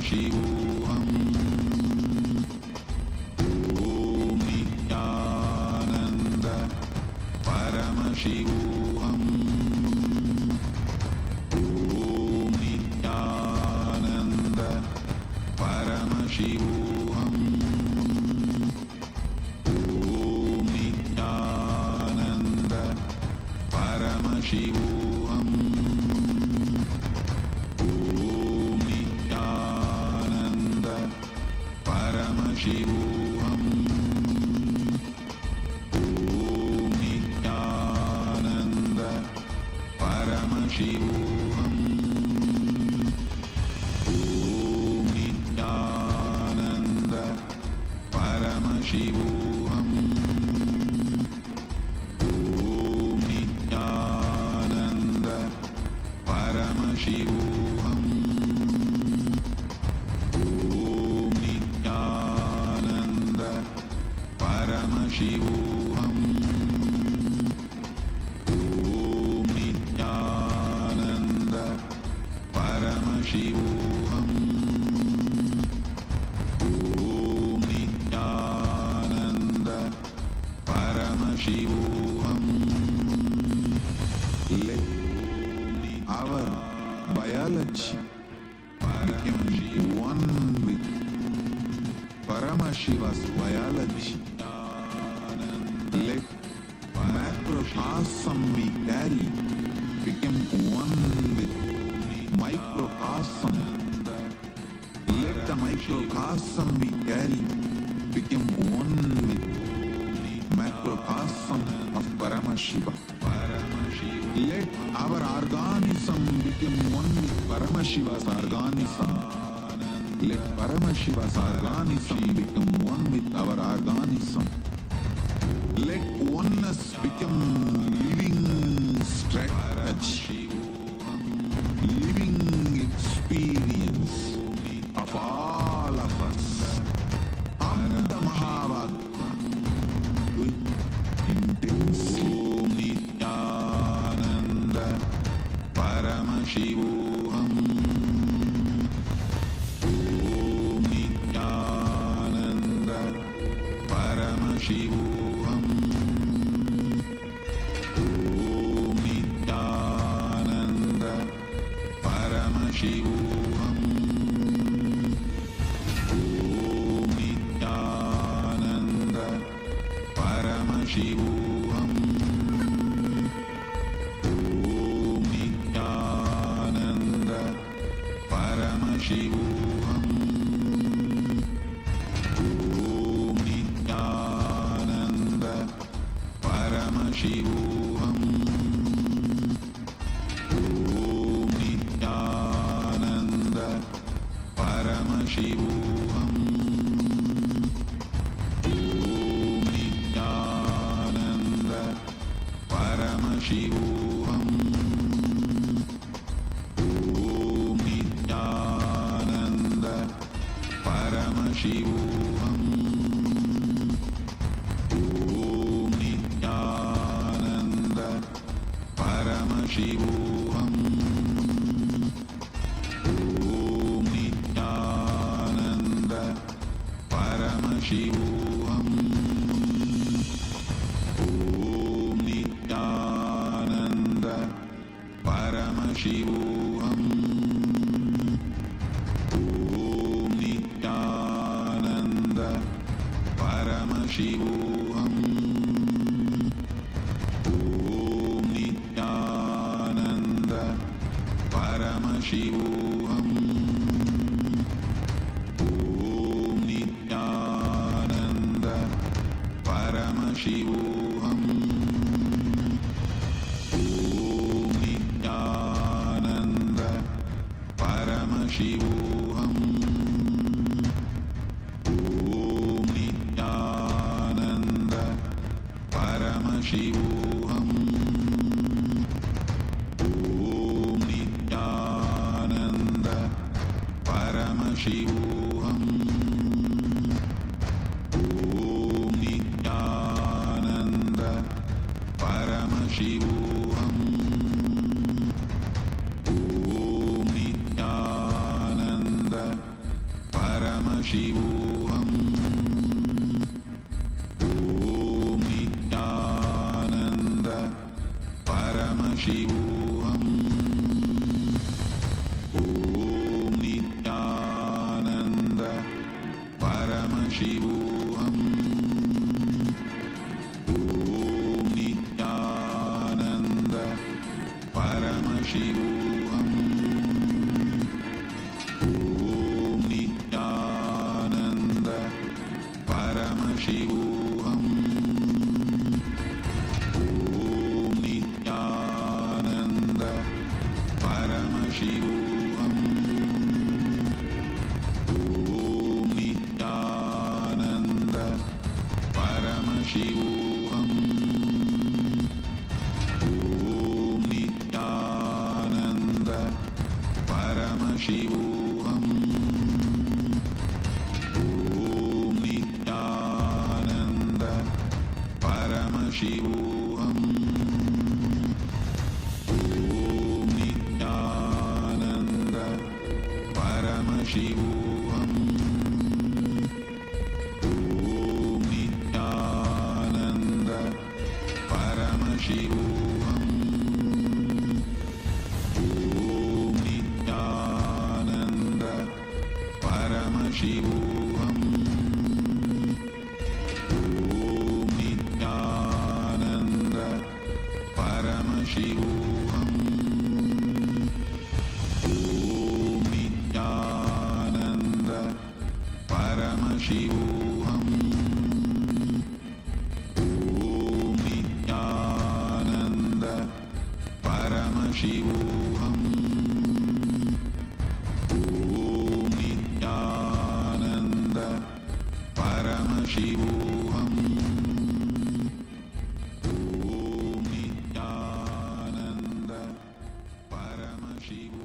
Paramashivam. Om Nityananda Paramashivam. Om Nityananda Paramashivam. Om Nityananda Paramashivam. Om Nityananda Paramashivam. Om Nityananda Paramashivam. Om Nityananda Paramashivam. Om Nityananda Paramashivam. Om Nityananda Paramashivam. Om Nityananda Paramashivam. Om Nityananda Paramashivam. Let our biology become one with Paramashiva's biology. Let macrocosm we carry become one with microcosm. Let the microcosm we carry become one with macrocosm of Paramashiva. Let our organism become one with Paramashiva's organism. Let Paramashiva's organism become one with our organism. Let oneness become living strategy, living experience of all of us. Amda Mahavakya with intensity. Om Nityananda Paramashivam. Om Nityananda Paramashivam. Om Nityananda Paramashivam. Om Nityananda Paramashivam. Om Nityananda Paramashivam. Om Nityananda Paramashivam. Om Nityananda Paramashivam. Om Nityananda Paramashivam. Om Nityananda Paramashivam. Om Nityananda Paramashivam. Om Nityananda Paramashivam. Om Nityananda Paramashivam. Om Nityananda Paramashivam. Om Nityananda Paramashivam. Om Nityananda Paramashivam. Om Nityananda Paramashivam. Om Nityananda Paramashivam. Om Nityananda Paramashivam. Om Nityananda Paramashivam. Om Nityananda Paramashivam. Om Nityananda Paramashivam. Om Nityananda Paramashivam. Om Nityananda Paramashivam. Om Nityananda Paramashivam. Om Nityananda Paramashivam. Om Nityananda Paramashivam. Om Nityananda Paramashivam. Om Nityananda Paramashivam. Om Nityananda Paramashivam. Om Nityananda Paramashivam. Om Nityananda Paramashivam. Om Nityananda Paramashivam. Om Nityananda Paramashivam. Om Nityananda Paramashivam. Om Nityananda Paramashivam. Om Nityananda Paramashivam.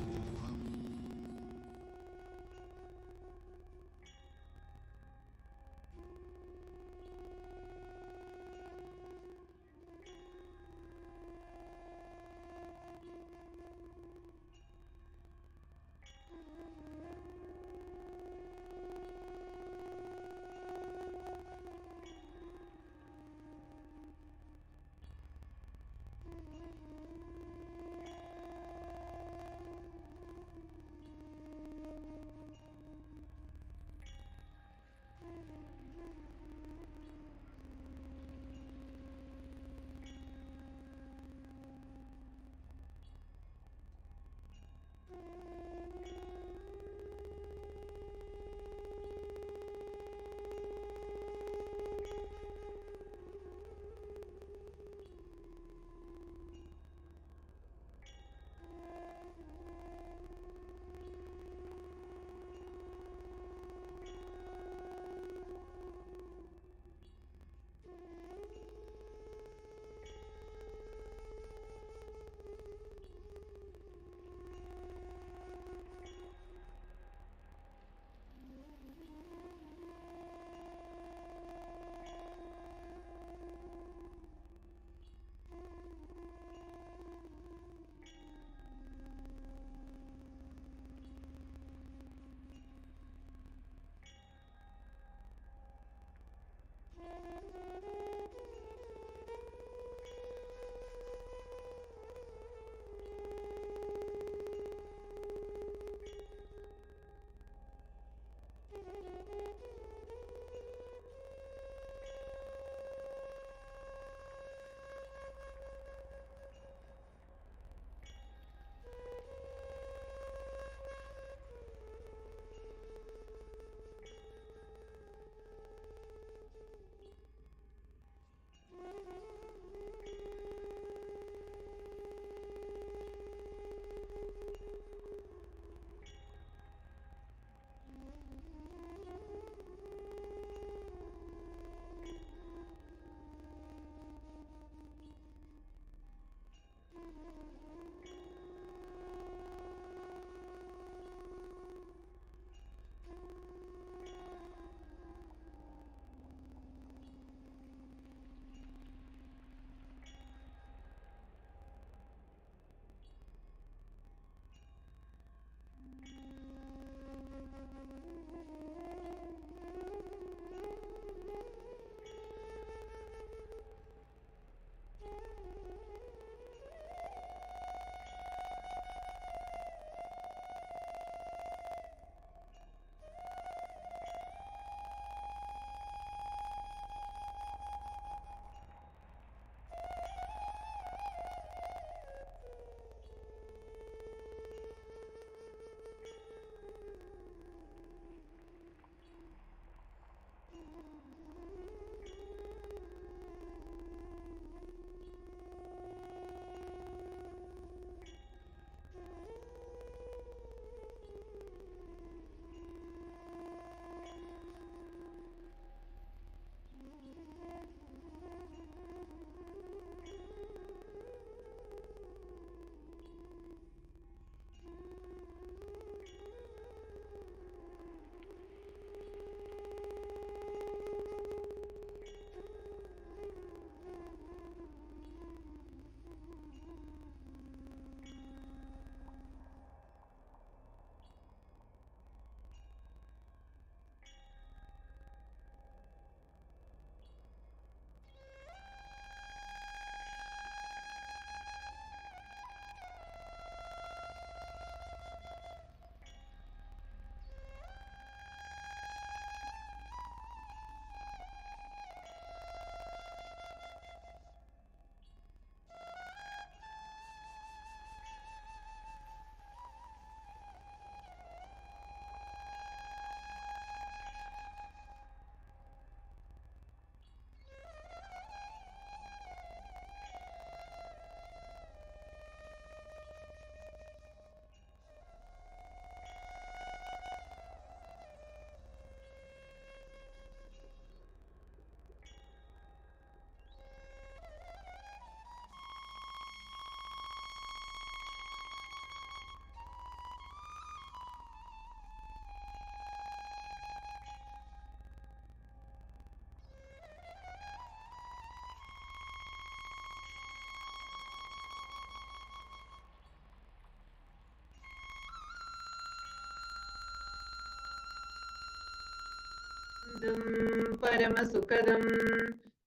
परमसुखदं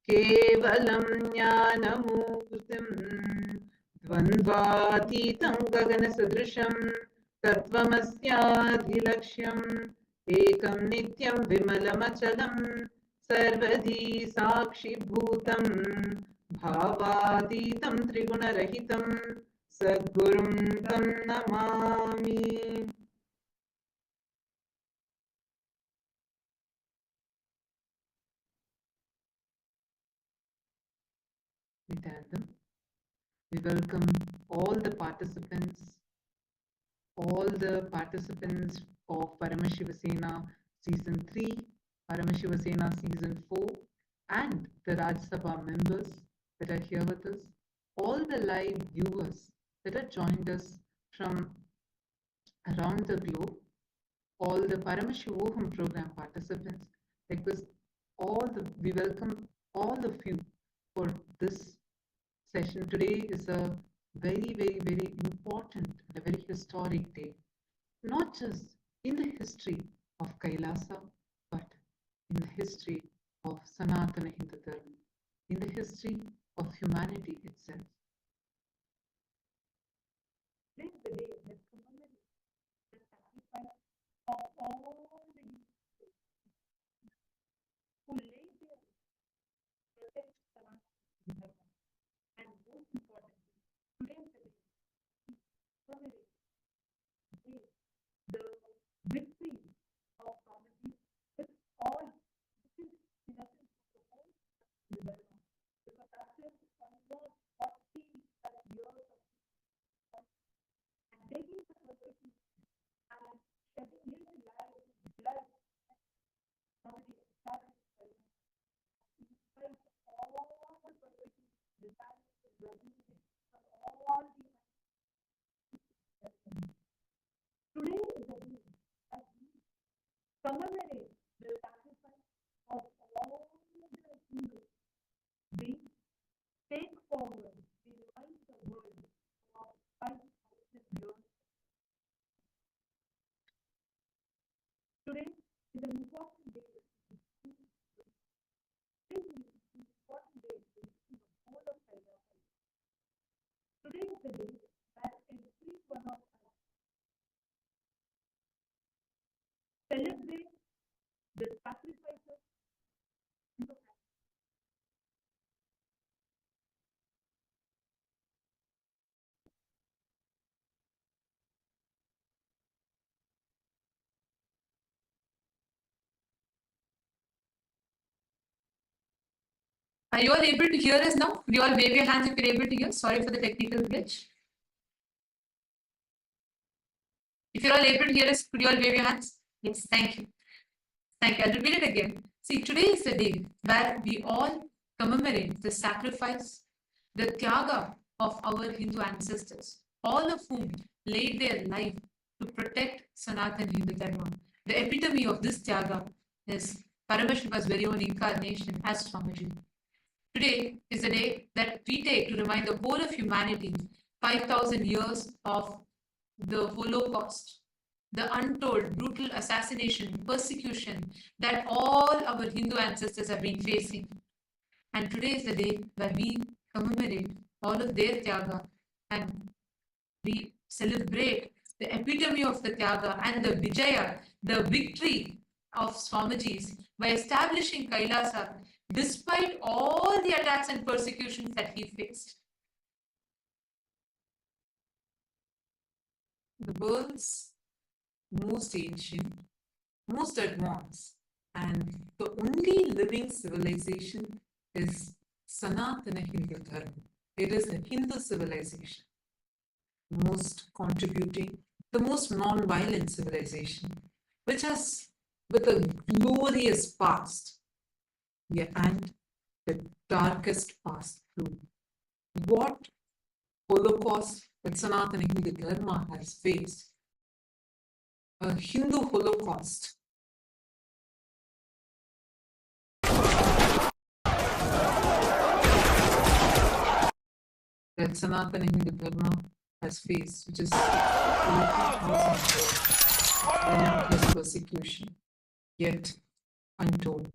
केवलं ज्ञानमूर्तिं द्वन्द्वातीतं गगनसदृशं तत्त्वमस्याधिलक्ष्यम् एकं नित्यं विमलमचलं सर्वधी साक्षिभूतं भावातीतं त्रिगुणरहितं सद्गुरुं तं Namami. Nityanandam. We welcome all the participants of Paramashiva Sena Season 3, Paramashiva Sena Season 4, and the Raj Sabha members that are here with us, all the live viewers that have joined us from around the globe, all the Paramashivoham program participants. We welcome all of you for this session. Today is a very, very, very important and a very historic day, not just in the history of Kailasa, but in the history of Sanatana Hindu Dharma, in the history of humanity itself. This is the day that commemorates the sacrifice of all the Hindus who laid their protect Sanatana Dharma. And most importantly, today is the day commemorates the victory of comedy with all this is in essence the whole Dharma. Because after almost 40 years of and taking the perspective and shedding little blood comedy established despite all the perspectives designed from all the today is the day as we commemorate the sacrifice of all the Hindus. We take forward the life of the world of 5,000 years. Today is an important day. This is an important day to the whole of Kailasa. Today is the day that every one of us celebrate the sacrifices in the past. Are you all able to hear us now? Could you all wave your hands if you're able to hear? Sorry for the technical glitch. If you're all able to hear us, could you all wave your hands? Yes, thank you. Thank you. I'll repeat it again. See, today is the day where we all commemorate the sacrifice, the tyaga of our Hindu ancestors, all of whom laid their life to protect Sanatana Hindu Dharma. The epitome of this tyaga is Paramashiva's very own incarnation as Swamiji. Today is the day that we take to remind the whole of humanity 5,000 years of the Holocaust, the untold, brutal assassination, persecution that all our Hindu ancestors have been facing. And today is the day where we commemorate all of their tyaga and we celebrate the epitome of the tyaga and the vijaya, the victory of Swamiji's by establishing Kailasa despite all the attacks and persecutions that he faced. The world's most ancient, most advanced, and the only living civilization is Sanatana Hindu Dharma. It is the Hindu civilization, most contributing, the most non-violent civilization, which has with a glorious past, yeah, and the darkest past too. What Holocaust that Sanatana Hindu Dharma has faced, a Hindu Holocaust. That Sanatana Hindu Dharma has faced, which is relentless persecution. Yet, untold.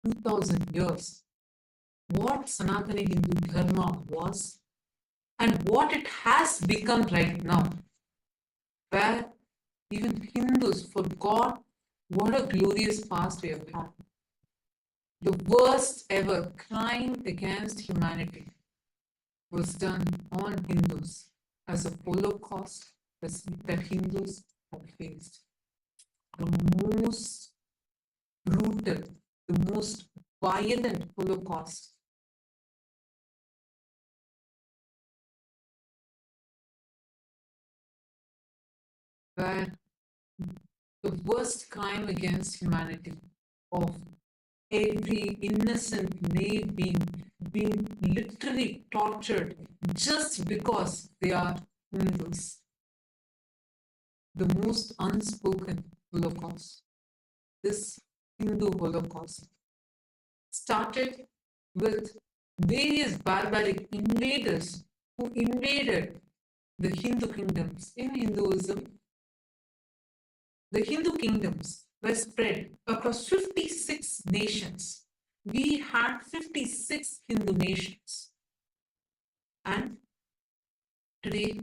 $2,000, what Sanatana Hindu Dharma was and what it has become right now, where even Hindus forgot what a glorious past we have had. The worst ever crime against humanity was done on Hindus as a holocaust that Hindus have faced. The most brutal, the most violent holocaust where the worst crime against humanity of every innocent knave being literally tortured just because they are Hindus. The most unspoken Holocaust. This Hindu Holocaust started with various barbaric invaders who invaded the Hindu kingdoms. In Hinduism, the Hindu kingdoms were spread across 56 nations. We had 56 Hindu nations. And today,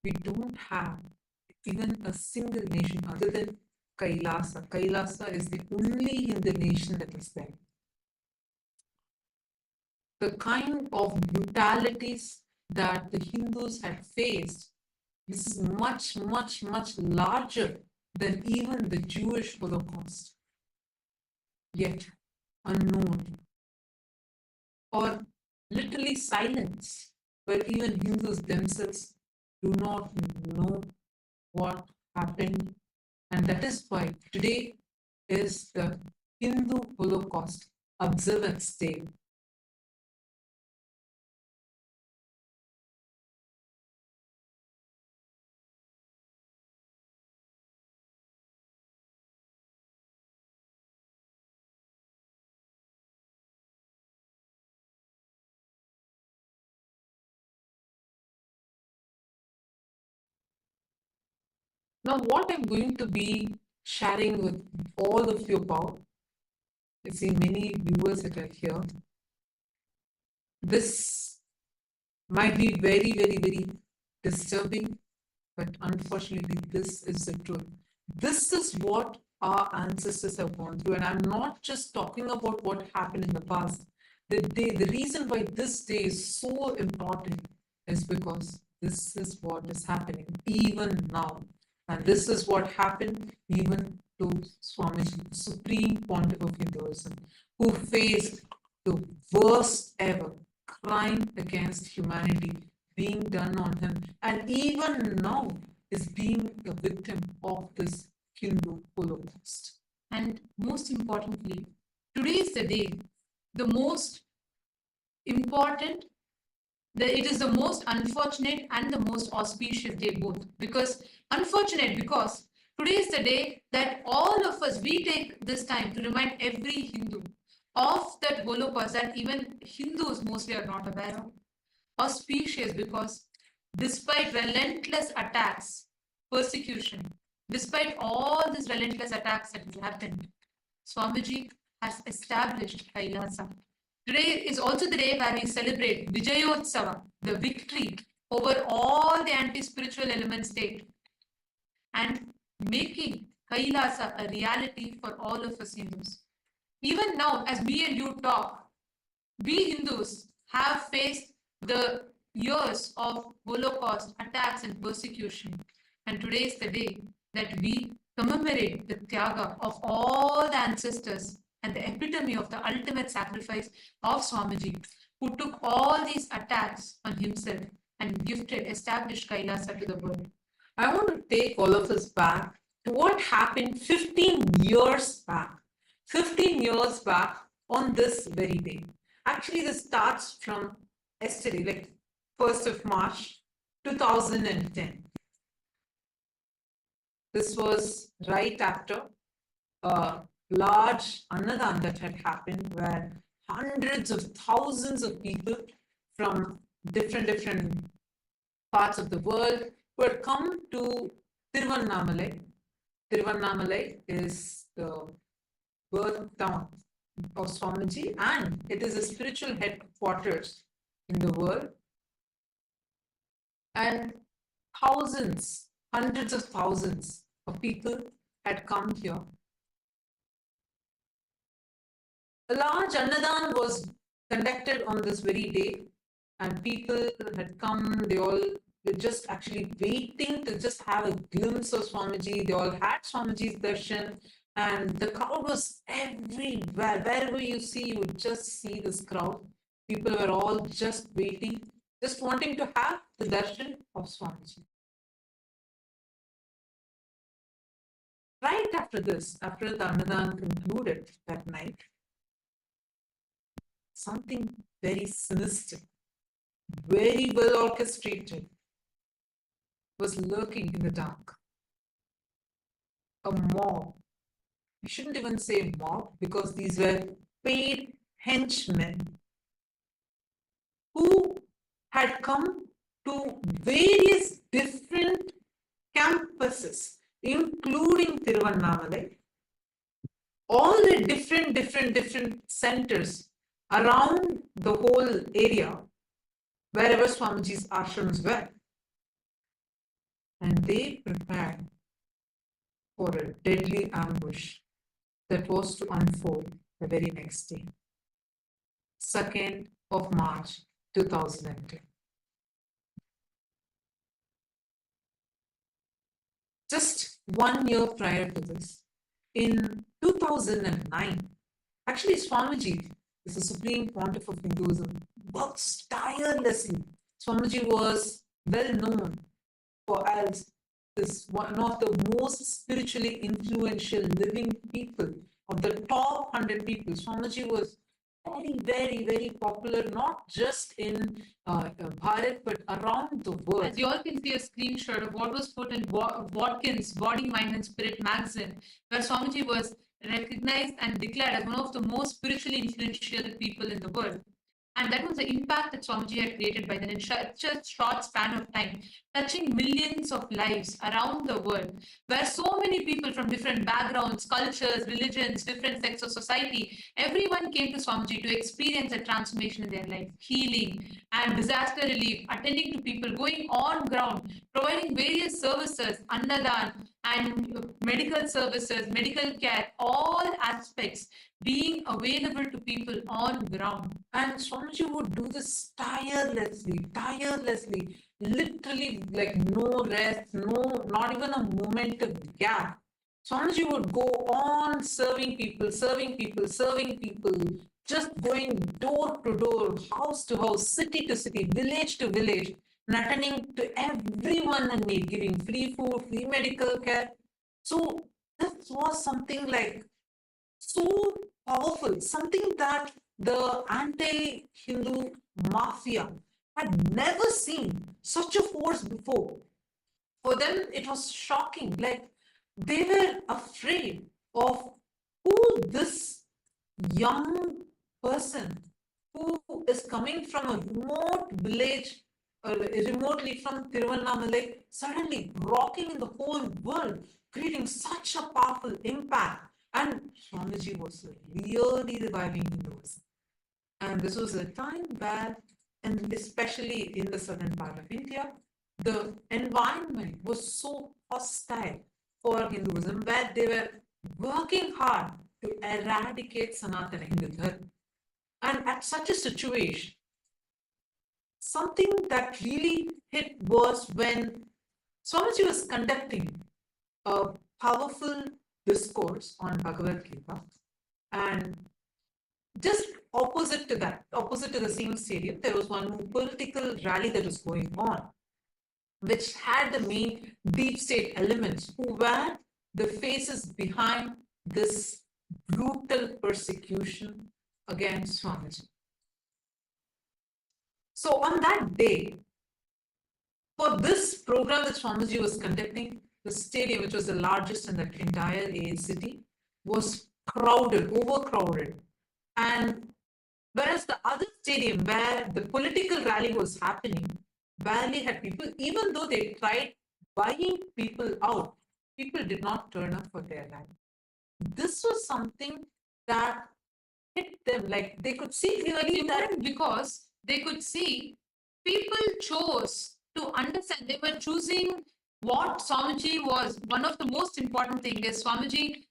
we don't have even a single nation other than Kailasa. Kailasa is the only Hindu nation that is there. The kind of brutalities that the Hindus had faced, this is much, much, much larger than even the Jewish Holocaust, yet unknown or literally silenced, where even Hindus themselves do not know what happened. And that is why today is the Hindu Holocaust Observance Day. Now, what I'm going to be sharing with all of you about, I see many viewers that are here. This might be very, very, very disturbing, but unfortunately, this is the truth. This is what our ancestors have gone through, and I'm not just talking about what happened in the past. The reason why this day is so important is because this is what is happening even now. And this is what happened even to Swamiji, Supreme Pontiff of Hinduism, who faced the worst ever crime against humanity being done on him, and even now is being a victim of this Hindu Holocaust. And most importantly, today is the day, the most important, it is the most unfortunate and the most auspicious day both. Because unfortunate because today is the day that all of us, we take this time to remind every Hindu of that Holocaust that even Hindus mostly are not aware of. Auspicious because despite relentless attacks, persecution, despite all these relentless attacks that have happened, Swamiji has established Kailasa. Today is also the day where we celebrate Vijayotsava, the victory over all the anti-spiritual element state, and making Kailasa a reality for all of us Hindus. Even now, as me and you talk, we Hindus have faced the years of Holocaust attacks and persecution. And today is the day that we commemorate the Tyaga of all the ancestors and the epitome of the ultimate sacrifice of Swamiji, who took all these attacks on himself and established Kailasa to the world. I want to take all of us back to what happened 15 years back. 15 years back on this very day. Actually, this starts from yesterday, like 1st of March 2010. This was right after a large Annadan that had happened where hundreds of thousands of people from different parts of the world who had come to Tiruvannamalai. Tiruvannamalai is the birth town of Swamiji, and it is a spiritual headquarters in the world. And thousands, hundreds of thousands of people had come here. A large Annadan was conducted on this very day, and people had come, they all were just actually waiting to just have a glimpse of Swamiji. They all had Swamiji's darshan. And the crowd was everywhere. Wherever you see, you would just see this crowd. People were all just waiting, just wanting to have the darshan of Swamiji. Right after this, after the Annadan concluded that night, something very sinister, very well orchestrated, was lurking in the dark. A mob. We shouldn't even say mob because these were paid henchmen who had come to various different campuses, including Tiruvannamalai, all the different centers around the whole area, wherever Swamiji's ashrams were. And they prepared for a deadly ambush that was to unfold the very next day, 2nd of March 2010. Just 1 year prior to this, in 2009, actually Swamiji is the Supreme Pontiff of Hinduism, works tirelessly. Swamiji was well known for as is one of the most spiritually influential living people of the top 100 people. Swamiji was very popular, not just in Bharat, but around the world. As you all can see a screenshot of what was put in Watkins' Body, Mind and Spirit magazine, where Swamiji was recognized and declared as one of the most spiritually influential people in the world. And that was the impact that Swamiji had created by then in such a short span of time, touching millions of lives around the world, where so many people from different backgrounds, cultures, religions, different sects of society, everyone came to Swamiji to experience a transformation in their life, healing and disaster relief, attending to people, going on ground, providing various services, annadan and medical services, medical care, all aspects being available to people on ground. And Swamiji would do this tirelessly, literally like no rest, not even a moment of gap. Swamiji would go on serving people, just going door to door, house to house, city to city, village to village, and attending to everyone in need, giving free food, free medical care. So this was something like so powerful, something that the anti-Hindu mafia had never seen such a force before. For them, it was shocking. Like they were afraid of who this young person who is coming from a remote village, remotely from Tiruvannamalai, suddenly rocking in the whole world, creating such a powerful impact. And Swamiji was really reviving Hinduism. And this was a time where, and especially in the southern part of India, the environment was so hostile for Hinduism, where they were working hard to eradicate Sanatana Hindu Dharma. And at such a situation, something that really hit was when Swamiji was conducting a powerful discourse on Bhagavad Gita, and just opposite to the same stadium, there was one political rally that was going on, which had the main deep state elements who were the faces behind this brutal persecution against Swamiji. So on that day, for this program that Swamiji was conducting, the stadium, which was the largest in the entire city, was crowded, overcrowded. And whereas the other stadium where the political rally was happening barely had people, even though they tried buying people out, people did not turn up for their rally. This was something that hit them, like they could see clearly that because they could see people chose to understand. They were choosing what Swamiji was. One of the most important thing is Swamiji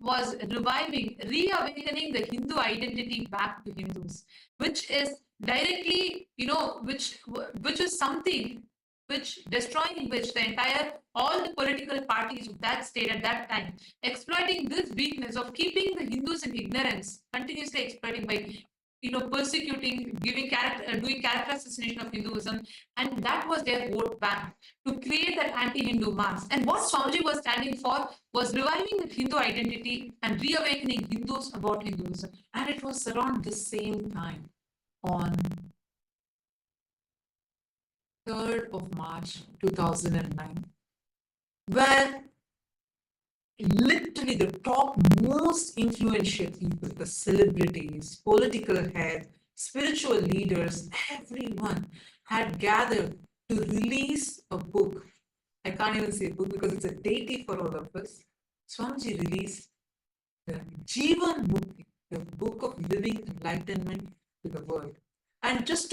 was reviving, reawakening the Hindu identity back to Hindus, which is directly, which is something which destroying which the entire all the political parties of that state at that time, exploiting this weakness of keeping the Hindus in ignorance, continuously exploiting by persecuting, doing character assassination of Hinduism, and that was their vote bank to create that anti-Hindu mass. And what Swamiji was standing for was reviving the Hindu identity and reawakening Hindus about Hinduism. And it was around the same time, on 3rd of March 2009, where literally the top most influential people, the celebrities, political heads, spiritual leaders, everyone had gathered to release a book. I can't even say a book because it's a deity for all of us. Swamiji released the Jivan Mukti, the book of living enlightenment to the world. And just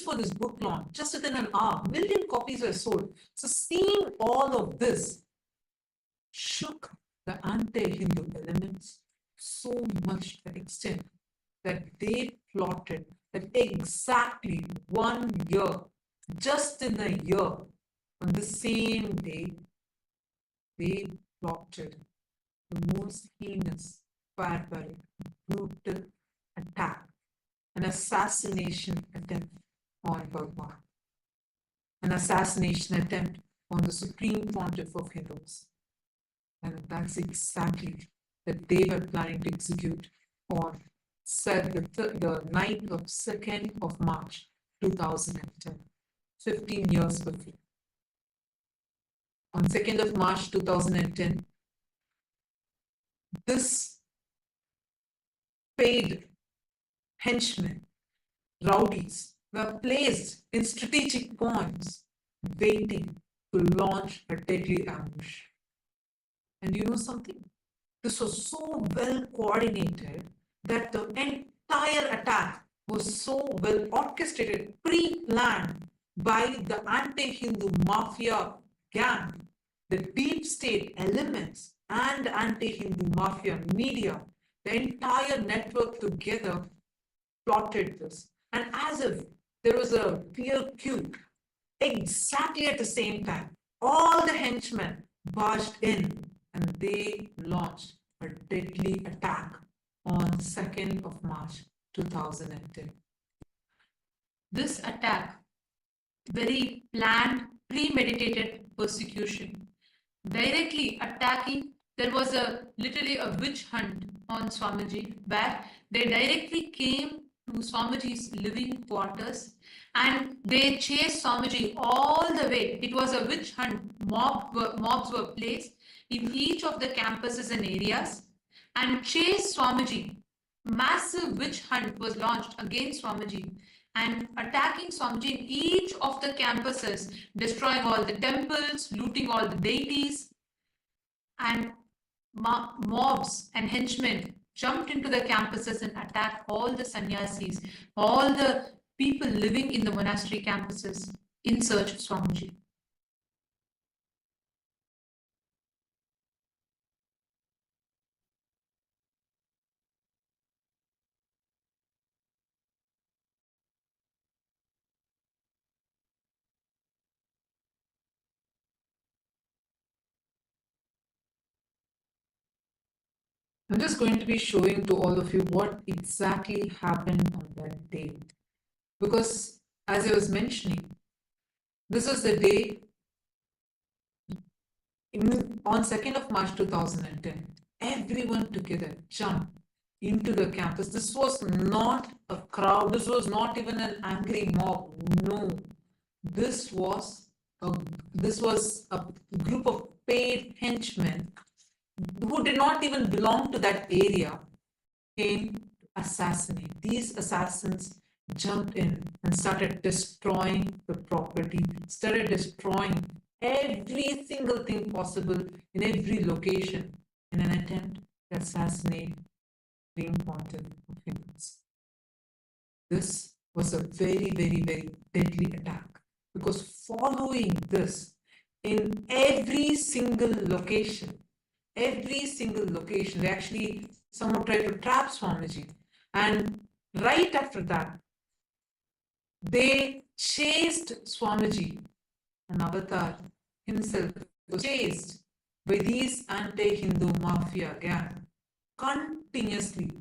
for this book launch, just within an hour, 1 million copies were sold. So seeing all of this shook the anti-Hindu elements so much to the extent that they plotted that exactly 1 year, just in a year, on the same day, they plotted the most heinous, barbaric, brutal attack, an assassination attempt on Bhagavan, an assassination attempt on the Supreme Pontiff of Hindus. And that's exactly that they were planning to execute on the night of 2nd of March 2010, 15 years before. On 2nd of March 2010, this paid henchman rowdies were placed in strategic points, waiting to launch a deadly ambush. And you know something? This was so well coordinated that the entire attack was so well orchestrated, pre-planned by the anti-Hindu mafia gang, the deep state elements and anti-Hindu mafia media. The entire network together plotted this. And as if there was a clear cue, exactly at the same time, all the henchmen barged in and they launched a deadly attack on 2nd of March 2010. This attack, very planned, premeditated persecution, directly attacking, there was literally a witch hunt on Swamiji where they directly came to Swamiji's living quarters and they chased Swamiji all the way. It was a witch hunt. Mobs were placed in each of the campuses and areas and chased Swamiji. Massive witch hunt was launched against Swamiji and attacking Swamiji in each of the campuses, destroying all the temples, looting all the deities, and mobs and henchmen jumped into the campuses and attacked all the sannyasis, all the people living in the monastery campuses in search of Swamiji. I'm just going to be showing to all of you what exactly happened on that day. Because as I was mentioning, this was the day on 2nd of March 2010. Everyone together jumped into the campus. This was not a crowd. This was not even an angry mob. No, this was a group of paid henchmen who did not even belong to that area came to assassinate. These assassins jumped in and started destroying the property, started destroying every single thing possible in every location in an attempt to assassinate Supreme Pontiff of Hinduism. This was a very, very, very deadly attack because following this, in every single location, they actually somehow tried to trap Swamiji. And right after that, they chased Swamiji, an avatar himself was chased by these anti-Hindu mafia gang continuously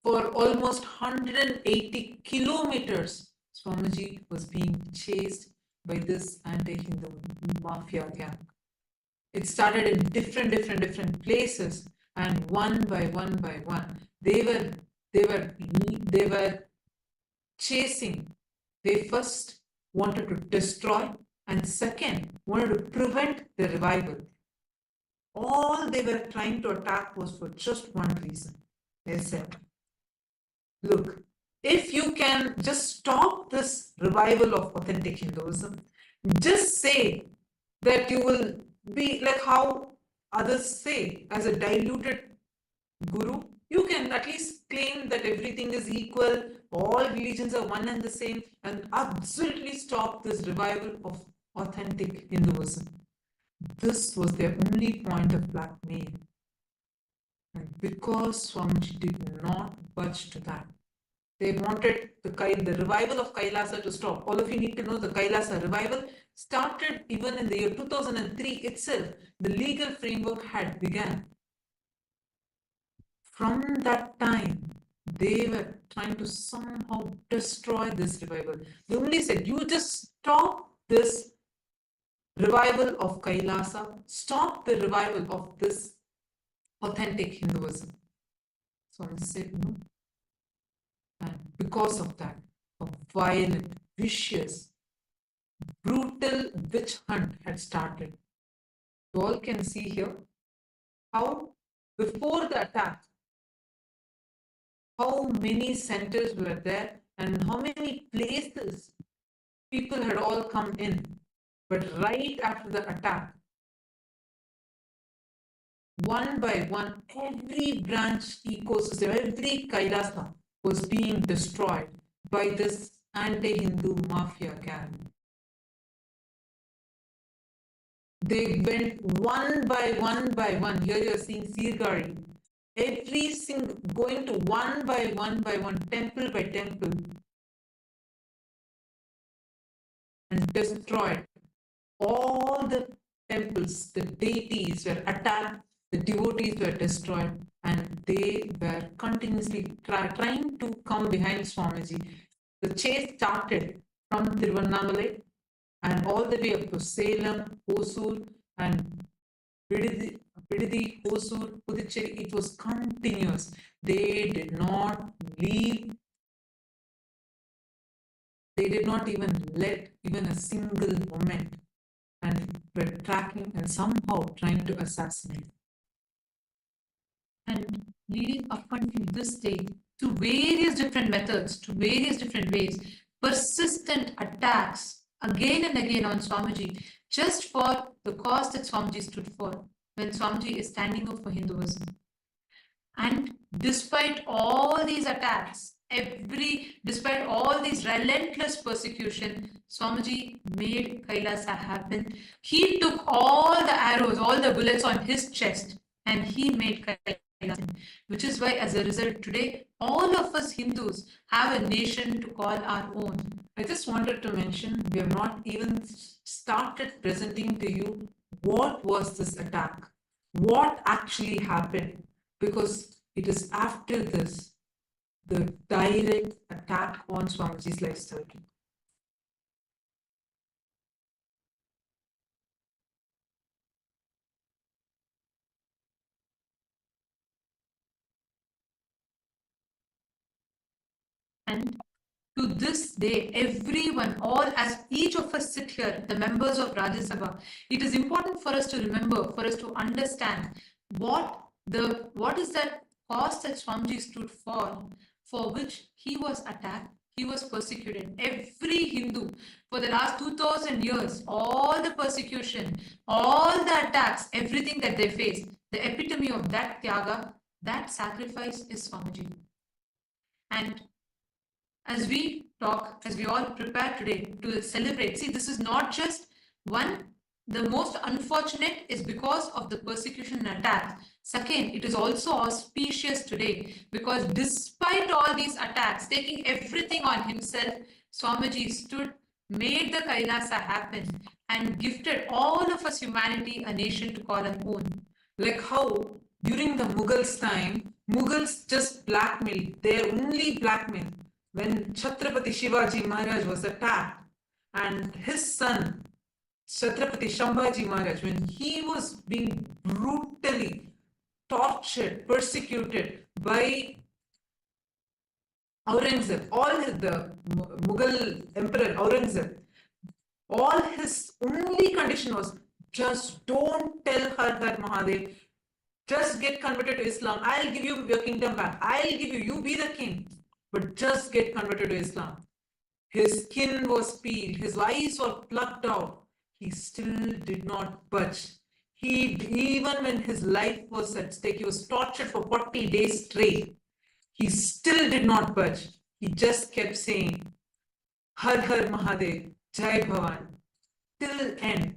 for almost 180 kilometers. Swamiji was being chased by this anti-Hindu mafia gang. It started in different places, and one by one, they were chasing. They first wanted to destroy, and second wanted to prevent the revival. All they were trying to attack was for just one reason. They said, look, if you can just stop this revival of authentic Hinduism, just say that you will be like how others say, as a diluted guru, you can at least claim that everything is equal, all religions are one and the same, and absolutely stop this revival of authentic Hinduism. This was their only point of blackmail. And because Swamiji did not budge to that, they wanted the revival of Kailasa to stop. All of you need to know the Kailasa revival started even in the year 2003 itself. The legal framework had begun. From that time, they were trying to somehow destroy this revival. They only said, you just stop this revival of Kailasa, stop the revival of this authentic Hinduism. So I said no. And because of that, a violent, vicious, brutal witch hunt had started. You all can see here how before the attack, how many centers were there and how many places people had all come in. But right after the attack, one by one, every branch ecosystem, every Kailasa was being destroyed by this anti-Hindu mafia gang. They went one by one by one. Here you're seeing Sirgari. Every single, going to one by one, temple by temple, and destroyed all the temples. The deities were attacked, the devotees were destroyed, and they were continuously trying to come behind Swamiji. The chase started from Tiruvannamalai and all the way up to Salem, Hosur, and Vididi, Hosur, Puducherry. It was continuous. They did not leave. They did not even let even a single moment, and were tracking and somehow trying to assassinate. And leading up until this day, through various different methods, to various different ways, persistent attacks again and again on Swamiji, just for the cause that Swamiji stood for, when Swamiji is standing up for Hinduism. And despite all these attacks, despite all these relentless persecution, Swamiji made Kailasa happen. He took all the arrows, all the bullets on his chest, and he made Kailasa, which is why, as a result, today all of us Hindus have a nation to call our own. I just wanted to mention, we have not even started presenting to you what was this attack, what actually happened, because it is after this, the direct attack on Swamiji's lifestyle. And to this day, everyone, all as each of us sit here, the members of Rajya Sabha, it is important for us to remember, for us to understand what is that cause that Swamiji stood for which he was attacked, he was persecuted. Every Hindu for the last 2000 years, all the persecution, all the attacks, everything that they faced, the epitome of that tyaga, that sacrifice is Swamiji. And as we talk, as we all prepare today to celebrate, see, this is not just one. The most unfortunate is because of the persecution and attacks. Second, it is also auspicious today because despite all these attacks, taking everything on himself, Swamiji stood, made the Kailasa happen, and gifted all of us humanity a nation to call our own. Like how during the Mughals' time, Mughals just blackmailed, their only blackmail. When Chhatrapati Shivaji Maharaj was attacked and his son Chhatrapati Shambhaji Maharaj, when he was being brutally tortured, persecuted by Aurangzeb, the Mughal emperor Aurangzeb, all his only condition was just don't tell Har Mahadev, just get converted to Islam. I'll give you your kingdom back. I'll give you be the king. But just get converted to Islam. His skin was peeled, his eyes were plucked out. He still did not budge. Even when his life was at stake, he was tortured for 40 days straight. He still did not budge. He just kept saying, Har Har Mahadev, Jai Bhavan, till end.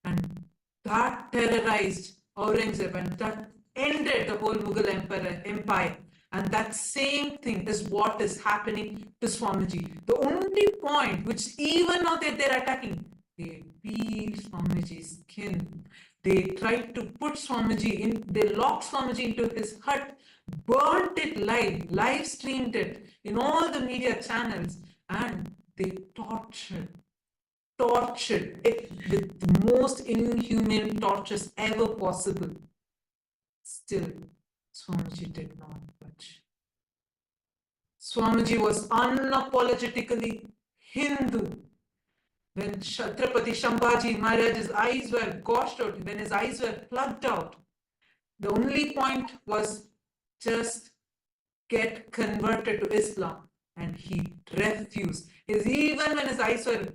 And that terrorized Aurangzeb and that ended the whole Mughal empire. And that same thing is what is happening to Swamiji. The only point which even now they're attacking, they peeled Swamiji's skin. They tried to put Swamiji in, they locked Swamiji into his hut, burnt it live streamed it in all the media channels, and they tortured it with the most inhuman tortures ever possible. Still, Swamiji did not budge. Swamiji was unapologetically Hindu. When Chhatrapati Shambhaji Maharaj's eyes were gouged out, when his eyes were plugged out, the only point was just get converted to Islam. and he refused. Even when his eyes were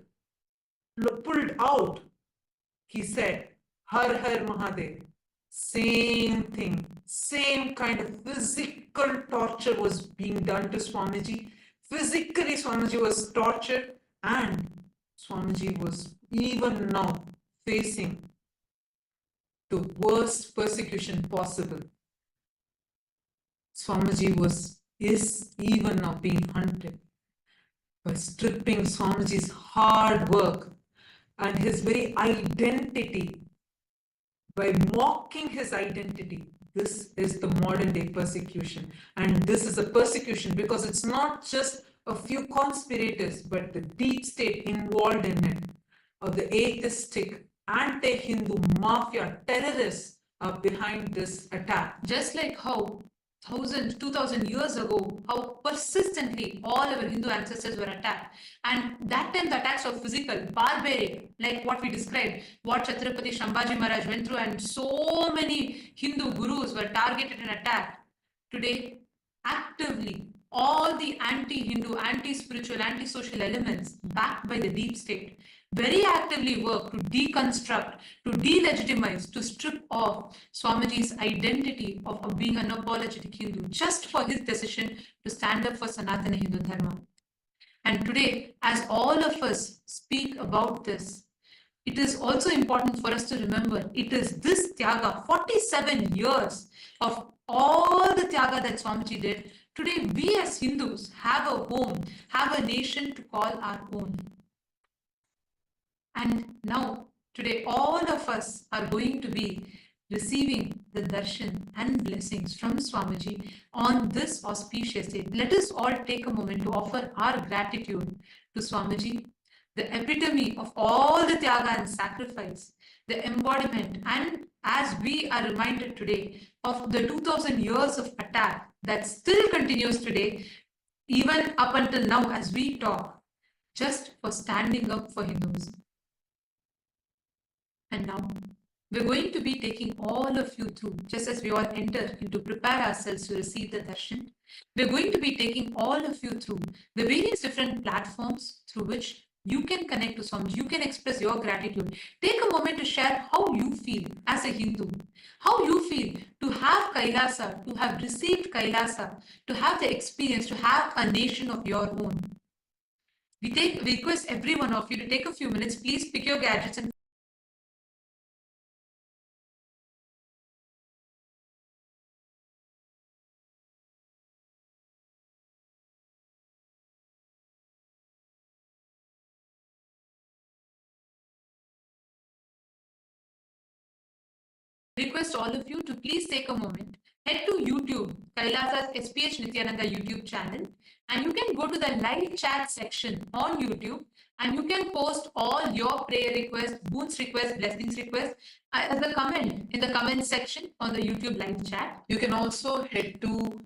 pulled out, he said, Har Har Mahadev. Same thing, same kind of physical torture was being done to Swamiji. Physically, Swamiji was tortured, and Swamiji was even now facing the worst persecution possible. Swamiji is even now being hunted by stripping Swamiji's hard work and his very identity, by mocking his identity. This is the modern day persecution. And this is a persecution because it's not just a few conspirators, but the deep state involved in it, of the atheistic, anti-Hindu mafia terrorists are behind this attack. Just like how 2000 years ago, how persistently all our Hindu ancestors were attacked. And that time the attacks were physical, barbaric, like what we described, what Chhatrapati Shambhaji Maharaj went through, and so many Hindu gurus were targeted and attacked. Today, actively, all the anti-Hindu, anti-spiritual, anti-social elements backed by the deep state very actively work to deconstruct, to delegitimize, to strip off Swamiji's identity of being an unapologetic Hindu just for his decision to stand up for Sanatana Hindu Dharma. And today, as all of us speak about this, it is also important for us to remember it is this Tyaga, 47 years of all the Tyaga that Swamiji did. Today, we as Hindus have a home, have a nation to call our own. And now, today, all of us are going to be receiving the darshan and blessings from Swamiji on this auspicious day. Let us all take a moment to offer our gratitude to Swamiji, the epitome of all the tyaga and sacrifice, the embodiment, and as we are reminded today of the 2000 years of attack that still continues today, even up until now as we talk, just for standing up for Hinduism. And now, we're going to be taking all of you through, just as we all enter into prepare ourselves to receive the darshan, we're going to be taking all of you through the various different platforms through which you can connect to Swamiji, you can express your gratitude. Take a moment to share how you feel as a Hindu, how you feel to have Kailasa, to have received Kailasa, to have the experience, to have a nation of your own. We request every one of you to take a few minutes, please pick your gadgets and request all of you to please take a moment, head to YouTube, Kailasa's SPH Nithyananda YouTube channel, and you can go to the live chat section on YouTube and you can post all your prayer requests, boons requests, blessings requests as a comment in the comment section on the YouTube live chat. You can also head to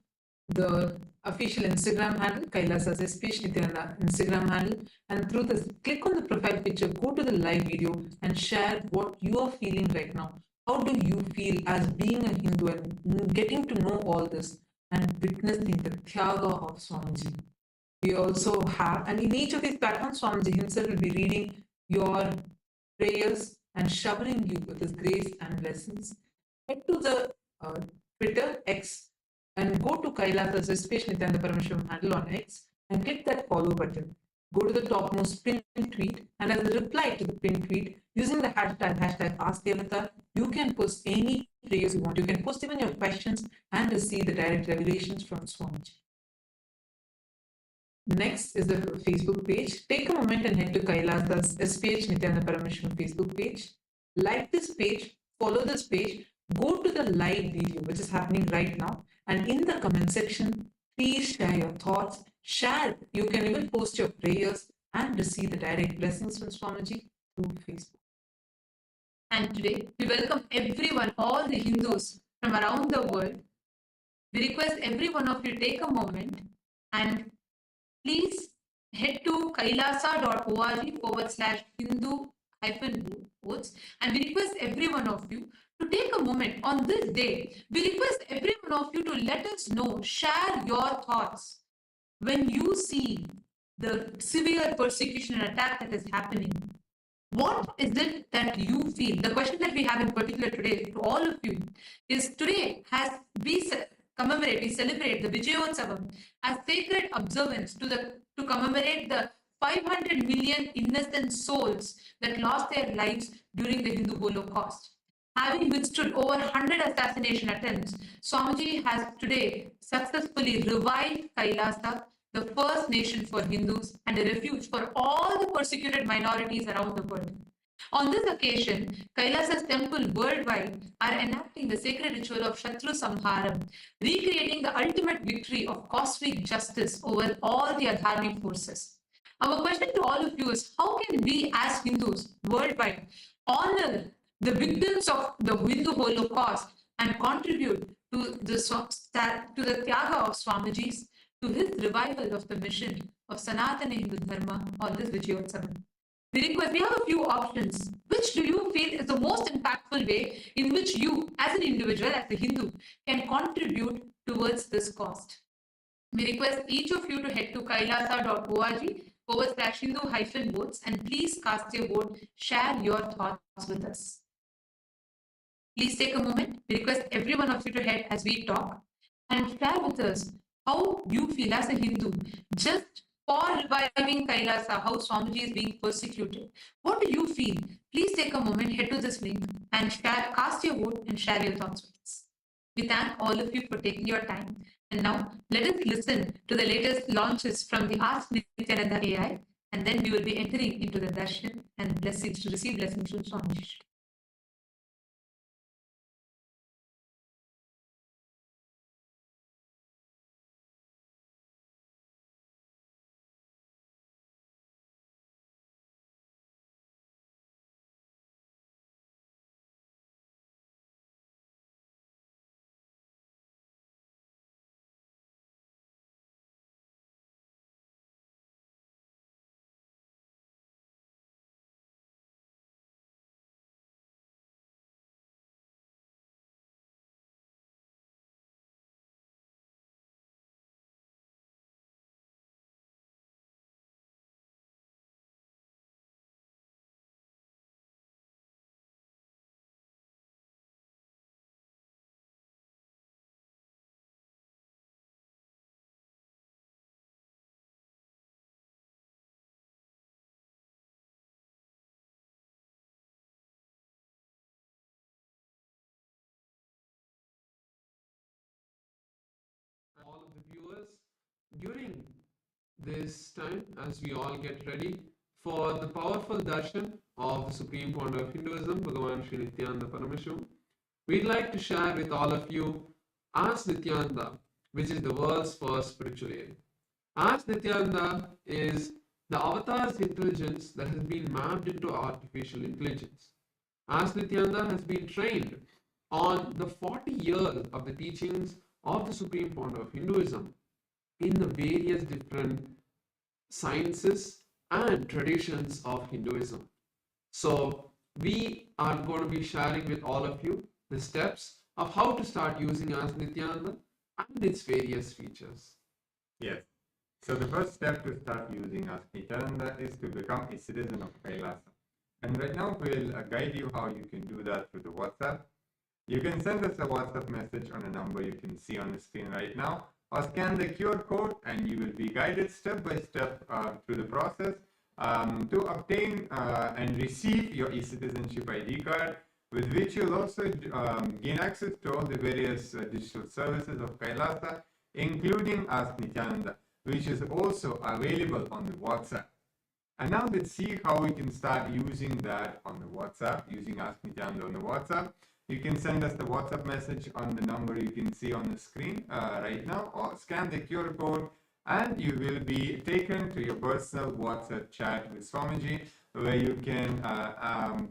the official Instagram handle, Kailasa's SPH Nithyananda Instagram handle, and through this, click on the profile picture, go to the live video and share what you are feeling right now. How do you feel as being a Hindu and getting to know all this and witnessing the Tyaga of Swamiji? We also have, and in each of these platforms, Swamiji himself will be reading your prayers and showering you with his grace and blessings. Head to the Twitter, X, and go to Kailasa's SPH Nithyananda Paramashivam's handle on X and click that follow button. Go to the topmost pinned tweet, and as a reply to the pinned tweet, using the hashtag AskDevata, you can post any prayers you want. You can post even your questions and receive the direct revelations from Swamiji. Next is the Facebook page. Take a moment and head to Kailasa's SPH Nithyananda Paramashivam's Facebook page. Like this page, follow this page, go to the live video which is happening right now, and in the comment section, please share your thoughts. Share. You can even post your prayers and receive the direct blessings from Swamiji through Facebook. And today, we welcome everyone, all the Hindus from around the world. We request every one of you to take a moment and please head to kailasa.org/Hindu-votes, and we request every one of you to take a moment on this day. We request every one of you to let us know, share your thoughts. when you see the severe persecution and attack that is happening, what is it that you feel? The question that we have in particular today to all of you is today, as we commemorate, we celebrate the Vijayotsavam as sacred observance to commemorate the 500 million innocent souls that lost their lives during the Hindu Holocaust. Having withstood over 100 assassination attempts, Swamiji has today successfully revived Kailasa, the first nation for Hindus and a refuge for all the persecuted minorities around the world. On this occasion, Kailasa's temple worldwide are enacting the sacred ritual of Shatru Samharam, recreating the ultimate victory of cosmic justice over all the adharmic forces. Our question to all of you is, how can we as Hindus worldwide honor the victims of the Hindu Holocaust and contribute to the Tyaga of Swamiji's, to his revival of the mission of Sanatana Hindu Dharma on this Vijayotsavam? We have a few options. Which do you feel is the most impactful way in which you, as an individual, as a Hindu, can contribute towards this cause? We request each of you to head to kailasa.org/Hindu-votes and please cast your vote, share your thoughts with us. Please take a moment. We request every one of you to head as we talk and share with us how you feel as a Hindu, just for reviving Kailasa, how Swamiji is being persecuted. What do you feel? Please take a moment, head to this link and cast your vote and share your thoughts with us. We thank all of you for taking your time. And now, let us listen to the latest launches from the Ask Nithyananda AI, and then we will be entering into the Darshan and blessings to receive blessings from Swamiji. All of the viewers during this time as we all get ready for the powerful darshan of the Supreme Pontiff of Hinduism, Bhagavan Sri Nithyanaanda Paramashivamam. We'd like to share with all of you Ask Nithyananda, which is the world's first spiritual aid. Ask Nithyananda is the avatar's intelligence that has been mapped into artificial intelligence. Ask Nithyananda has been trained on the 40 years of the teachings of the Supreme Pontiff of Hinduism in the various different sciences and traditions of Hinduism. So we are going to be sharing with all of you the steps of how to start using Ask Nithyananda and its various features. Yes. So the first step to start using Ask Nithyananda is to become a citizen of Kailasa. And right now we'll guide you how you can do that through the WhatsApp. You can send us a WhatsApp message on a number you can see on the screen right now, or scan the QR code and you will be guided step by step through the process to obtain and receive your e-citizenship ID card, with which you'll also gain access to all the various digital services of Kailasa, including Ask Nithyananda, which is also available on the WhatsApp. And now let's see how we can start using that on the WhatsApp, using Ask Nithyananda on the WhatsApp. You can send us the WhatsApp message on the number you can see on the screen right now, or scan the QR code and you will be taken to your personal WhatsApp chat with Swamiji, where you can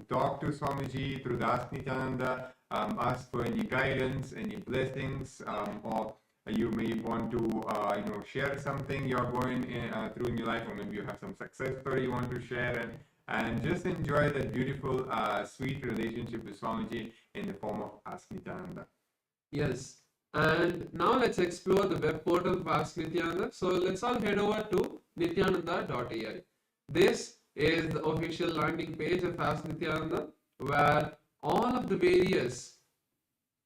talk to Swamiji through the Ask Nithyananda, ask for any guidance, any blessings, or you may want to share something you're going through in your life, or maybe you have some success story you want to share, and just enjoy that beautiful, sweet relationship with Swamiji in the form of Ask Nithyananda. Yes, And now let's explore the web portal of Ask Nityananda. So let's all head over to nityananda.ai. This is the official landing page of Ask Nityananda, where all of the various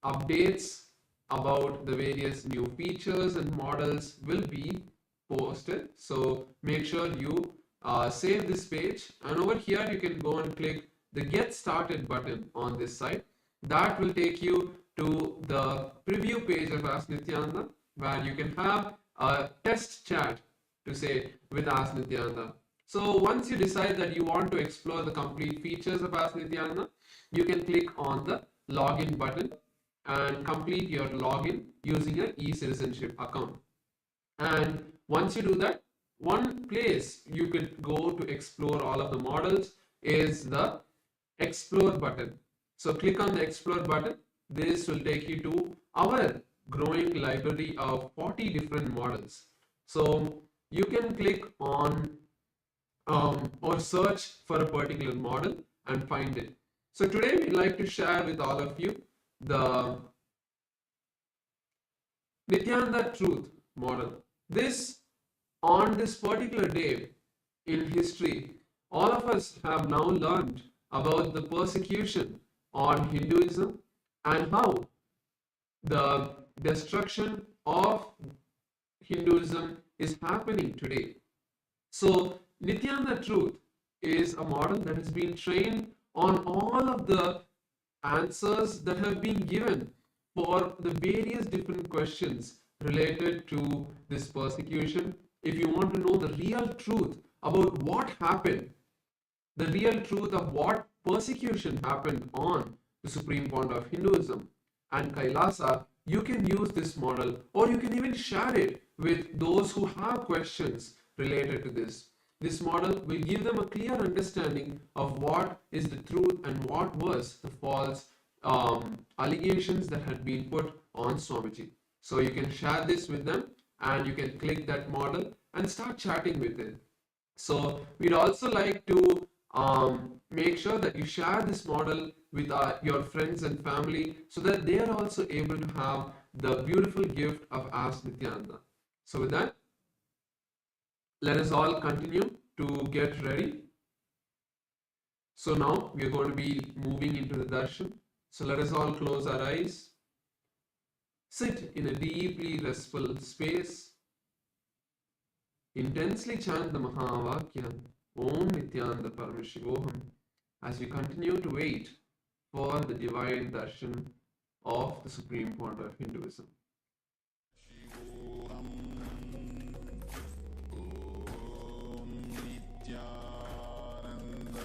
updates about the various new features and models will be posted. So make sure you save this page, and over here you can go and click the get started button on this site. That will take you to the preview page of Ask Nityananda, where you can have a test chat to say with Ask Nityananda. So once you decide that you want to explore the complete features of Ask Nityananda, you can click on the login button and complete your login using your e-citizenship account. And once you do that, one place you could go to explore all of the models is the explore button. So click on the explore button. This will take you to our growing library of 40 different models. So you can click on or search for a particular model and find it. So today we'd like to share with all of you the Nityananda truth model. On this particular day in history, all of us have now learned about the persecution on Hinduism and how the destruction of Hinduism is happening today. So Nityananda truth is a model that has been trained on all of the answers that have been given for the various different questions related to this persecution. If you want to know the real truth about what happened, the real truth of what persecution happened on the Supreme Pontiff of Hinduism and Kailasa, you can use this model, or you can even share it with those who have questions related to this. This model will give them a clear understanding of what is the truth and what was the false allegations that had been put on Swamiji. So you can share this with them, and you can click that model and start chatting with it. So we'd also like to make sure that you share this model with your friends and family, so that they are also able to have the beautiful gift of Ask Nityananda. So with that, let us all continue to get ready. So now we are going to be moving into the darshan. So let us all close our eyes. Sit in a deeply restful space. Intensely chant the Mahavakya, Om Nityananda Paramashivoham, as we continue to wait for the divine darshan of the Supreme Pontiff of Hinduism. Nityananda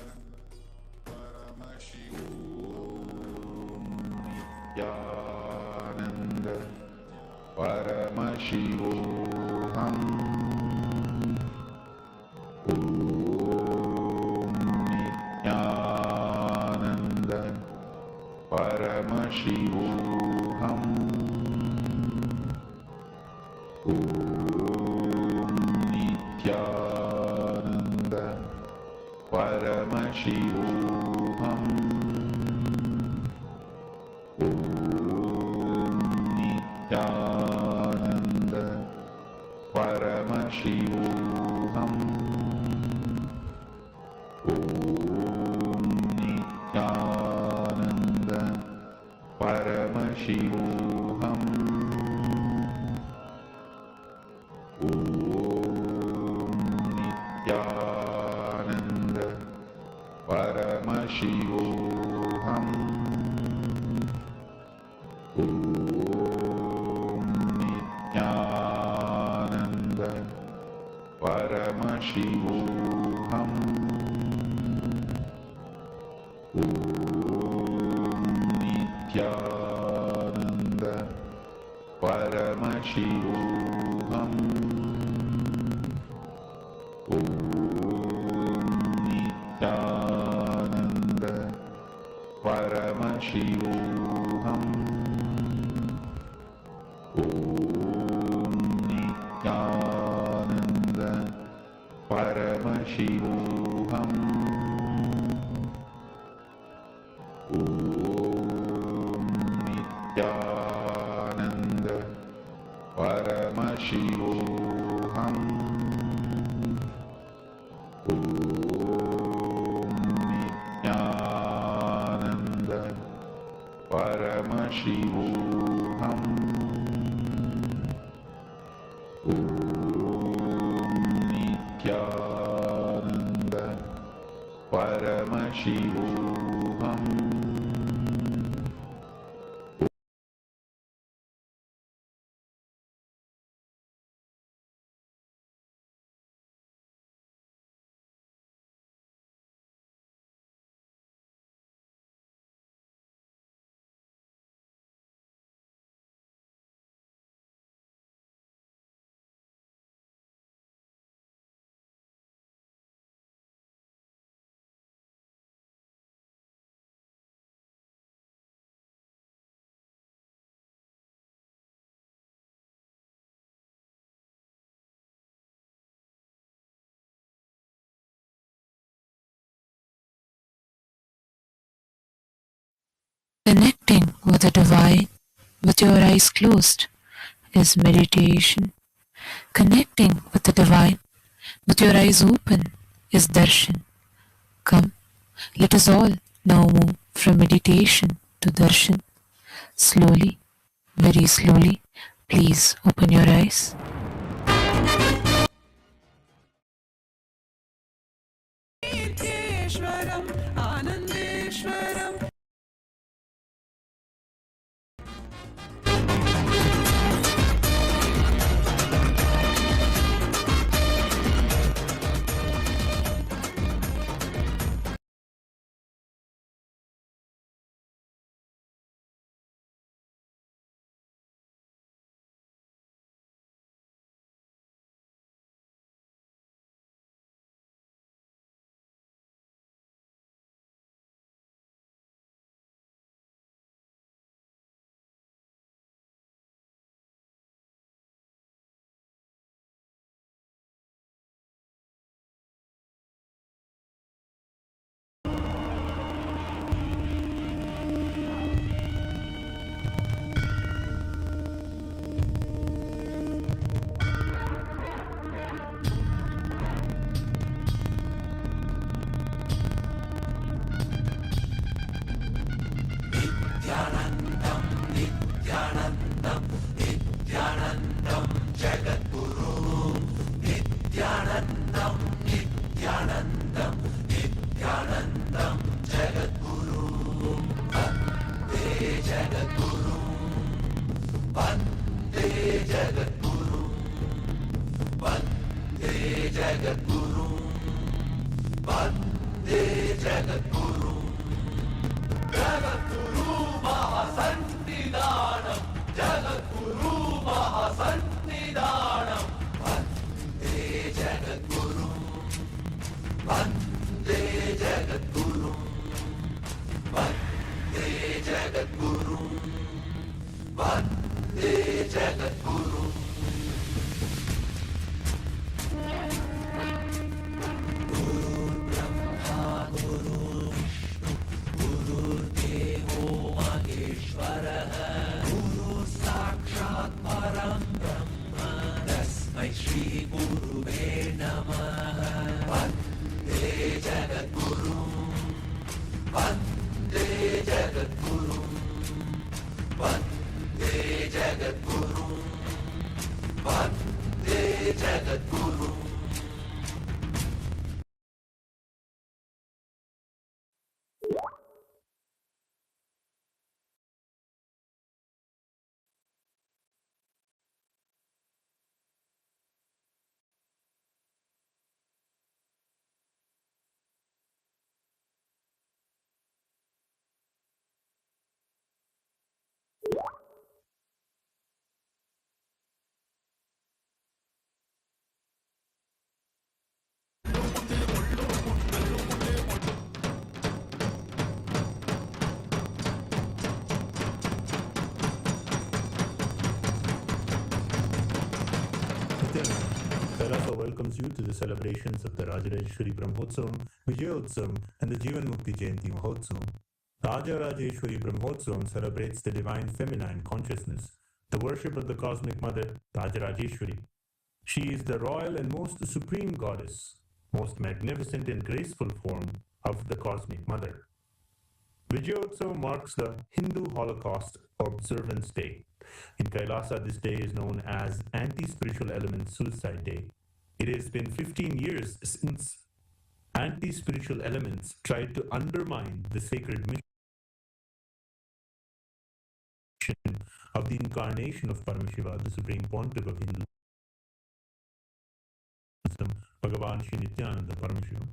Paramashivoham. Om Nityananda Paramashivoham. Om Nityananda Paramashivoham. Nityananda Paramashivoham. Om Nityananda Paramashivoham. Om Nityananda Paramashivoham. Om Nityananda Paramashivoham. Om Nityananda Paramashivoham. Om Nityananda Paramashivoham. Om Nityananda Paramashivoham. Om Nityananda Paramashivoham. Om Nityananda Paramashivoham. Om Nityananda Paramashivoham. Connecting with the divine with your eyes closed is meditation. Connecting with the divine with your eyes open is darshan. Come, let us all now move from meditation to darshan. Slowly, very slowly, please open your eyes. Kailaso welcomes you to the celebrations of the Rajarajeshwari Brahmotsavam, Vijayotsavam, and the Jivan Mukti Jayanti Mahotsavam. Rajarajeshwari Brahmotsavam celebrates the divine feminine consciousness, the worship of the Cosmic Mother, Rajarajeshwari. She is the royal and most supreme goddess, most magnificent and graceful form of the Cosmic Mother. Vijayotsav marks the Hindu Holocaust Observance Day. In Kailasa, this day is known as Anti-Spiritual Element Suicide Day. It has been 15 years since anti-spiritual elements tried to undermine the sacred mission of the incarnation of Paramashiva, the Supreme Pontiff of Hinduism, Bhagavan Sri Nithyānanda Paramashivām.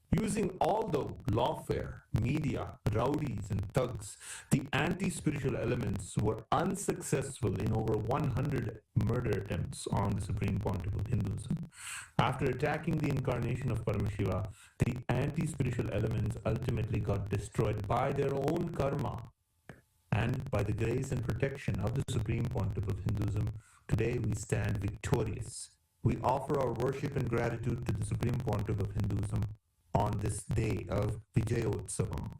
Using all the lawfare, media, rowdies, and thugs, the anti-spiritual elements were unsuccessful in over 100 murder attempts on the Supreme Pontiff of Hinduism. After attacking the incarnation of Paramashiva, the anti-spiritual elements ultimately got destroyed by their own karma. And by the grace and protection of the Supreme Pontiff of Hinduism, today we stand victorious. We offer our worship and gratitude to the Supreme Pontiff of Hinduism on this day of Vijayotsavam.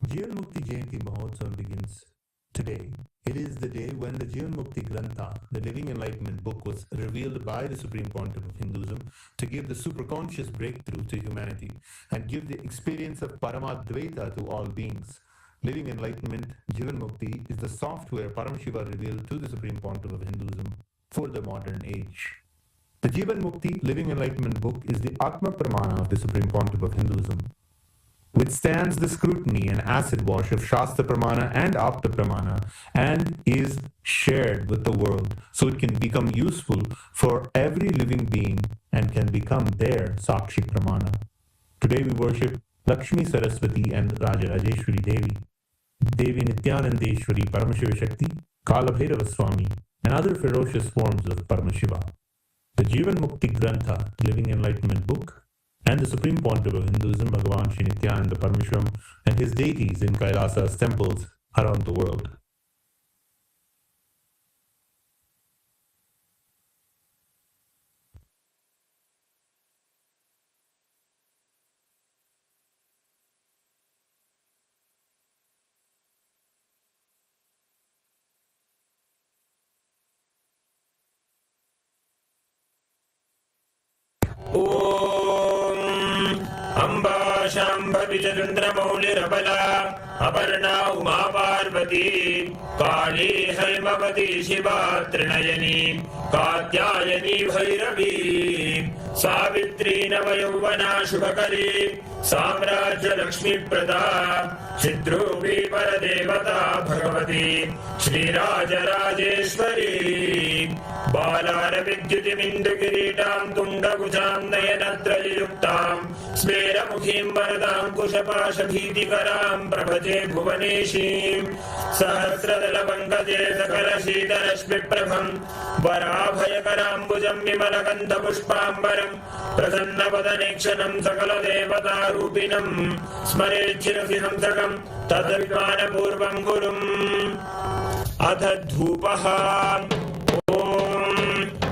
Jivan Mukti Jayanti Mahotsavam begins today. It is the day when the Jivan Mukti Grantha, the Living Enlightenment book, was revealed by the Supreme Pontiff of Hinduism to give the superconscious breakthrough to humanity and give the experience of Paramadvaita to all beings. Living Enlightenment, Jivan Mukti, is the software Paramashiva revealed to the Supreme Pontiff of Hinduism for the modern age. The Jivan Mukti Living Enlightenment book is the Atma Pramana of the Supreme Pontiff of Hinduism, withstands the scrutiny and acid wash of Shastra Pramana and Apta Pramana, and is shared with the world so it can become useful for every living being and can become their Sakshi Pramana. Today we worship Lakshmi Saraswati and Rajarajeshwari Devi, Devi Nityanandeshwari Paramashiva Shakti, Kalabhairava Swami, and other ferocious forms of Paramashiva. The Jivan Mukti Grantha, Living Enlightenment book, and the Supreme Pontiff of Hinduism, Bhagavan Sri Nithyānanda Paramashivām, and his deities in Kailasa's temples around the world. Amba Shambhavi चन्द्रमौलिरबला Aparna Uma Parvati काली हैमवती शिवा त्रिनयनी कात्यायनी भैरवी सावित्री नवयौवना शुभकरी साम्राज्य लक्ष्मी प्रदा चिद्रूपी परदेवता भगवती श्रीराजराजेश्वरी बालारविद्युतिमिन्दुकिरीटां तुण्डकुचां नयनत्रययुक्तां स्मेरमुखीं वरदाङ्कुशपाशभीतिकरां प्रभजे भुवनेशीं सहस्रदलपङ्कजे सकलशीतरश्मिप्रभं वराभयकराम्बुजं विमलगन्धपुष्पाम्बरं प्रसन्नवदनेक्षणं सकलदेवतारूपिणं स्मरेच्छिरसि हंसकं तद्विमानपूर्वं गुरुम् अथ धूपः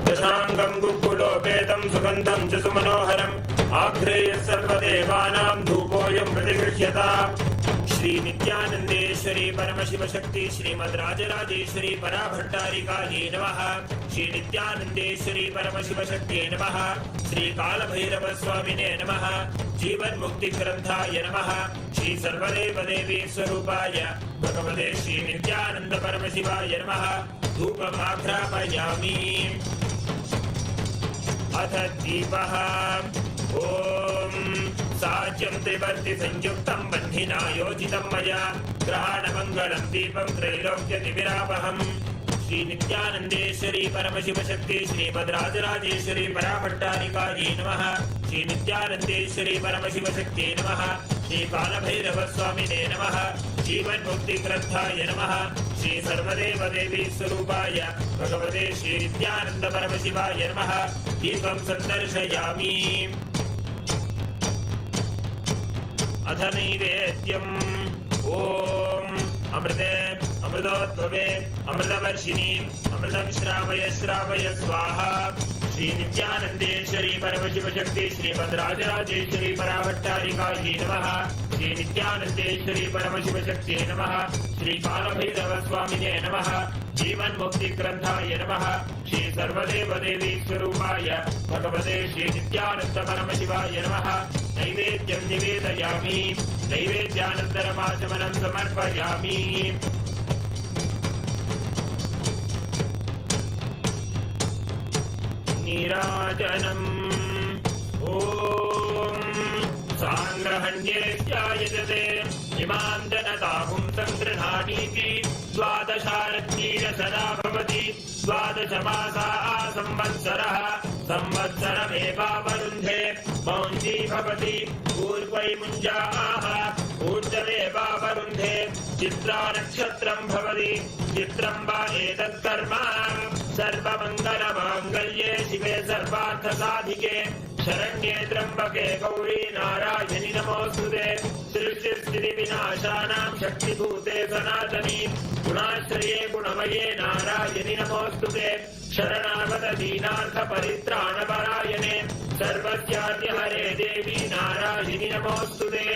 दशाङ्गं गुक्कुलोपेतं सुगन्धं च सुमनोहरम् आग्रेयः सर्वदेवानां धूपोऽयं प्रतिगृह्यता श्री नित्यानन्देश्वरी परमशिव शक्ति श्रीमद् राजराजेश्वरी पराभट्टारिकायै नमः। श्री नित्यानन्देश्वरी परमशिव शक्तियै नमः। श्री कालभैरव स्वामिने नमः। जीवन मुक्ति ग्रंथाय नमः। श्री सर्वदेव देवी स्वरूपाय भगवते श्री नित्यानंद परमशिवाय नमः। धूपमाघ्रापयामि। अथ दीपः ओम साज्यं त्रिवर्ति संयुक्तं बन्धिना योजितं मया ग्रहाणमङ्गलं दीपं त्रैलोक्यतिविरापहम्। श्री नित्यानन्देश्वरी परमशिव शक्ति श्रीमद् राजराजेश्वरी पराभट्टारिकायै नमः। श्री नित्यानन्देश्वरी परमशिव शक्तियै नमः। श्री कालभैरव स्वामिने नमः। जीवन मुक्ति ग्रंथाय नमः। श्री सर्वदेव देवी स्वरूपाय भगवते श्री नित्यानंद परमशिवाय नमः। दीपं सन्दर्शयामि। अथ नैवेद्यम् ओम अमृते अमृतोद्भवे अमृतवर्षिणी अमृतं श्रावय श्रावय स्वाहा श्री नित्यानंदेश्वरी परमशिव शक्ति श्रीमद्राजराजेश्वरी पराभट्टारिकायै नमः श्री नित्यानंदेश्वरी परमशिव शक्ति नमः श्री कालभैरव स्वामिने नमः जीवन मुक्ति ग्रंथाय नमः श्री सर्वदेव देवी स्वरूपाय भगवते श्री नित्यानंद परमशिवाय नमः नैवेद्यं निवेदयामि नैवेद्यानन्तरमाचमनं समर्पयामि नीराजनम् ॐ साङ्ग्रहण्येत्यायजते इमां जनताहुं सङ्गृह्णानीति द्वादशारत्नीरसदा भवति द्वादशमासाः संवत्सरः संवत्सरमेवावरुन्धे मौञ्जी भवति पूर्वै मुञ्जाः ऊर्जमेवावरुन्धे चित्रा नक्षत्रं भवति चित्रं वा एतत्कर्म सर्वमङ्गलमाङ्गल्ये शिवे सर्वार्थसाधिके शरण्ये त्र्यम्बके गौरी नारायणि नमोऽस्तुते सृष्टिस्थितिविनाशानां शक्तिभूते सनातनी गुणाश्रये गुणमये नारायणि नमोऽस्तुते शरणागत दीनार्थपरित्राणपरायणे सर्वस्याद्यहरे देवी नारायणि नमोऽस्तुते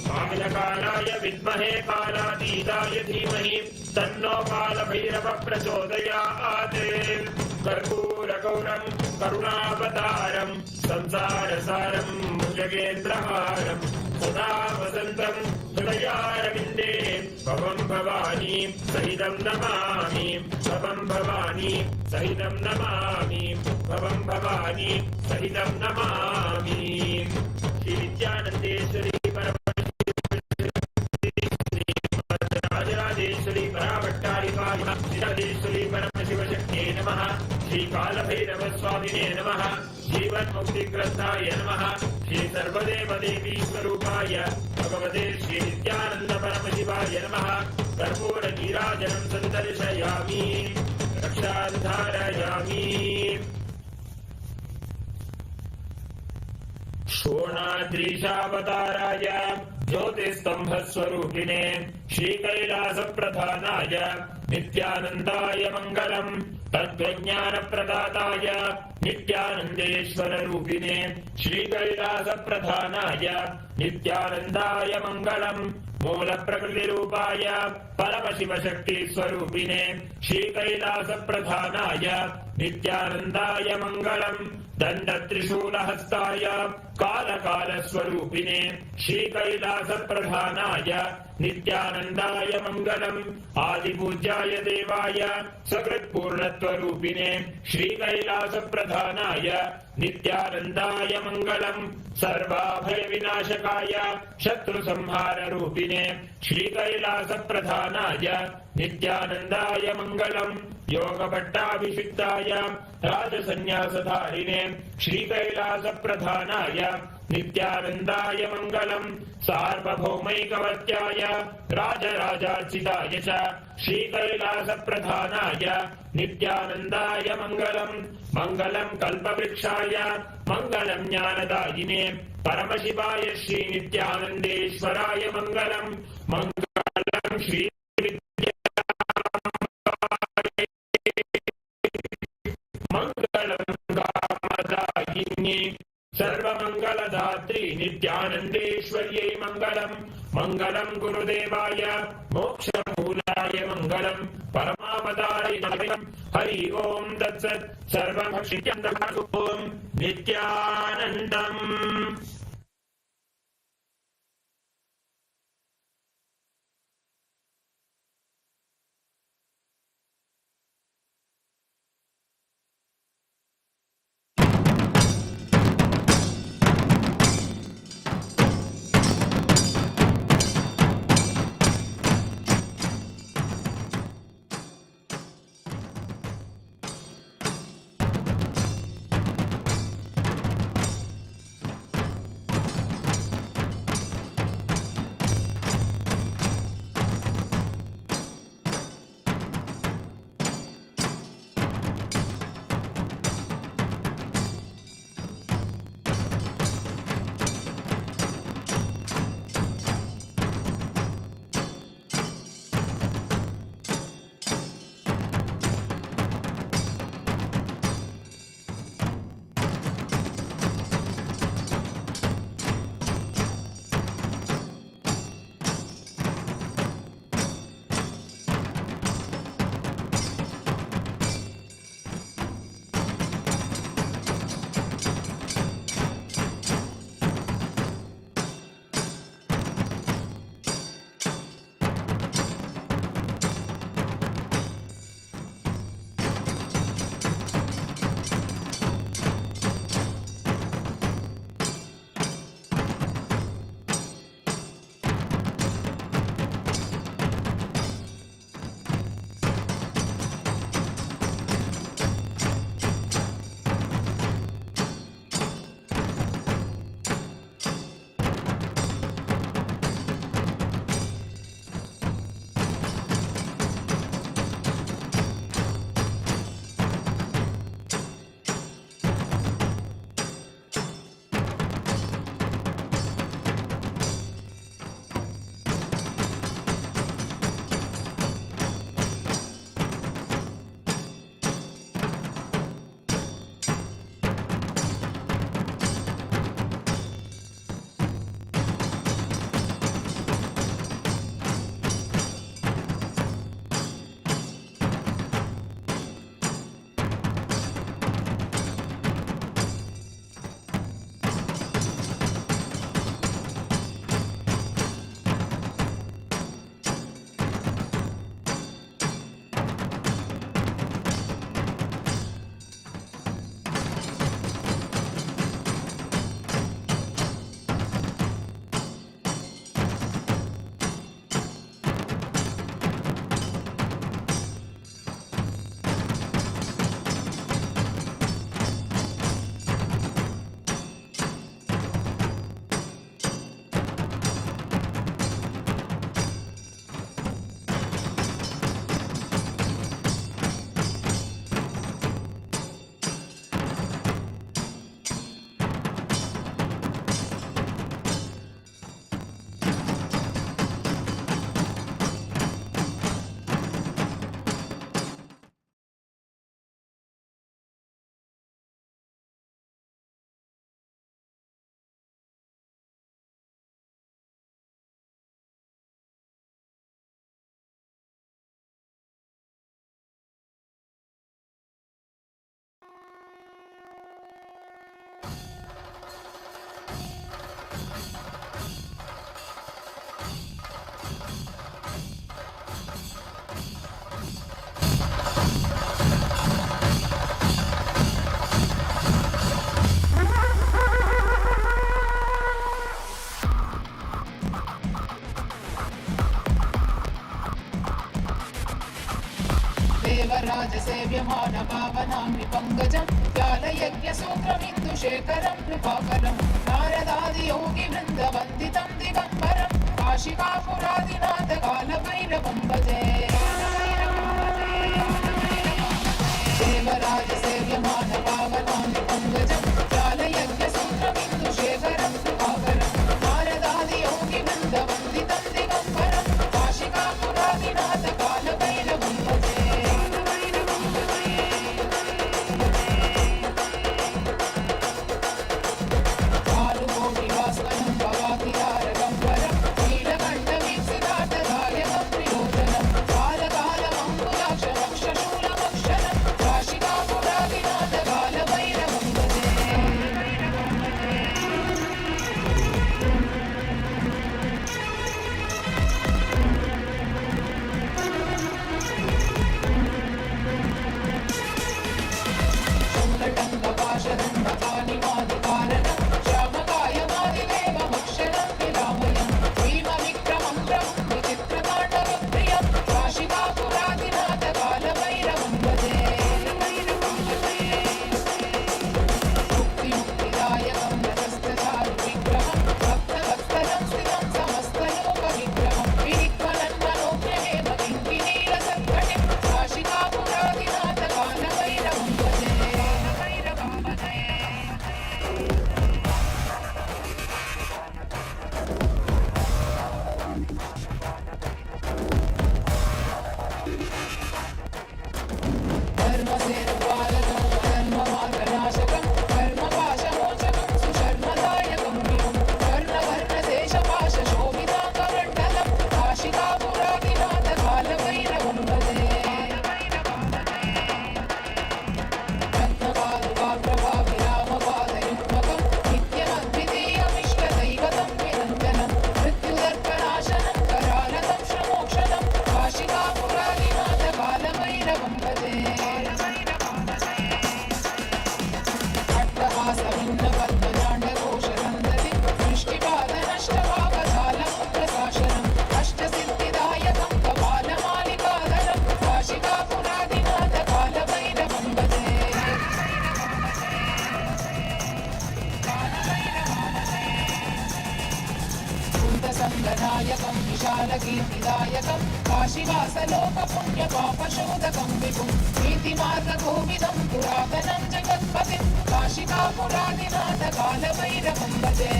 कालकालाय विद्महे कालातीताय धीमहि तन्नो कालभैरव प्रचोदयात् कर्पूरगौरं करुणावतारं संसारसारं भुजगेन्द्रहारं सदा वसन्तं हृदयारविन्दे भवं भवानी सहितं नमामि भवं भवानी सहितं नमामि भवं भवानी सहितं नमामि श्री नित्यानंदेश्वरी राजराजेश्वरी पराभट्टारिकायै परमशिवशक्त्यै नमः श्री कालभैरव स्वामिने नमः जीवन मुक्ति ग्रंथाय नमः श्री सर्वदेव देवी स्वरूपाय भगवते श्री नित्यानंद परमशिवाय नमः कर्पूर नीराजनं संदर्शयामि रक्षां धारयामि शोणाद्रीशावताराय ज्योतिस्तंभस्वरूपिणे श्रीकैलासप्रधानाय नित्यानन्दाय मङ्गलम् तत्त्वज्ञानप्रदाताय नित्यानन्देश्वररूपिणे श्रीकैलासप्रधानाय नित्यानन्दाय मङ्गलम् मूलप्रकृतिरूपाय परमशिवशक्तिस्वरूपिणे श्रीकैलासप्रधानाय नित्यानन्दाय मङ्गलम् दण्डत्रिशूलहस्ताय कालकालस्वरूपिणे श्रीकैलासप्रधानाय नित्यानन्दाय मङ्गलम् आदिपूज्याय देवाय सकृत्पूर्णत्वरूपिणे श्रीकैलासप्रधानाय नित्यानन्दाय मङ्गलम् सर्वाभयविनाशकाय शत्रुसंहाररूपिणे श्रीकैलासप्रधानाय नित्यानन्दाय मङ्गलम् योगभट्टाभिषिक्ताय राजसन्न्यासधारिणे श्रीकैलासप्रधानाय नित्यानन्दाय मङ्गलम् सार्वभौमैकवत्याय राजराजार्चिताय च श्रीकैलासप्रधानाय नित्यानन्दाय मङ्गलम् मङ्गलम् कल्पवृक्षाय मङ्गलम् ज्ञानदायिने परमशिवाय श्रीनित्यानन्देश्वराय मङ्गलम् मङ्गलम् श्री मङ्गलम् कामदायिन्ये सर्वमङ्गलदात्री नित्यानन्देश्वर्यै मङ्गलम् मङ्गलम् गुरुदेवाय मोक्षमूलाय मङ्गलम् परमावताराय मङ्गलम् हरि ओम् तत्सत् सर्वभक्षित्यन्तम् ओम् नित्यानन्दम् देवराजसेव्यमान पावनाम्नि पङ्कजं व्यालयज्ञसूत्रमिन्दुशेखरं कृपाकरं नारदादियोगिवृन्दवन्दितं दिगम्बरं काशिकापुरादिनाथ कालभैरवं भजे देवराजसेव्यमान पावनाम्नि पङ्कजं व्यालयज्ञसूत्रमिन्दुशेखरं कृपाकरं नारदादियोगिवृन्दवन्दितं दिगम्बरं काशिकापुरादिनाथ कालभैरवं भजे संगनायकं विशालकीर्तिदायकं काशीवासलोकपुण्यपापशोधकं विपुं नीतिमार्गकोविदं पुरातनं जगत्पतिं काशिकापुरादिनाथ कालभैरवं भजे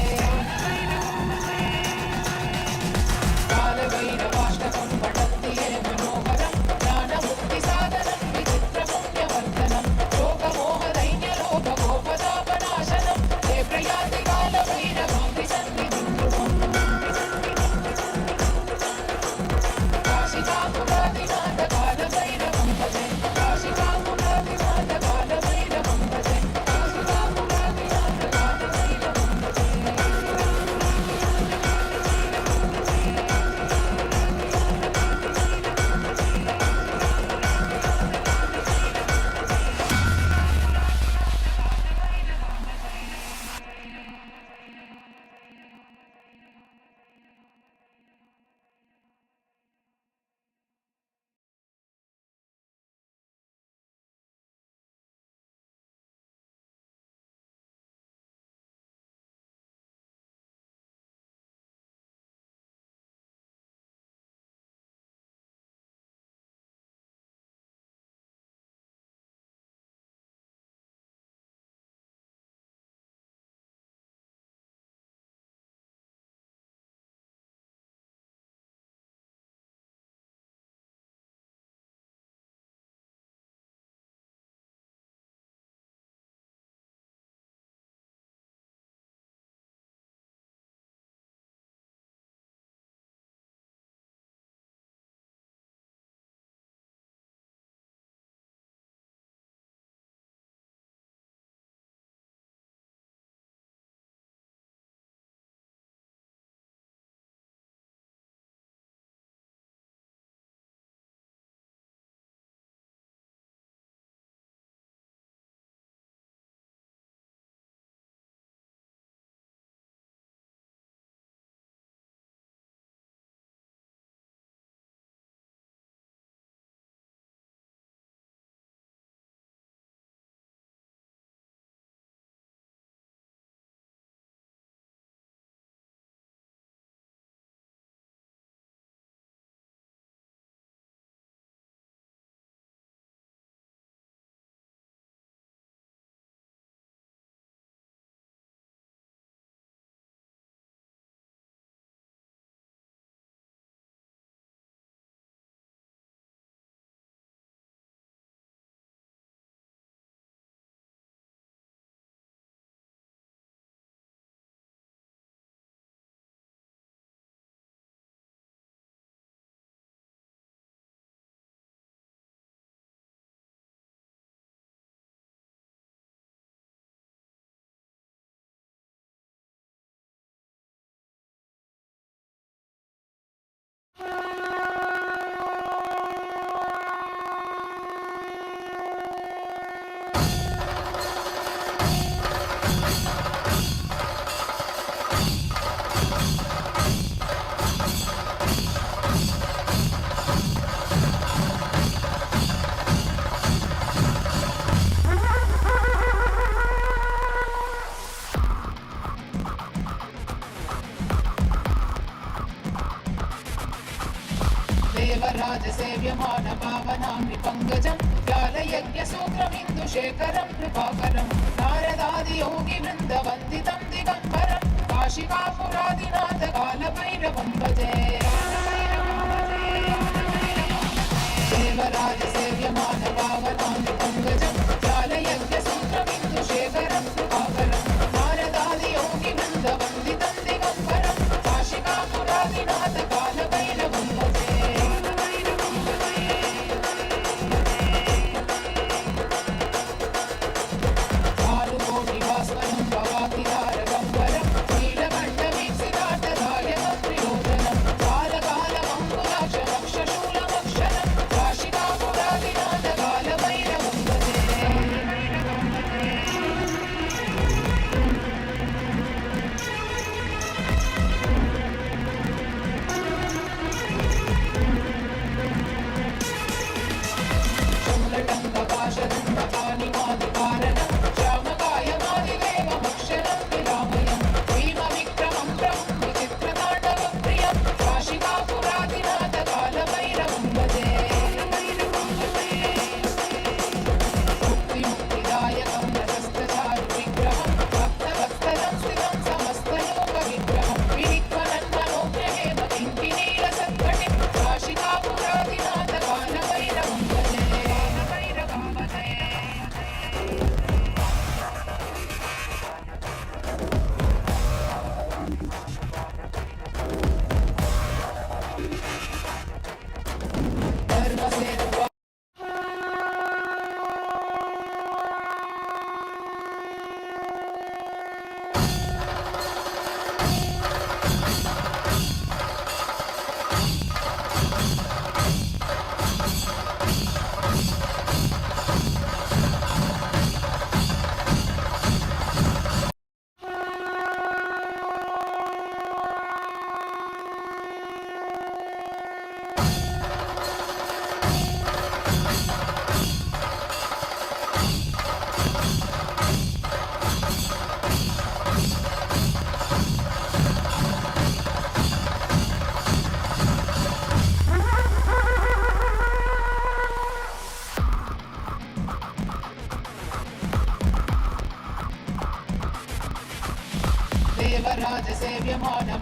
कालभैरवाष्टकं पठन्ति ये मनोहरं ज्ञानमुक्तिसाधनं विचित्रपुण्यवर्धनं शोकमोहदैन्यलोभगोपदापनाशनं ये प्रयाति कालभैरवं विसन्निधिं ध्रुवम् काशिकापुरादिनाथ कालभैरवं भजे काशिकापुरादिनाथ कालभैरवं भजे काशिकापुरादिनाथ कालभैरवं भजे सेव्यमानपावनामृपङ्कजं ज्ञानयज्ञसूत्रमिन्दुशेखरं कृपाकरं नारदादियोगिवृन्दवन्दितं दिगम्बरं काशिकापुरादिनाथकालभैरवं भजे देवराजसेव्यमानपावनामृपङ्कजं ज्ञानयज्ञसूत्रमिन्दुशेखरं कृपाकरं नारदादियोगिवृन्दवन्दितं दिगम्बरं काशिकापुरादिनाथकालभैरवं भजे भास्वरं भवातिहारगम्बरं नीलकण्ठवीक्षितार्थदायकं त्रिलोचनं कालकालमङ्कुलाक्षरक्षशूलमक्षरं काशिकापुरादिनाथकालभैरवं भजे शूलटङ्कपाशदण्डपाणिमादिकारणं श्यामकायमादिदेवमक्षरं विरामयं भीमविक्रमं प्रभुं विचित्रताण्डवप्रियं काशिकापुरादिनाथकालभैरवं भजे मुक्तिमुक्तिदायकं रजस्तचारुविग्रहं भक्तवत्सलं स्थितं समस्तलोकविग्रहं विनिध्वनन्मनोज्ञहेम किङ्किणीलसत्कटिं काशिकापुरादिनाथकालभैरवं भजे धर्मसेतु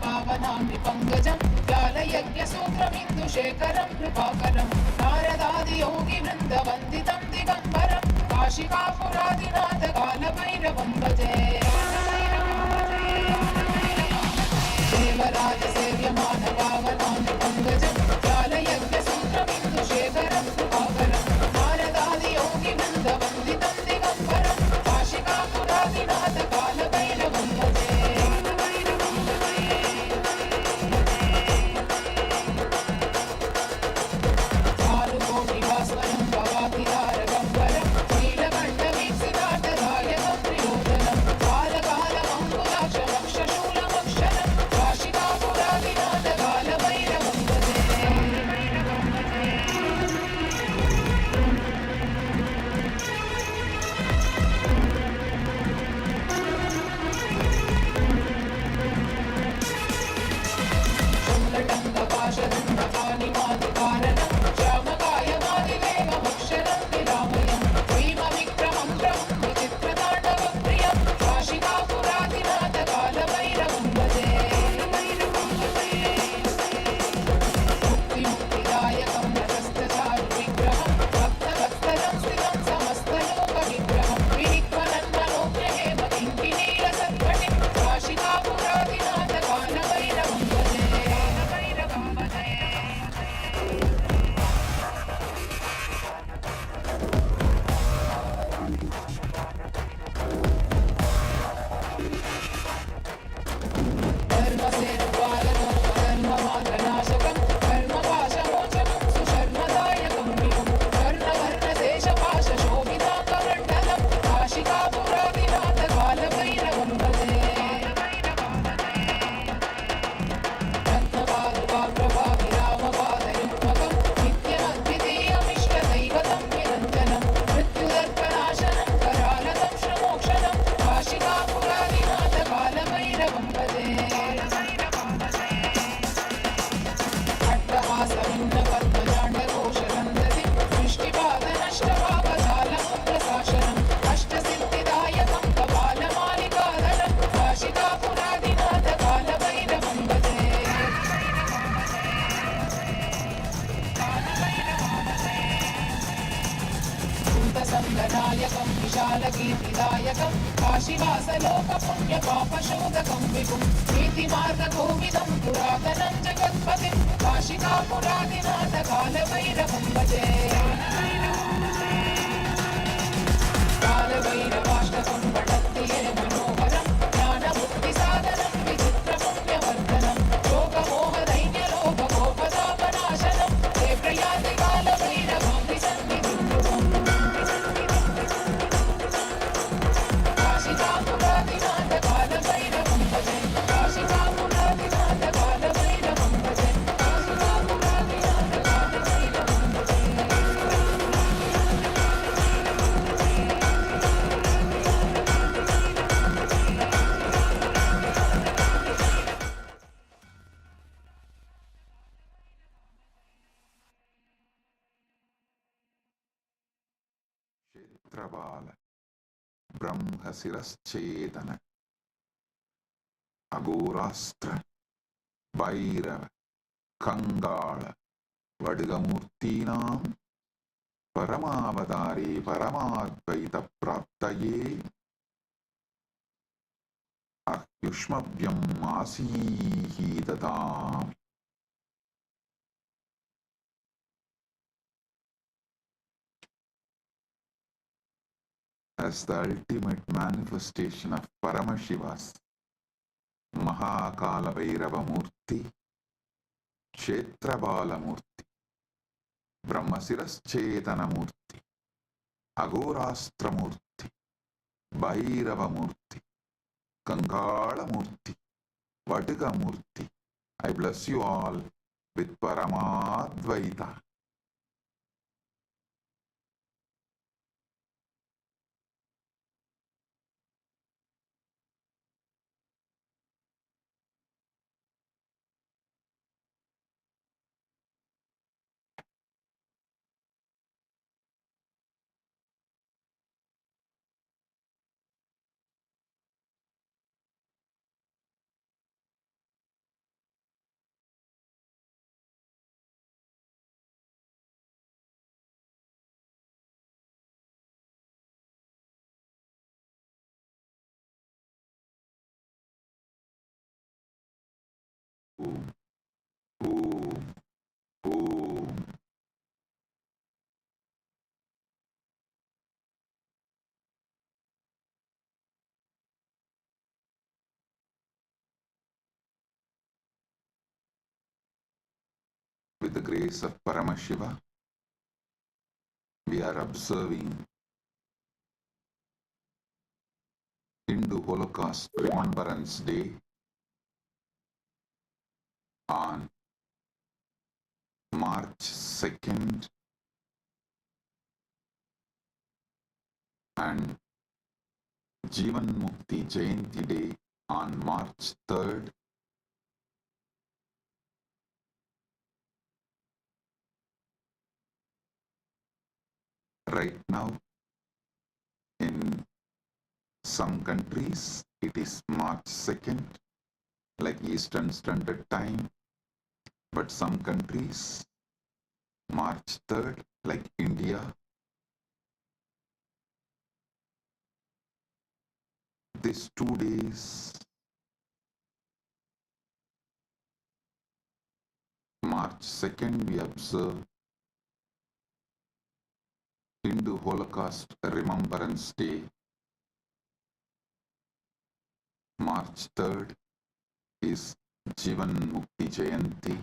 देवराजसेव्यमानपावनामृपङ्कजं ज्ञानयज्ञसूत्रमिन्दुशेखरं कृपाकरं नारदादियोगिवृन्दवन्दितं दिगम्बरं काशिकापुरादिनाथकालभैरवं भजे देवराजसेव्यमानपावनामृपङ्कजं ज्ञानयज्ञसूत्रमिन्दुशेखरं कृपाकरं नारदादियोगिवृन्दवन्दितं दिगम्बरं काशिकापुरादिनाथकालभैरवं भजे भास्वरं भवातिहारगम्बरं नीलकण्ठवीक्षितार्थदायकं त्रिलोचनं कालकालमङ्कुलाक्षरक्षशूलमक्षरं काशिकापुरादिनाथकालभैरवं सङ्गनायकं विशालकीर्तिदायकं काशीवासलोकपुण्यपापशोधकं विभुं नीतिमार्गकोविदं पुरातनं जगत्पतिं काशिकापुरादिनाथकालभैरवं भजे कालभैरवाष्टकं पठन्ति ये मनोहरं ज्ञानमुक्तिसाधनं विचित्रपुण्यवर्धनं शोकमोहदैन्यलोभकोपतापनाशनं ते प्रयाति कालभैरवां सन्निधिं काशिकापुरादिनाथकालभैरवं भजे काशिकापुरादिनाथकालभैरवं भजे काशिकापुरादिनाथकालभैरवं भजे ಕ್ಷೇತ್ರಬಾಲ ಬ್ರಹ್ಮಶಿರಶ್ಚೇತನ ಅಘೋರಾಸ್ತ್ರ Bhairava ಕಂಗಾಳ ವಡ್ಗಮೂರ್ತೀನಾಂ ಪರಮಾವತಾರಿ ಪರಮಾದ್ವೈತ ಪ್ರಾಪ್ತಯೇ ಅಹ್ಯುಷ್ಮವ್ಯಂ ಆಸೀಹಿ ದದಾಮಿ. As the ultimate manifestation of Paramashiva's Mahakalabhairava Murthy, Kshetrabala Murthy, Brahmasiraschetana Murthy, Agorastra Murthy, Bhairava Murthy, Kangala Murthy, Vatiga Murthy, I bless you all with Paramadvaita. Om, Om, Om. With the grace of Paramashiva, we are observing Hindu Holocaust Remembrance Day on March 2nd and Jivan Mukti Jayanti Day on March 3rd. Right now, in some countries, it is March 2nd, like Eastern Standard Time, but some countries, March 3rd, like India. These 2 days March 2nd, we observe Hindu Holocaust Remembrance Day. March 3rd is Jivan Mukti Jayanti.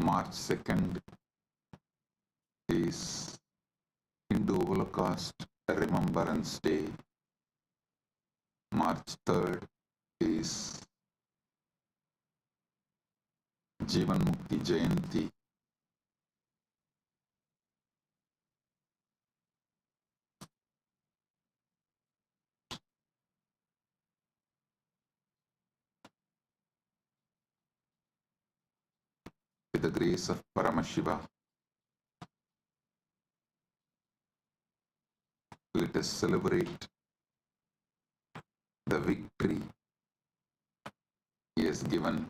March 2nd is Hindu Holocaust Remembrance Day. March 3rd is Jivan Mukti Jayanti. With the grace of Paramashiva, let us celebrate the victory He has given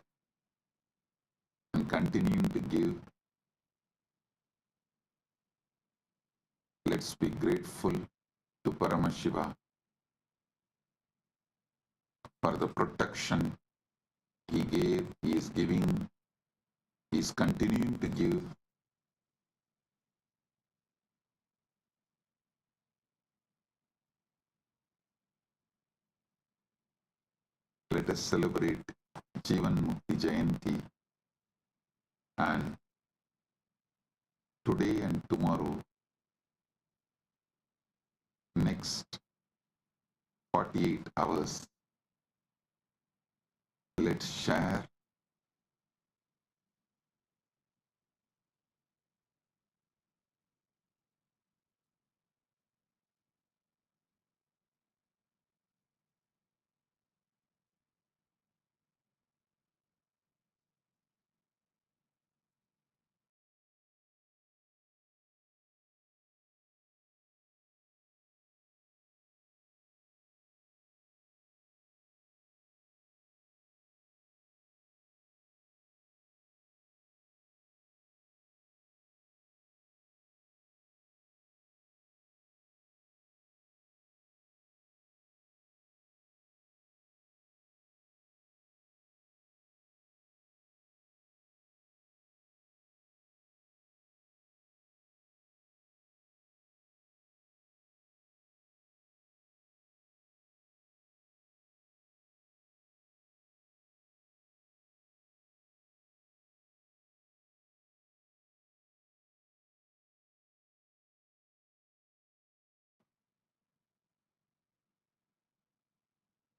and continuing to give. Let's be grateful to Paramashiva for the protection He gave, He is giving, He is continuing to give. Let us celebrate Jivan Mukti Jayanti, and today and tomorrow, next 48 hours, let's share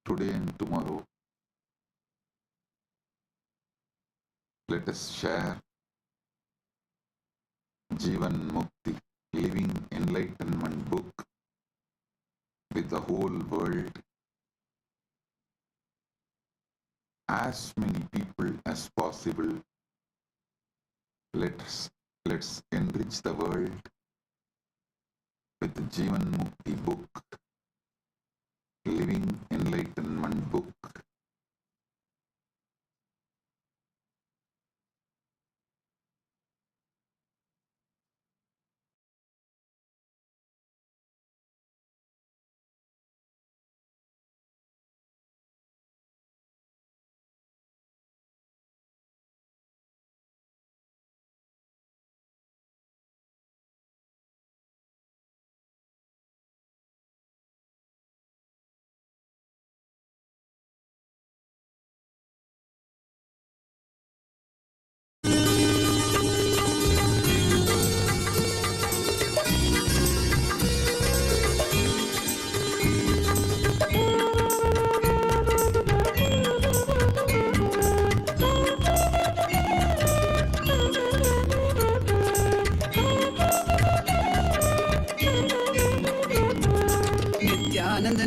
today and tomorrow. Let us share Jivan Mukti, Living Enlightenment book with the whole world. As many people as possible. Let's enrich the world with the Jivan Mukti book, Living Enlightenment book.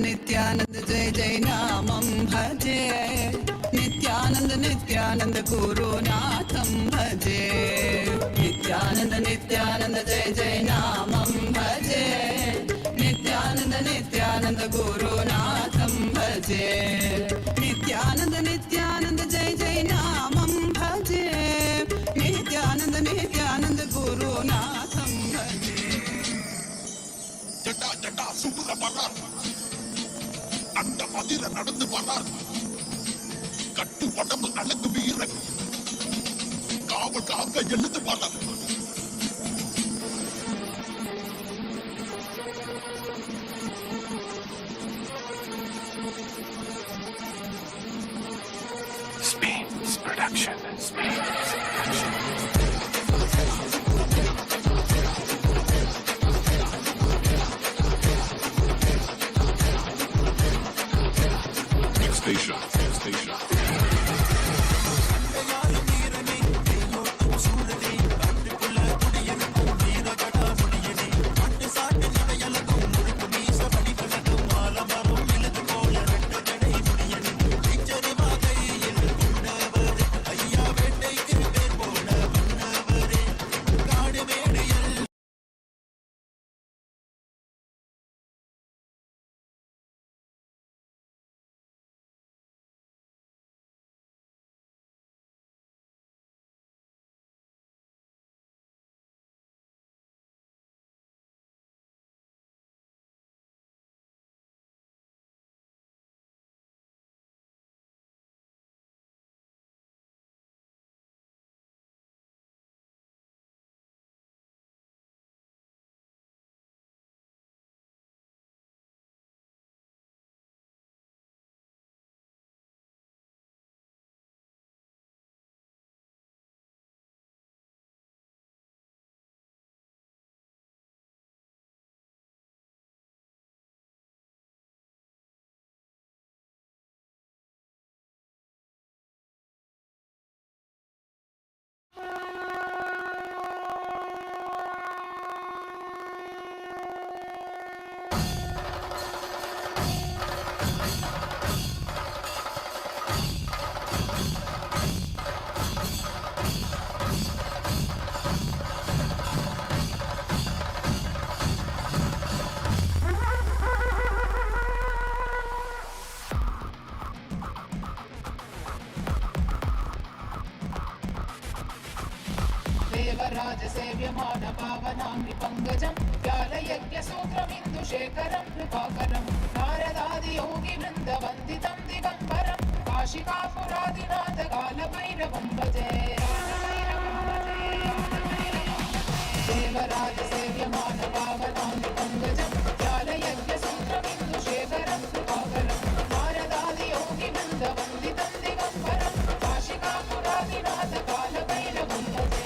Nityanand जय जय नामं भजे नित्यानंद गुरुनाथं भजे नित्यानंद जय जय नामं भजे नित्यानंद गुरुनाथं भजे नित्यानंद जय जय नामं भजे नित्यानंद गुरुनाथं भजे ஜட்டா ஜட்டா சுடுற வரார் அந்த மதிர நடந்து வரார் கட்டு உடம்பு அழகு வீரன் காவலுக்காக எழுந்து வரார் Spain's production. Station. देवराजसेव्यमान पावनाङ्गि पङ्कजं व्यालयज्ञसूत्रमिन्दुशेखरं कृपाकरं नारदादियोगिवृन्दवन्दितं दिगम्बरं काशिकापुरादिनाथकालभैरवं भजे देवराजसेव्यमान पावनाङ्गि पङ्कजं व्यालयज्ञसूत्रमिन्दुशेखरं कृपाकरं नारदादियोगिवृन्दवन्दितं दिगम्बरं काशिकापुरादिनाथकालभैरवं भजे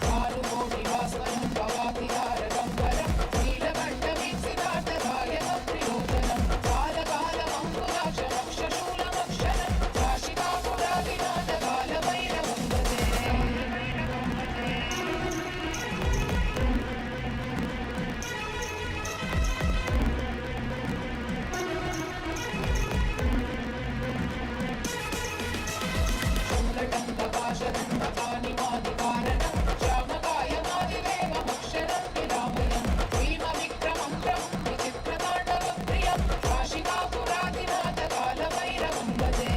भानुकोटिवास्वनं भवातिहारगम्बरं नीलकण्ठवीक्षितार्थदायकं प्रियोजनं कालकालमङ्कुलाक्षमक्षशूलमक्षरं काशिकापुरादिनाथकालभैरवं भजे शूलटङ्कपाशदण्डपाणिमादिकारणं श्यामकायमादिदेवमक्षरं विरामयं भीमविक्रमं प्रभुं विचित्रताण्डवप्रियं काशिकापुरादिनाथकालभैरवं भजे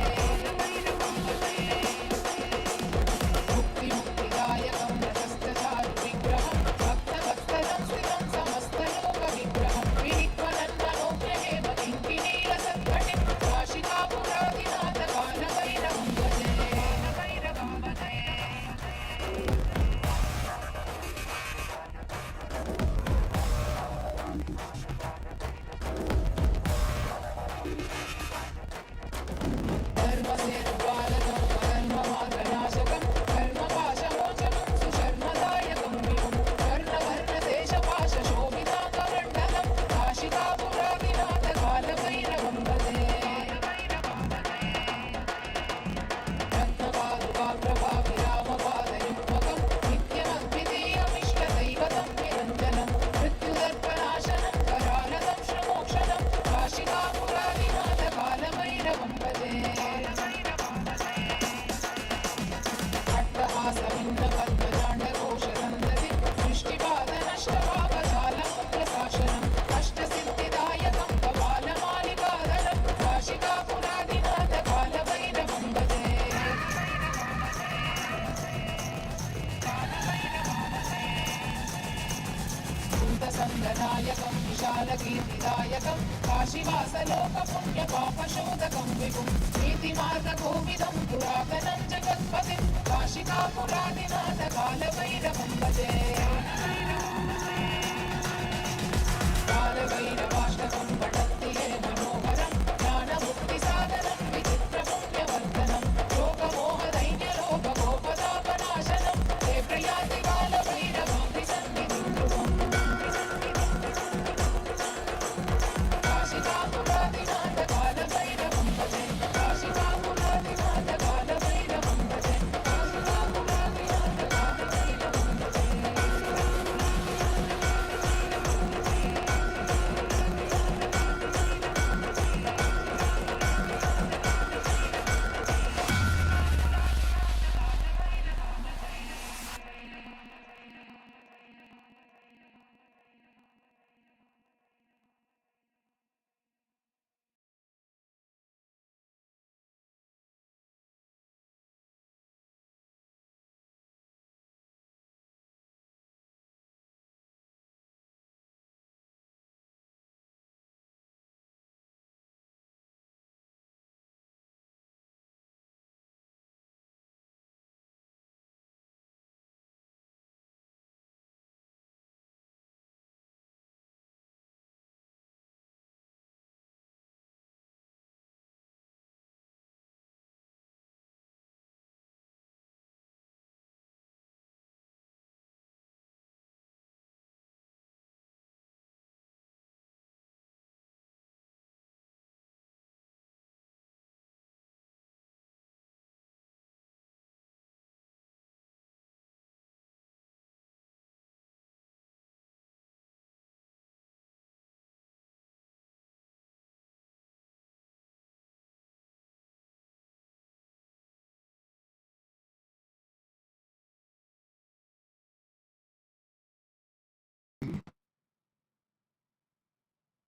मुक्तिमुक्तिदायकं रतस्थचारुविग्रहं भक्तवत्सलं स्थितं समस्तलोकविग्रहं विनित्वनन्मनोज्ञमेव किङ्किणीरसत्कटिं काशिकापुरादिनाथकालभैरवं भजे धर्मसेतुपालकं कर्ममार्गनाशकं कर्मपाशमोचनं सुशर्मदायकं विभुं कर्णवर्णदेशपाशशोभिताङ्गमण्डलं काशिकापुरादिनाथकालभैरवं भजे रत्नपादुकाप्रभाविरामपादयुग्मकं नित्यमद्वितीयमिष्टदैवतं निरञ्जनं मृत्युदर्पनाशनं करालदं श्रमोक्षणं काशिकापुरादिनाथकालभैरवं भजे अट्टहासभिन्नपद्मजाण्डकोशसन्दति दृष्टिपादनष्टपापजालमुद्रशासनम् अष्टसिद्धिदायकं कपालमालिकाधरं काशिकापुरादिनाथकालभैरवं भजे भूतसङ्गनायकं विशालकीर्तिदायकं काशीवासलोकपुण्यपापशोधकं विभुं नीतिमार्गकोविदं पुरातनं जगत्पतिं काशिकापुरादिनाथकालभैरवं भजे कालभैरवाष्टकं पठन्ति ये मनोहरं ज्ञानमुक्तिसाधनं विचित्रपुण्यवर्धनं लोकमोहदैन्यलोकगोपतापनाशनं ते प्रयाति कालभैरवाङ्घ्रिसन्निधिं ध्रुवम् काशिकापुरादिनाथकालभैरवं भजे काशिकापुरादिनाथकालभैरवं भजे काशिकापुरादिनाथकालभैरवं भजे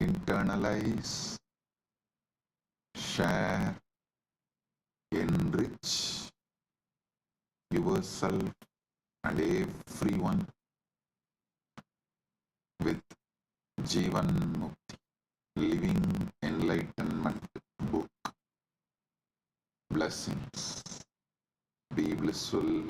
internalize, share, yourself and everyone with Jivan Mukti, Living Enlightenment book. Blessings. Be blissful.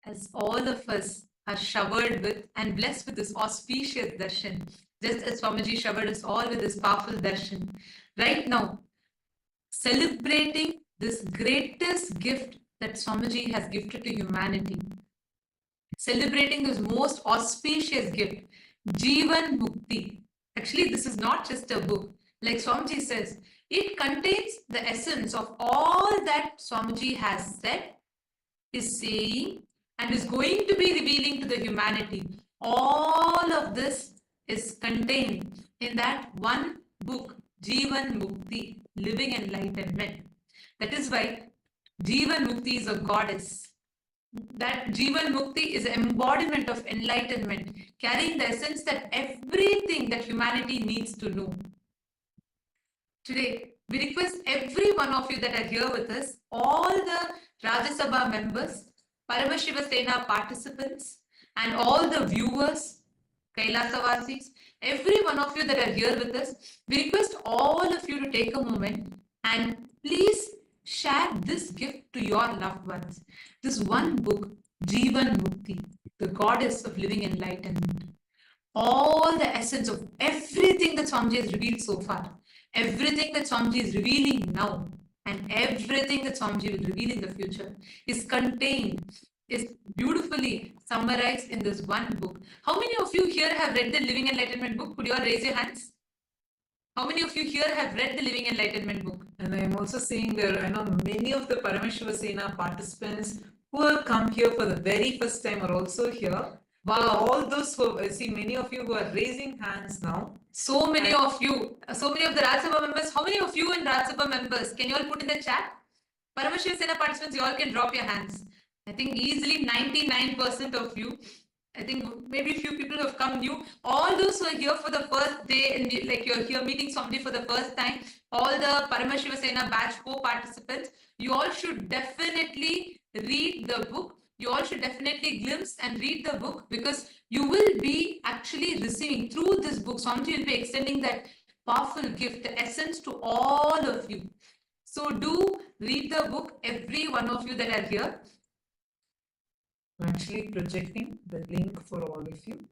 As all of us are showered with and blessed with this auspicious darshan, just as Swamiji showered us all with this powerful darshan, right now, celebrating this greatest gift that Swamiji has gifted to humanity, celebrating this most auspicious gift, Jivan Mukti. Actually, this is not just a book. Like Swamiji says, it contains the essence of all that Swamiji has said, is saying, and is going to be revealing to the humanity. All of this is contained in that one book, Jivan Mukti, Living Enlightenment. That is why Jivan Mukti is a goddess. That Jivan Mukti is an embodiment of enlightenment, carrying the essence that everything that humanity needs to know. Today, we request every one of you that are here with us, all the Rajya Sabha members, Paramashiva Sena participants, and all the viewers, Kailasa-vasis, every one of you that are here with us, we request all of you to take a moment and please share this gift to your loved ones. This one book, Jivan Mukti, the goddess of living enlightenment. All the essence of everything that Swamiji has revealed so far, everything that Swamiji is revealing now, and everything that Swamiji will reveal in the future is contained, is beautifully summarized in this one book. How many of you here have read the Living Enlightenment book? Could you all raise your hands? How many of you here have read the Living Enlightenment book? And I am also seeing there, I know many of the Paramashiva Sena participants who have come here for the very first time are also here. Wow. All those who, I see many of you who are raising hands now. So many of you, so many of the Rajya Sabha members. How many of you and Rajya Sabha members? Can you all put in the chat? Paramashiva Sena participants, you all can drop your hands. I think easily 99% of you. I think maybe a few people who have come new. All those who are here for the first day, and like you're here meeting somebody for the first time, all the Paramashiva Sena batch 4 participants, you all should definitely read the book. You all should definitely glimpse and read the book, because you will be actually receiving through this book. Swamiji will be extending that powerful gift, the essence to all of you. So do read the book, every one of you that are here. I'm actually projecting the link for all of you.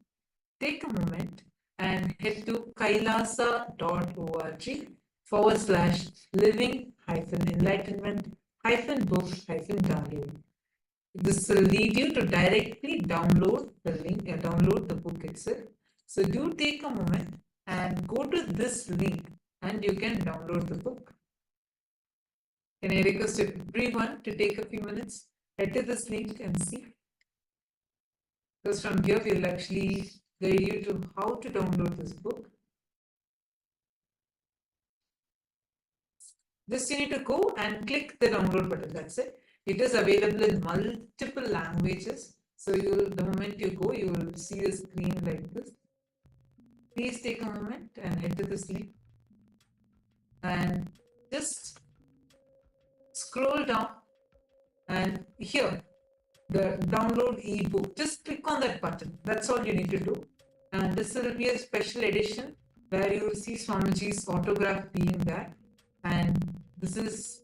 Take a moment and head to kailasa.org/living-enlightenment-book-download. This will lead you to directly download the link and download the book itself. So do take a moment and go to this link and you can download the book. Can I request everyone to take a few minutes, head to this link and see? Because from here we'll actually guide you to how to download this book. Just you need to go and click the download button, that's it. It is available in multiple languages. So the moment you go, you will see the screen like this. Please take a moment and head to this link. And just scroll down and here, the download ebook, just click on that button. That's all you need to do. And this will be a special edition where you will see Swamiji's autograph being there. And this is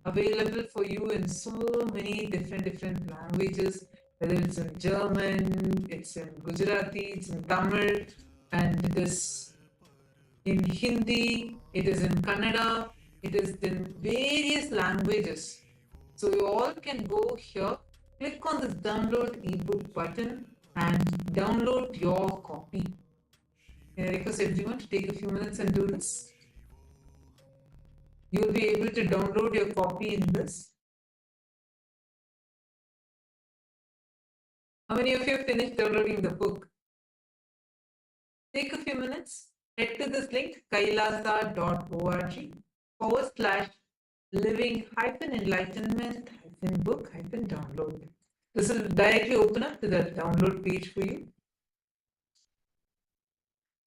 available for you in so many different languages, whether it's in German, it's in Gujarati, it's in Tamil, and it is in Hindi, it is in Kannada, it is in various languages. So you all can go here, click on this download ebook button and download your copy. Can I request everyone to take a few minutes and do this? You'll be able to download your copy in this. How many of you have finished downloading the book? Take a few minutes, head to this link, kailasa.org/living-enlightenment-book-download. This will directly open up to the download page for you.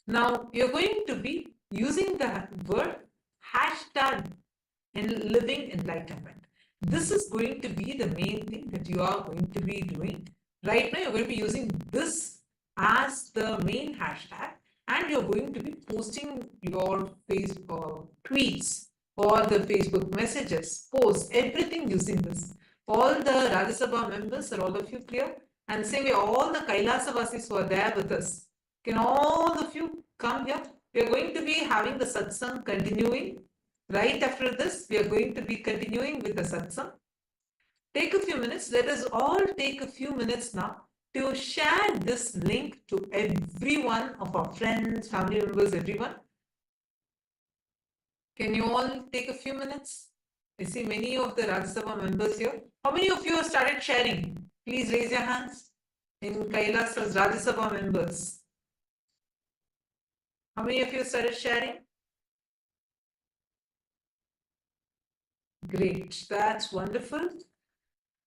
Now, you're going to be using the word hashtag in living enlightenment. This is going to be the main thing that you are going to be doing. Right now, you're going to be using this as the main hashtag, and you're going to be posting your Facebook tweets or the Facebook messages, posts, everything using this. All the Rajya Sabha members, are all of you clear? And same way, all the Kailasavasis who are there with us, can all of you come here? We are going to be having the satsang continuing. Right after this, we are going to be continuing with the satsang. Take a few minutes. Let us all take a few minutes now to share this link to every one of our friends, family members, everyone. Can you all take a few minutes? I see many of the Rajya Sabha members here. How many of you have started sharing? Please raise your hands. In Kailasa's Rajya Sabha members. How many of you started sharing? Great, that's wonderful.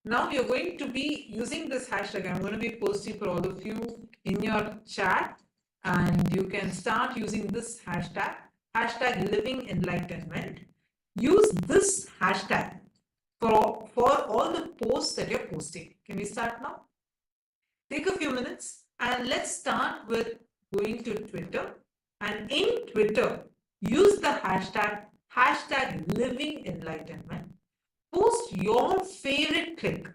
Now you're going to be using this hashtag. I'm going to be posting for all of you in your chat, and you can start using this hashtag, hashtag living enlightenment. Use this hashtag for all the posts that you're posting. Can we start now? Take a few minutes and let's start with going to Twitter. And in Twitter, use the hashtag living enlightenment. Post your favorite clip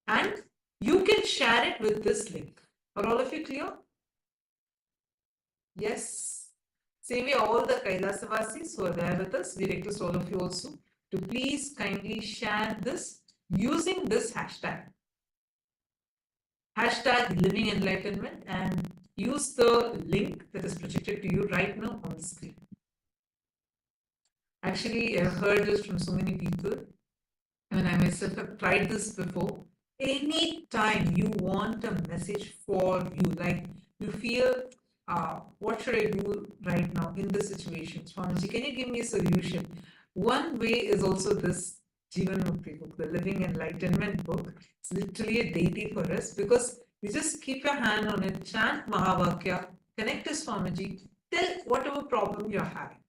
and you can share it with this link. Are all of you clear? Yes. Same way, all the Kailasavasis who are there with us, we request all of you also to please kindly share this using this hashtag. Hashtag living enlightenment, and use the link that is projected to you right now on the screen. Actually, I've heard this from so many people. I mean, I myself have tried this before. Anytime you want a message for you, like you feel, what should I do right now in this situation? Swamiji, can you give me a solution? One way is also this Jivan Mukti book, the Living Enlightenment book. It's literally a deity for us because you just keep your hand on it, chant Mahavakya, connect to Swamiji, tell whatever problem you're having.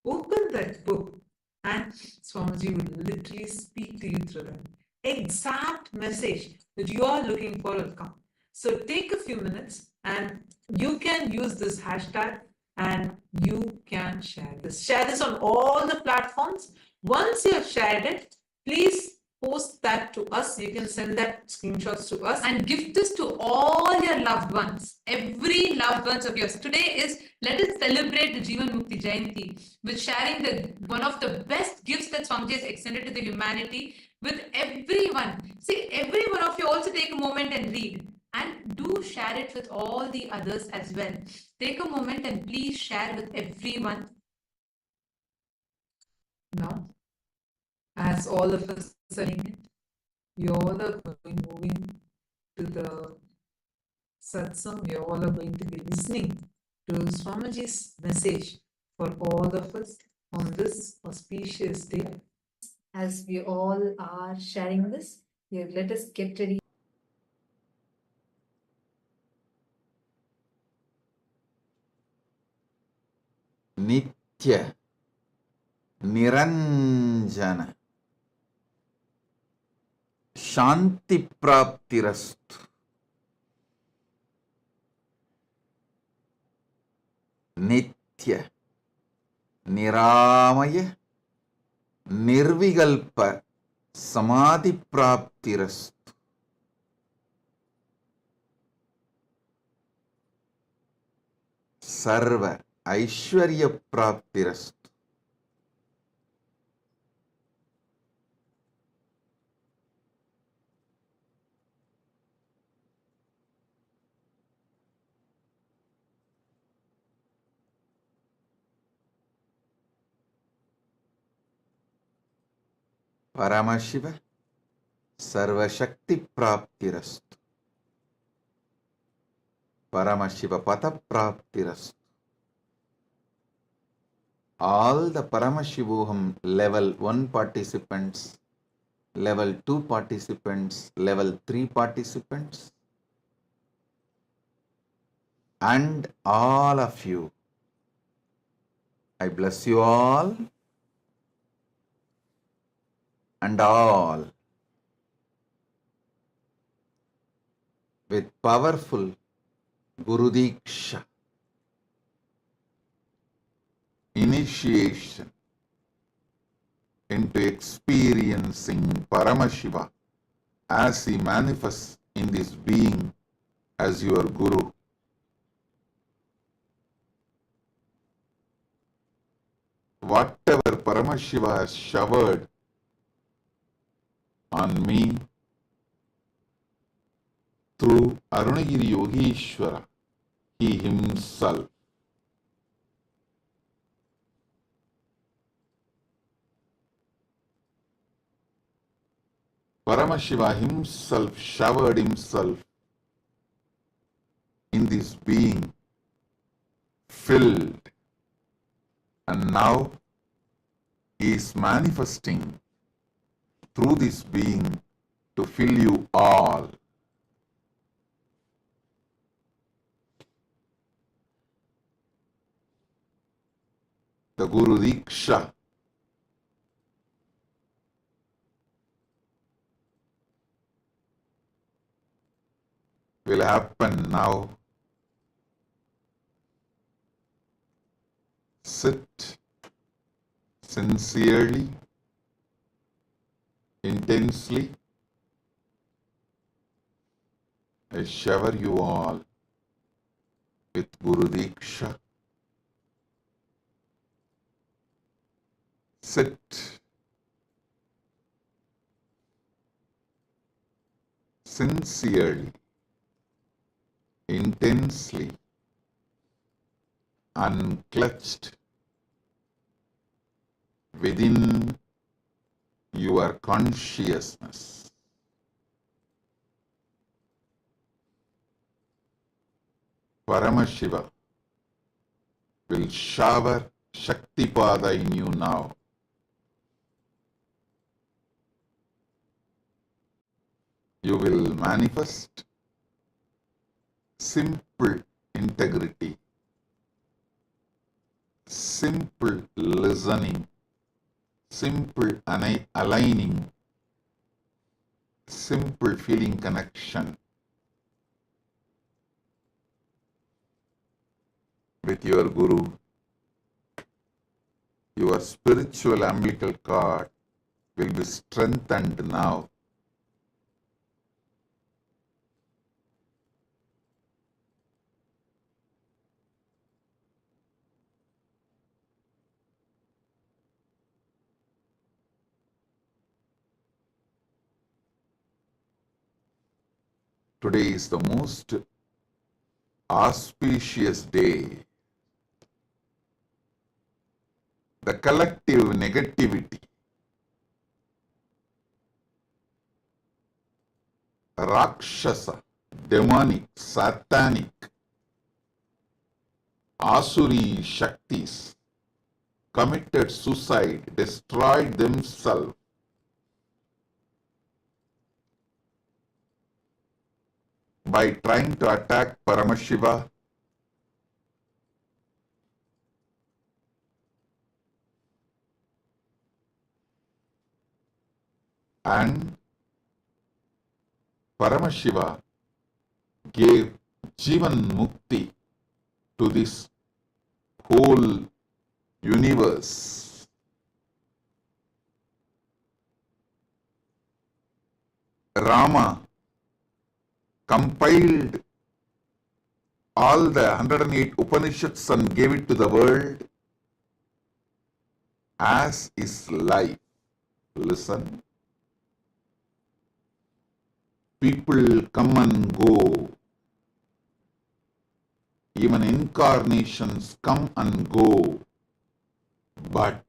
Open that book and Swamiji will literally speak to you through that. Exact message that you are looking for will come. So take a few minutes and you can use this hashtag and you can share this. Share this on all the platforms. Once you have shared it, please post that to us. You can send that screenshots to us and give this to all your loved ones. Every loved ones of yours. Today is, let us celebrate the Jivan Mukti Jayanti with sharing one of the best gifts that Swamiji has extended to the humanity with everyone. See, every one of you also take a moment and read. And do share it with all the others as well. Take a moment and please share with everyone. Now, as all of us are saying it, you all are moving to the satsang. You all are going to be listening to Swamiji's message for all of us on this auspicious day. As we all are sharing this, let us get ready. Nitya Niranjana Shanti Praptirastu Nitya Niramaya निर्विकल्प समाधि प्राप्तिरस्तु। सर्व ऐश्वर्य प्राप्तिरस्तु। Paramshiva सर्वशक्ति प्राप्तिरस्तु। Paramashiva Pata Praptirasthu. All the Paramashivoham level 1 participants, level 2 participants, level 3 participants, and all of you. I bless you all and all with powerful Guru Diksha, initiation into experiencing Paramashiva as he manifests in this being as your Guru. Whatever Paramashiva has showered on me through Arunagiri Yogeshwara, he himself Paramashiva himself showered himself in this being, filled, and now he is manifesting through this being to fill you all. The Guru Diksha will happen now. Sit sincerely, intensely. I shower you all with Guru Diksha. Sit sincerely, intensely, unclutched within your consciousness. Paramashiva will shower Shaktipada in you now. You will manifest simple integrity, simple listening, simple aligning, simple feeling connection with your Guru. Your spiritual umbilical cord will be strengthened now. Today is the most auspicious day. The collective negativity, Rakshasa, demonic, satanic, Asuri Shaktis committed suicide, destroyed themselves by trying to attack Paramashiva. And Paramashiva gave Jivan Mukti to this whole universe. Rama compiled all the 108 Upanishads and gave it to the world as his life. Listen. People come and go. Even incarnations come and go. But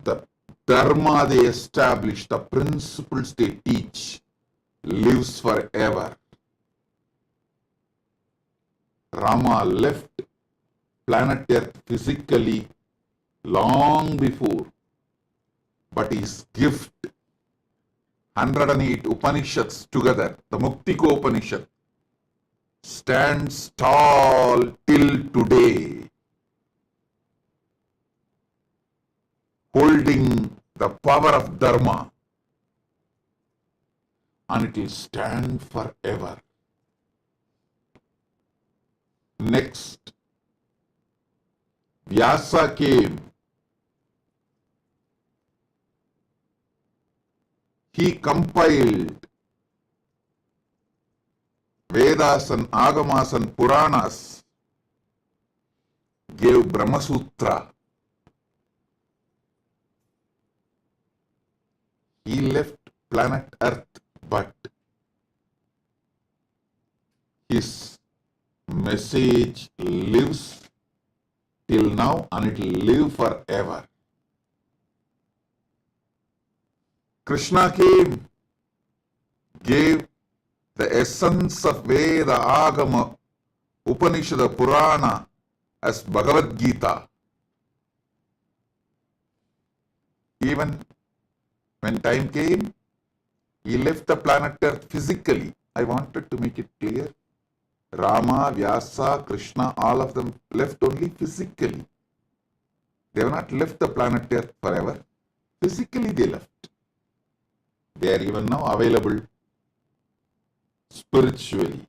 the dharma they establish, the principles they teach, lives forever. Rama left planet Earth physically long before, but his gift, 108 Upanishads together, the Muktiko Upanishad, stands tall till today, holding the power of Dharma, and it will stand forever. Next, Vyasa came. He compiled Vedas and Agamas and Puranas, gave Brahma Sutra. He left planet Earth, but his message lives till now and it will live forever. Krishna came, gave the essence of Veda, Agama, Upanishad, Purana as Bhagavad Gita. Even when time came, he left the planet Earth physically. I wanted to make it clear. Rama, Vyasa, Krishna, all of them left only physically. They have not left the planet Earth forever. Physically they left. They are even now available spiritually.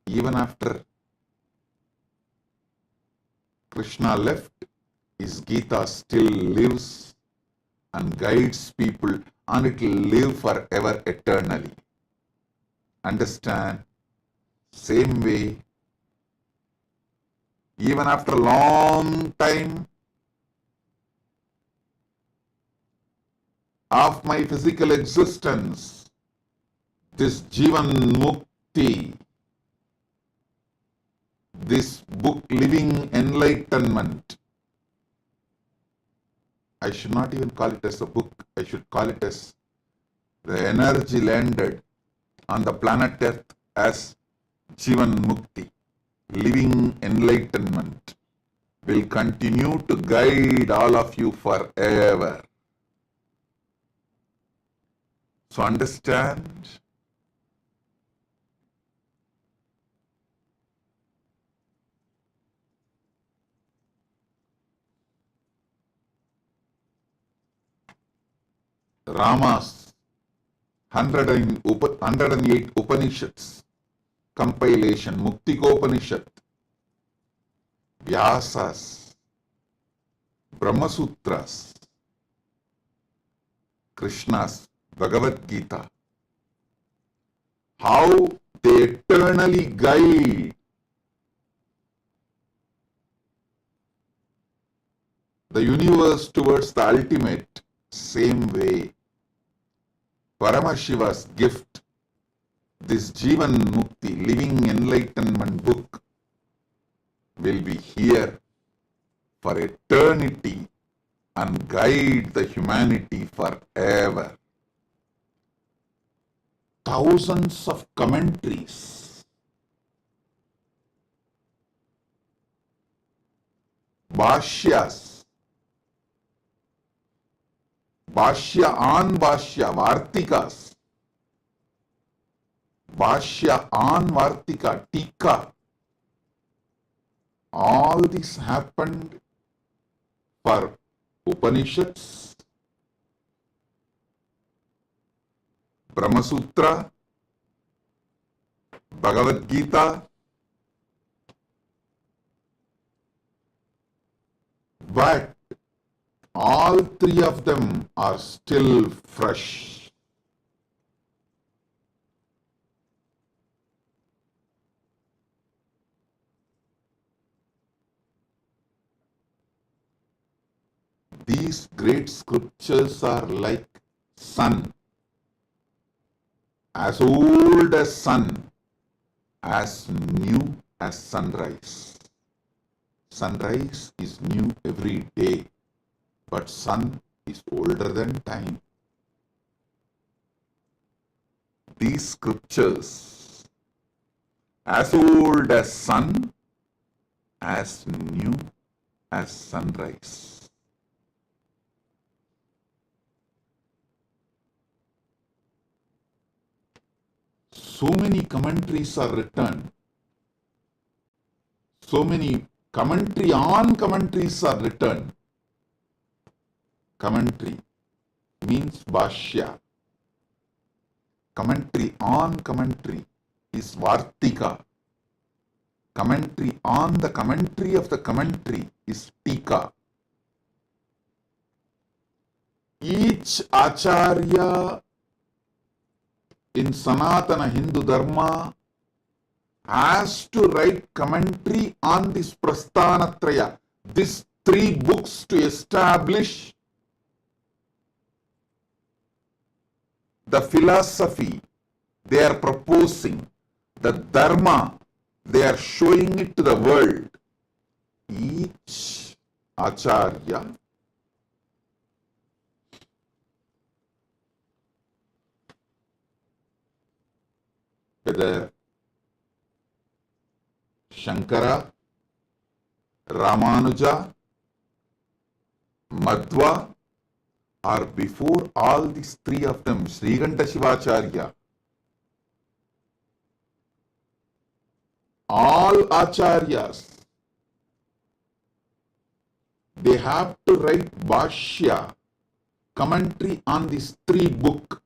Even after Krishna left, his Gita still lives and guides people, and it will live forever eternally. Understand? Same way, even after a long time of my physical existence, this Jivan Mukti, this book Living Enlightenment, I should not even call it as a book, I should call it as the energy landed on the planet Earth as Jivan Mukti, Living Enlightenment, will continue to guide all of you forever. So understand, Rama's 108 Upanishads, compilation, Muktikopanishad, Vyasas, Brahma Sutras, Krishna's Bhagavad Gita, how they eternally guide the universe towards the ultimate. Same way, Paramashiva's gift, this Jivan Mukti, Living Enlightenment book, will be here for eternity and guide the humanity forever. Thousands of commentaries, Bhashyas, Bhashya on Bhashya, Vartikas, Bhashya on Vartika, Tika. All this happened for Upanishads, Brahma Sutra, Bhagavad Gita, But all three of them are still fresh. These great scriptures are like sun, as old as sun, as new as sunrise. Sunrise is new every day, but sun is older than time. These scriptures, as old as sun, as new as sunrise. So many commentaries are written. So many commentary on commentaries are written. Commentary means bhashya. Commentary on commentary is vartika. Commentary on the commentary of the commentary is tika. Each acharya in Sanatana Hindu Dharma has to write commentary on this Prasthanatraya, these three books, to establish the philosophy they are proposing, the Dharma they are showing it to the world. Each acharya whether Shankara, Ramanuja, Madhva, or before all these three of them, Srikanta Shivacharya, all acharyas, they have to write bhashya, commentary on these three books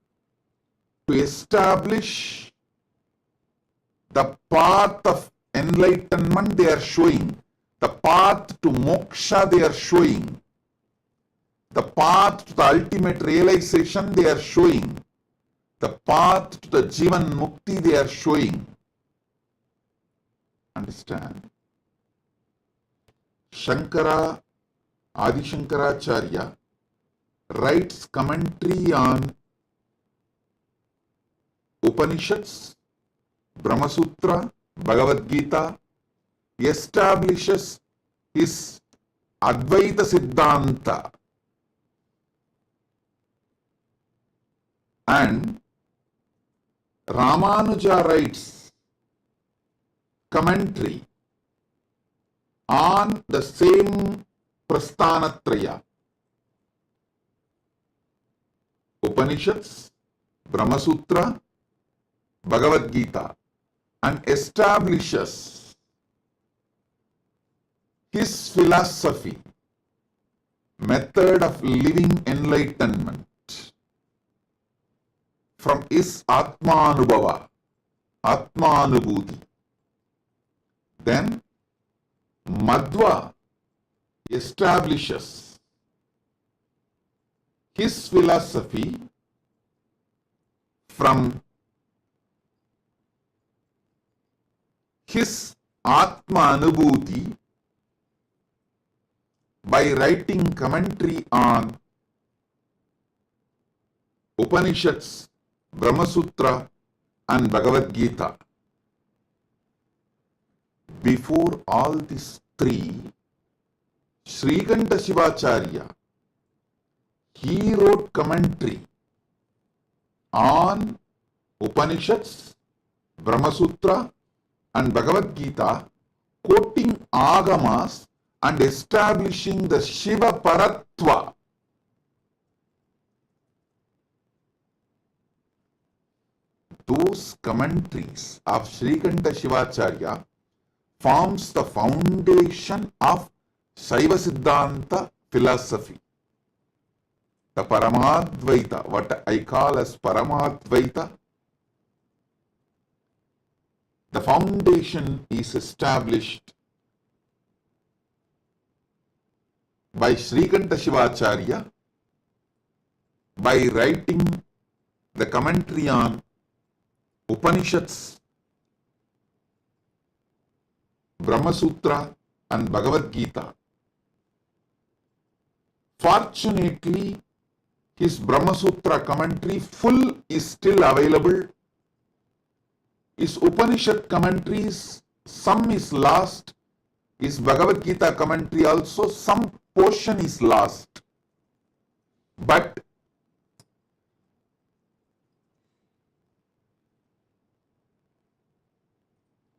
to establish the path of enlightenment they are showing, the path to moksha they are showing, the path to the ultimate realization they are showing, the path to the Jivan Mukti they are showing. Understand? Shankara, Adi Shankaracharya writes commentary on Upanishads, Brahma Sutra, Bhagavad Gita, establishes his Advaita Siddhanta, and Ramanuja writes commentary on the same Prasthanatraya, Upanishads, Brahma Sutra, Bhagavad Gita, and establishes his philosophy, method of living enlightenment from his Atmanubhava, Atmanubhuti. Then Madhva establishes his philosophy from his Atma Anubhuti by writing commentary on Upanishads, Brahma Sutra, and Bhagavad Gita. Before all these three, Srikanta Shivacharya, he wrote commentary on Upanishads, Brahma Sutra, and Bhagavad Gita, quoting Agamas and establishing the Shiva Paratva. Those commentaries of Srikanta Shivacharya forms the foundation of Shaiva Siddhanta philosophy. The Paramadvaita, what I call as Paramadvaita, the foundation is established by Srikanta Shivacharya by writing the commentary on Upanishads, Brahma Sutra and Bhagavad Gita. Fortunately, his Brahma Sutra commentary full is still available. His Upanishad commentaries, some is lost. His Bhagavad Gita commentary also, some portion is lost. But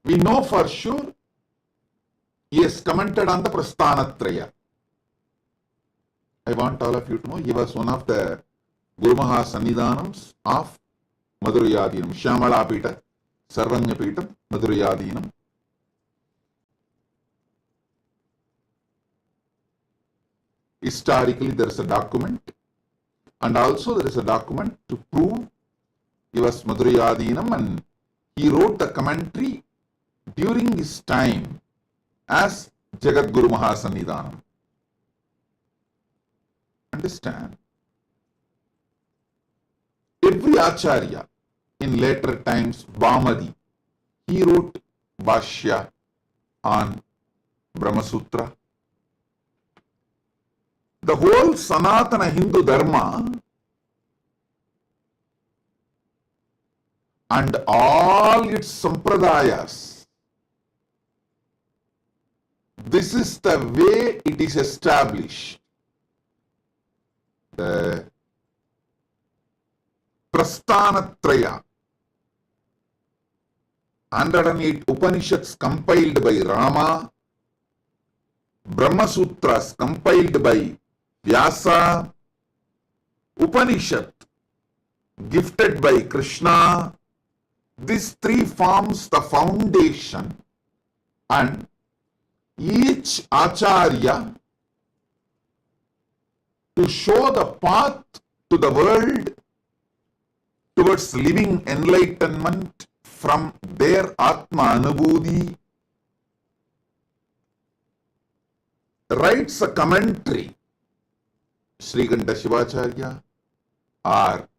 we know for sure he has commented on the Prasthanatraya. I want all of you to know he was one of the Guru Maha Sannidhanams of Madhurayadinam, Shyamala Pita, Sarvanya Pita, Madhurayadinam. Historically, there is a document, and also there is a document to prove he was Madhurayadinam, and he wrote the commentary during his time as Jagat Guru Maha Sannidhanam. Understand? Every Acharya in later times, Bhamadi, he wrote Bhashya on Brahma Sutra. The whole Sanatana Hindu Dharma and all its sampradayas, this is the way it is established. The Prasthanatraya, 108 Upanishads compiled by Rama, Brahma Sutras compiled by Vyasa, Upanishad gifted by Krishna. These three forms the foundation, and each Acharya to show the path to the world towards living enlightenment from their Atma Anubhuti, writes a commentary. Srikanta Shivacharya or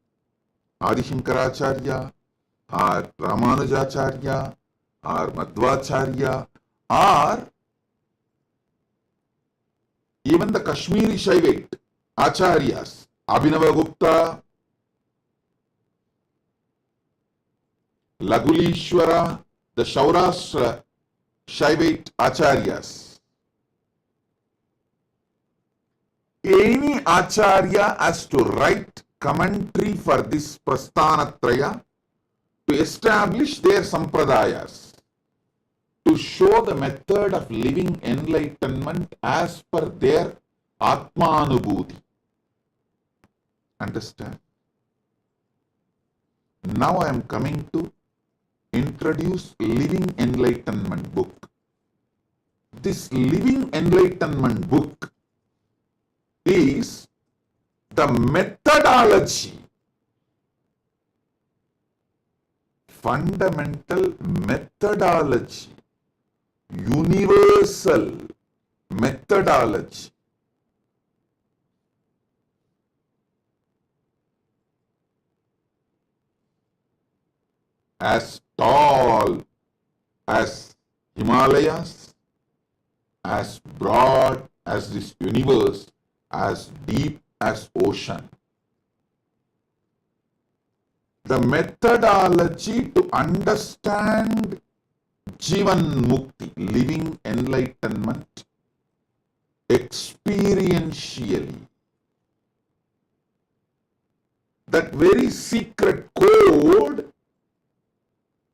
Adi Shankaracharya or Ramanujacharya or Madhvacharya or even the Kashmiri Shaivite Acharyas, Abhinava Gupta, Lagulishwara, the Shaurashtra Shaivite Acharyas. Any Acharya has to write commentary for this Prasthanatraya to establish their sampradayas, to show the method of living enlightenment as per their Atma Anubhuti. Understand? Now I am coming to introduce Living Enlightenment book. This Living Enlightenment book is the methodology, fundamental methodology, universal methodology as tall as Himalayas, as broad as this universe, as deep as ocean. The methodology to understand Jivan Mukti, living enlightenment, experientially. That very secret code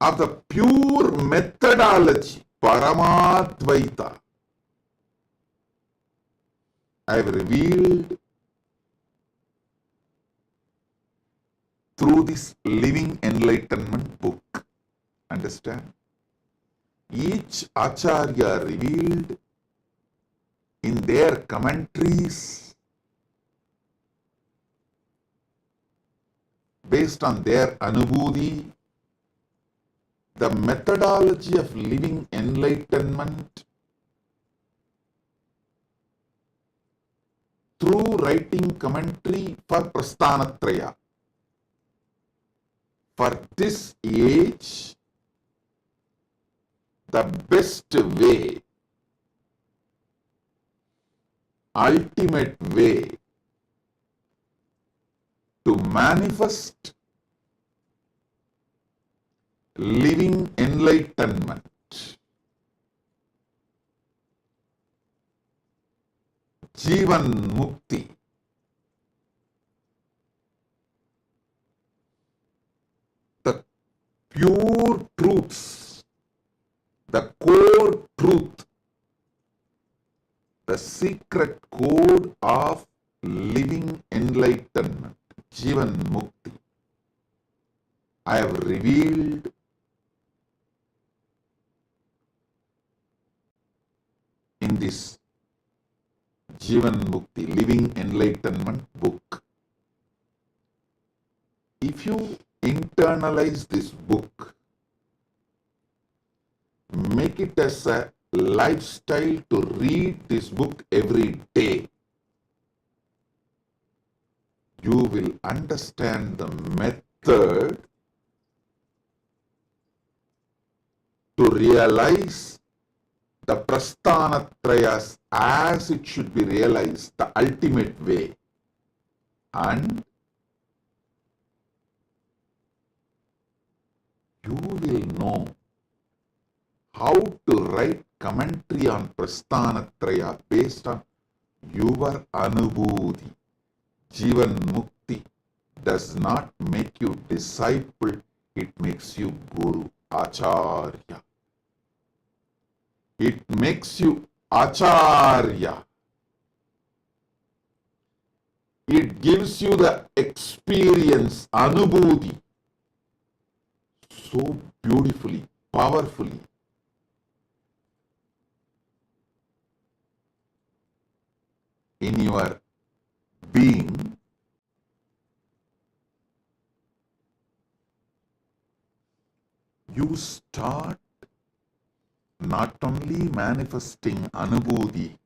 of the pure methodology, Paramadvaita, I have revealed through this Living Enlightenment book. Understand? Each Acharya revealed in their commentaries based on their Anubhuti, the methodology of living enlightenment writing commentary for Prasthanatraya. For this age, the best way, ultimate way to manifest living enlightenment, Jivan Mukti, the pure truths, the core truth, the secret code of living enlightenment, Jivan Mukti, I have revealed in this Jivan Mukti, Living Enlightenment book. If you internalize this book, make it as a lifestyle to read this book every day, you will understand the method to realize the Prasthanatrayas as it should be realized, the ultimate way. And you will know how to write commentary on Prasthanatraya based on your Anubhuti. Jivan Mukti does not make you disciple, it makes you Guru, Acharya. It makes you Acharya. It gives you the experience, Anubhuti, so beautifully, powerfully. In your being, you start not only manifesting Anubhuti,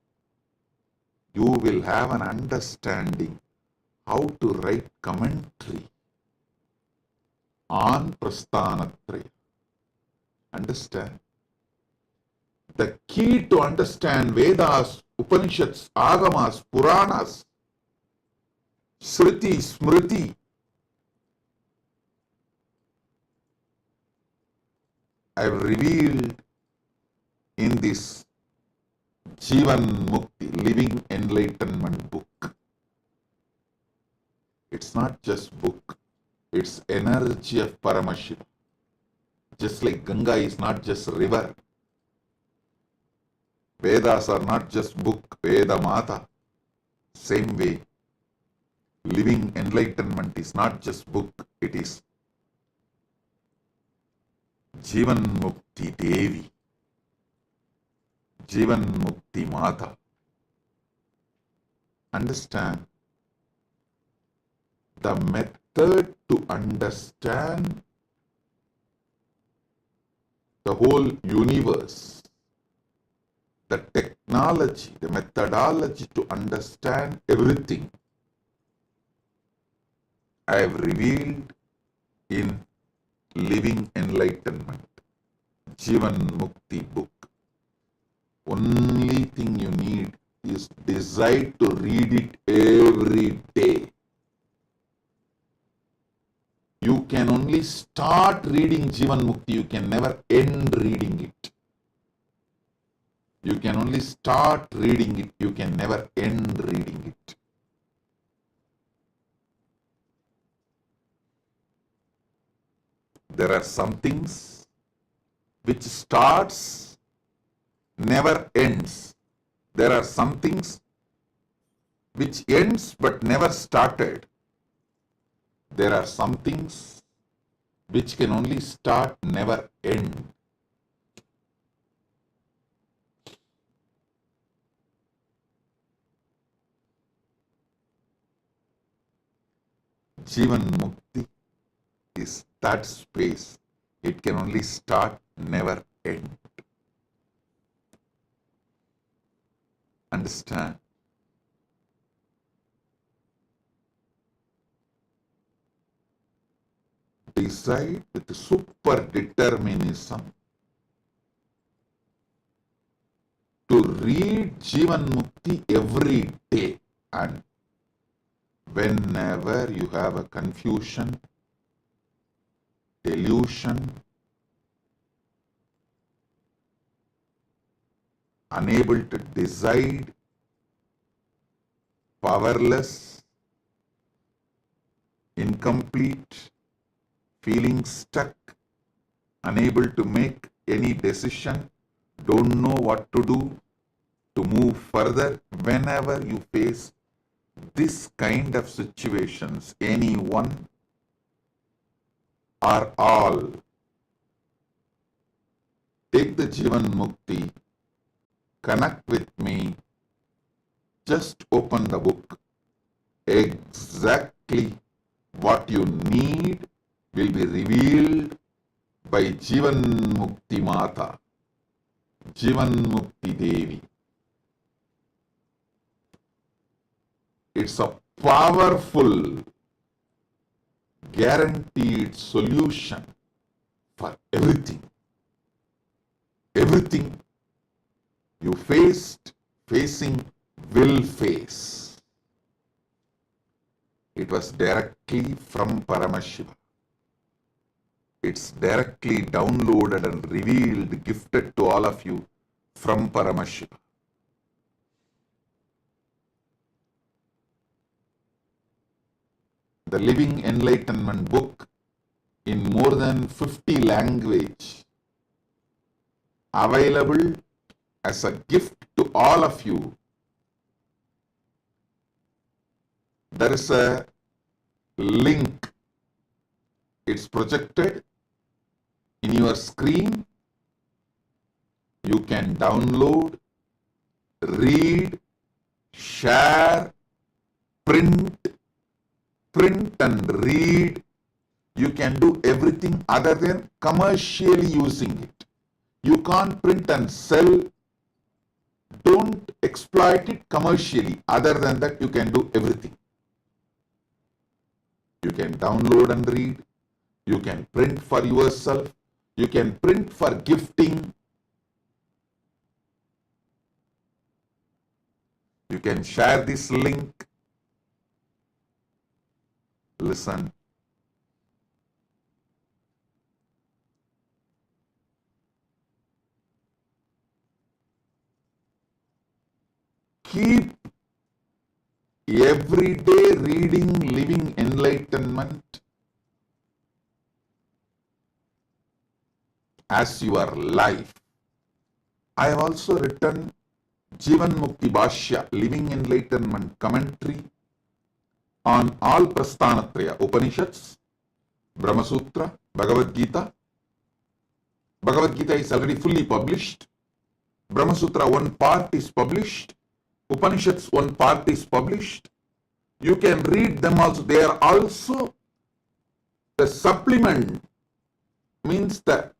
you will have an understanding how to write commentary on Prasthanatraya. Understand? The key to understand Vedas, Upanishads, Agamas, Puranas, Shruti, Smriti, I have revealed in this Jivan Mukti, Living Enlightenment book. It's not just book, it's energy of Paramashiva. Just like Ganga is not just river, Vedas are not just book, Veda Mata. Same way, living enlightenment is not just book, it is Jivan Mukti Devi, Jivan Mukti Mata. Understand the method to understand the whole universe, the technology, the methodology to understand everything, I have revealed in Living Enlightenment, Jivan Mukti book. Only thing you need is desire to read it every day. You can only start reading Jivan Mukti, you can never end reading it. You can only start reading it, you can never end reading it. There are some things which starts, never ends. There are some things which ends but never started. There are some things which can only start, never end. Jivan Mukti is that space. It can only start, never end. Understand? decide with super determinism to read Jivan Mukti every day, and whenever you have a confusion, delusion, unable to decide, powerless, incomplete, feeling stuck, unable to make any decision, don't know what to do to move further, whenever you face this kind of situations, anyone or all, take the Jivan Mukti, connect with me, just open the book. Exactly what you need will be revealed by Jivan Mukti Mata, Jivan Mukti Devi. It's a powerful, guaranteed solution for everything. Everything you facing, will face. It was directly from Paramashiva. It's directly downloaded and revealed, gifted to all of you from Paramashiva. The Living Enlightenment book in more than 50 languages, available as a gift to all of you. There is a link. It's projected in your screen. You can download, read, share, print and read. You can do everything other than commercially using it. You can't print and sell. Don't exploit it commercially. Other than that, you can do everything. You can download and read. You can print for yourself. You can print for gifting. You can share this link. Listen. Keep every day reading Living Enlightenment as your life. I have also written Jivan Mukti Bhashya, Living Enlightenment commentary on all Prasthanatraya, Upanishads, Brahma Sutra, Bhagavad Gita. Bhagavad Gita is already fully published. Brahma Sutra, one part is published. Upanishads, one part is published. You can read them also. They are also the supplement, means the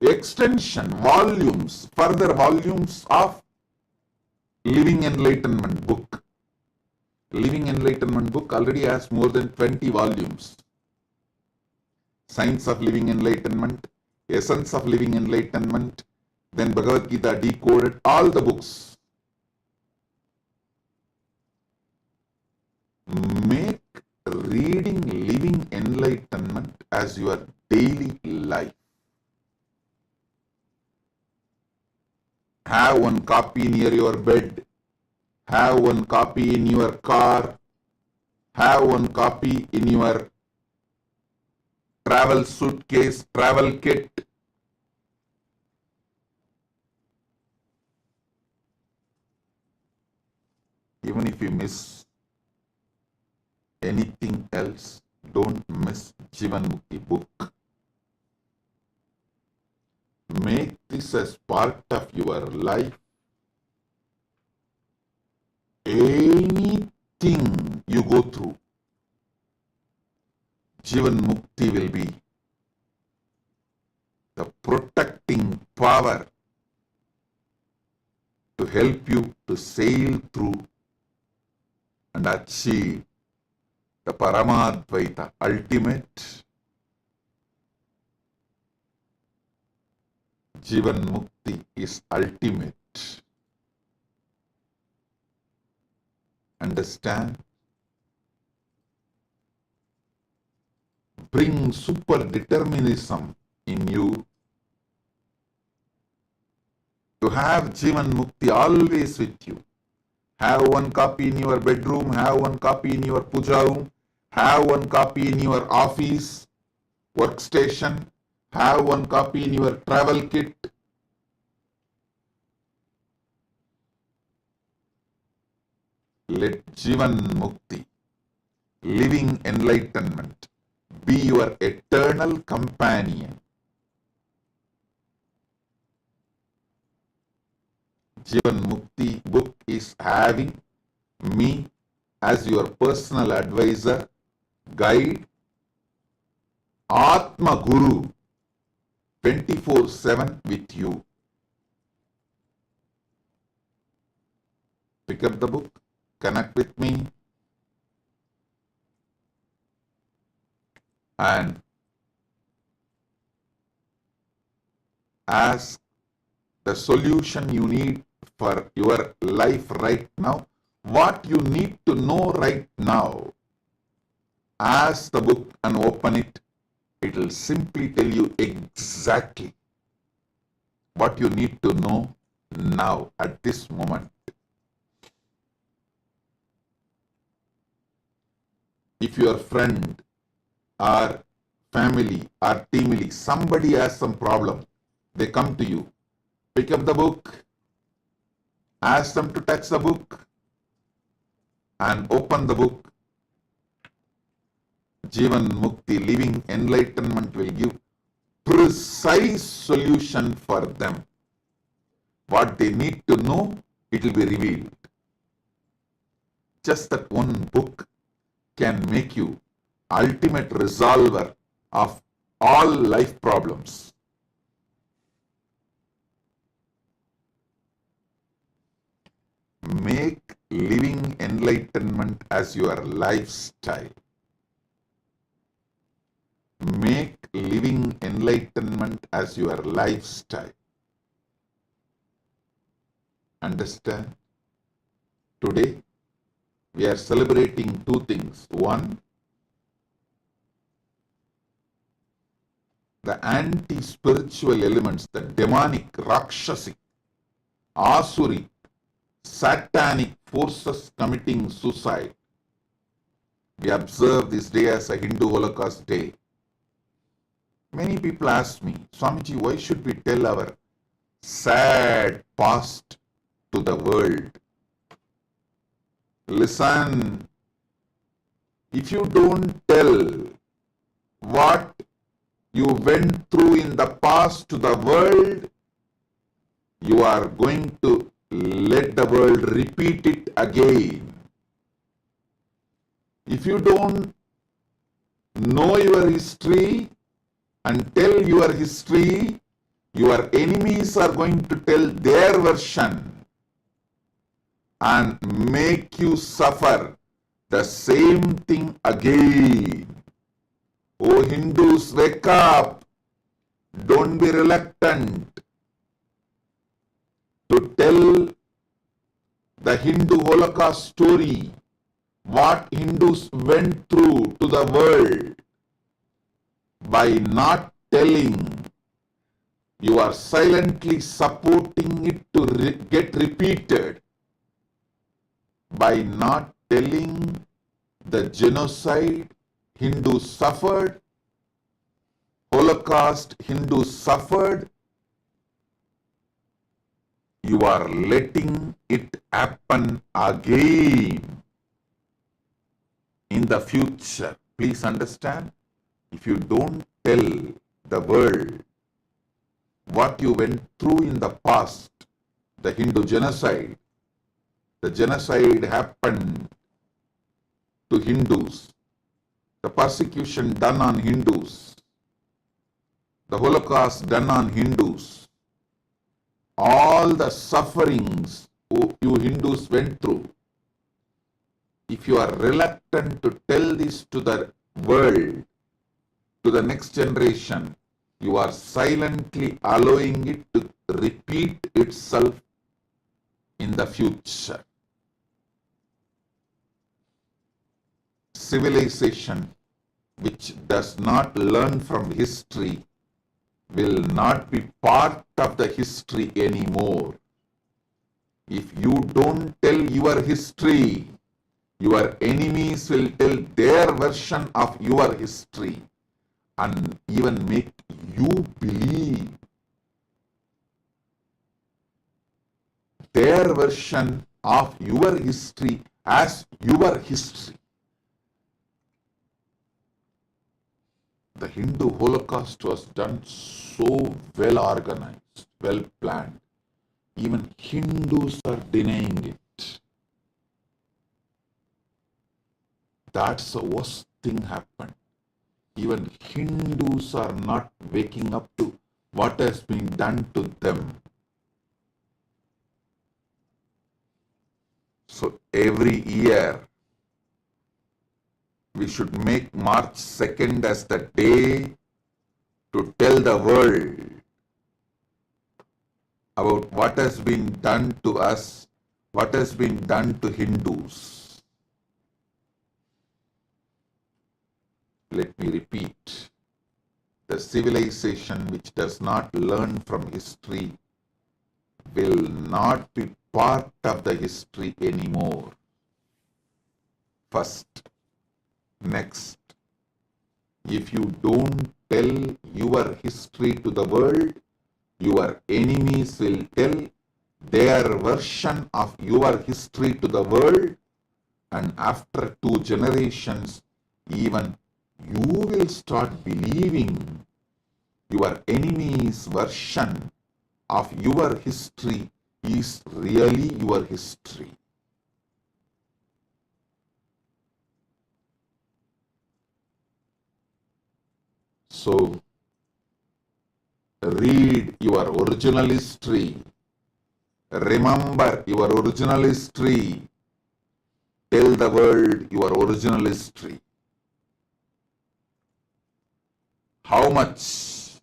extension, volumes, further volumes of Living Enlightenment book. Living Enlightenment book already has more than 20 volumes. Science of Living Enlightenment, Essence of Living Enlightenment, then Bhagavad Gita decoded, all the books. Make reading Living Enlightenment as your daily life. Have one copy near your bed. Have one copy in your car. Have one copy in your travel suitcase, travel kit. Even if you miss anything else, don't miss Jivan Mukti book. Make this as part of your life. Anything you go through, Jivan Mukti will be the protecting power to help you to sail through and achieve the Paramadvaita, ultimate Jivan Mukti is ultimate. Understand? Bring super determinism in you to have Jivan Mukti always with you. Have one copy in your bedroom, have one copy in your puja room, have one copy in your office, workstation, have one copy in your travel kit. Let Jivan Mukti, living enlightenment, be your eternal companion. Jivan Mukti book is having me as your personal advisor, guide, Atma Guru, 24/7 with you. Pick up the book, connect with me, and ask the solution you need for your life right now, what you need to know right now. Ask the book and open it. It will simply tell you exactly what you need to know now at this moment. If your friend or family or team, somebody has some problem, they come to you, pick up the book, ask them to touch the book and open the book. Jivan Mukti, living enlightenment, will give precise solution for them. What they need to know, it will be revealed. Just that one book can make you ultimate resolver of all life problems. Make living enlightenment as your lifestyle. Make living enlightenment as your lifestyle. Understand? Today, we are celebrating two things. One, the anti-spiritual elements, the demonic, rakshasic, asuric, satanic forces committing suicide. We observe this day as a Hindu Holocaust Day. Many people ask me, Swamiji, why should we tell our sad past to the world? Listen, if you don't tell what you went through in the past to the world, you are going to let the world repeat it again. If you don't know your history and tell your history, your enemies are going to tell their version and make you suffer the same thing again. Oh Hindus, wake up! Don't be reluctant to tell the Hindu Holocaust story, what Hindus went through to the world. By not telling, you are silently supporting it to get repeated. By not telling the genocide Hindus suffered, Holocaust Hindus suffered, you are letting it happen again in the future. Please understand, if you don't tell the world what you went through in the past, the Hindu genocide, the genocide happened to Hindus, the persecution done on Hindus, the Holocaust done on Hindus, all the sufferings you Hindus went through. If you are reluctant to tell this to the world, to the next generation, You are silently allowing it to repeat itself in the future. Civilization which does not learn from history will not be part of the history anymore. If you don't tell your history, your enemies will tell their version of your history and even make you believe their version of your history as your history. The Hindu Holocaust was done so well organized, well planned. Even Hindus are denying it. That's the worst thing happened. Even Hindus are not waking up to what has been done to them. So every year, we should make March 2nd as the day to tell the world about what has been done to us, what has been done to Hindus. Let me repeat. The civilization which does not learn from history will not be part of the history anymore. First. Next, if you don't tell your history to the world, your enemies will tell their version of your history to the world, and after 2 generations, even you will start believing your enemy's version of your history is really your history. So, read your original history. Remember your original history. Tell the world your original history. How much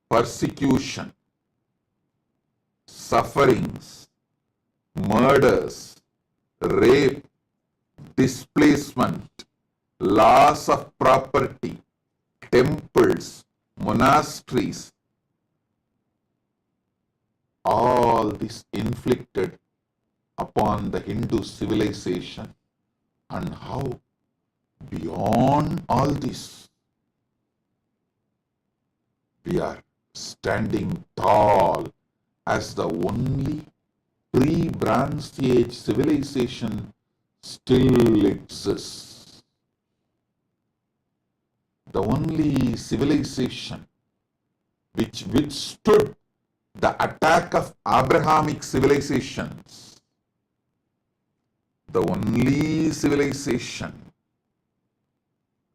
persecution, sufferings, murders, rape, displacement, loss of property, temples, monasteries, all this inflicted upon the Hindu civilization, and how beyond all this we are standing tall as the only pre-Bronze Age civilization still exists. The only civilization which withstood the attack of Abrahamic civilizations. The only civilization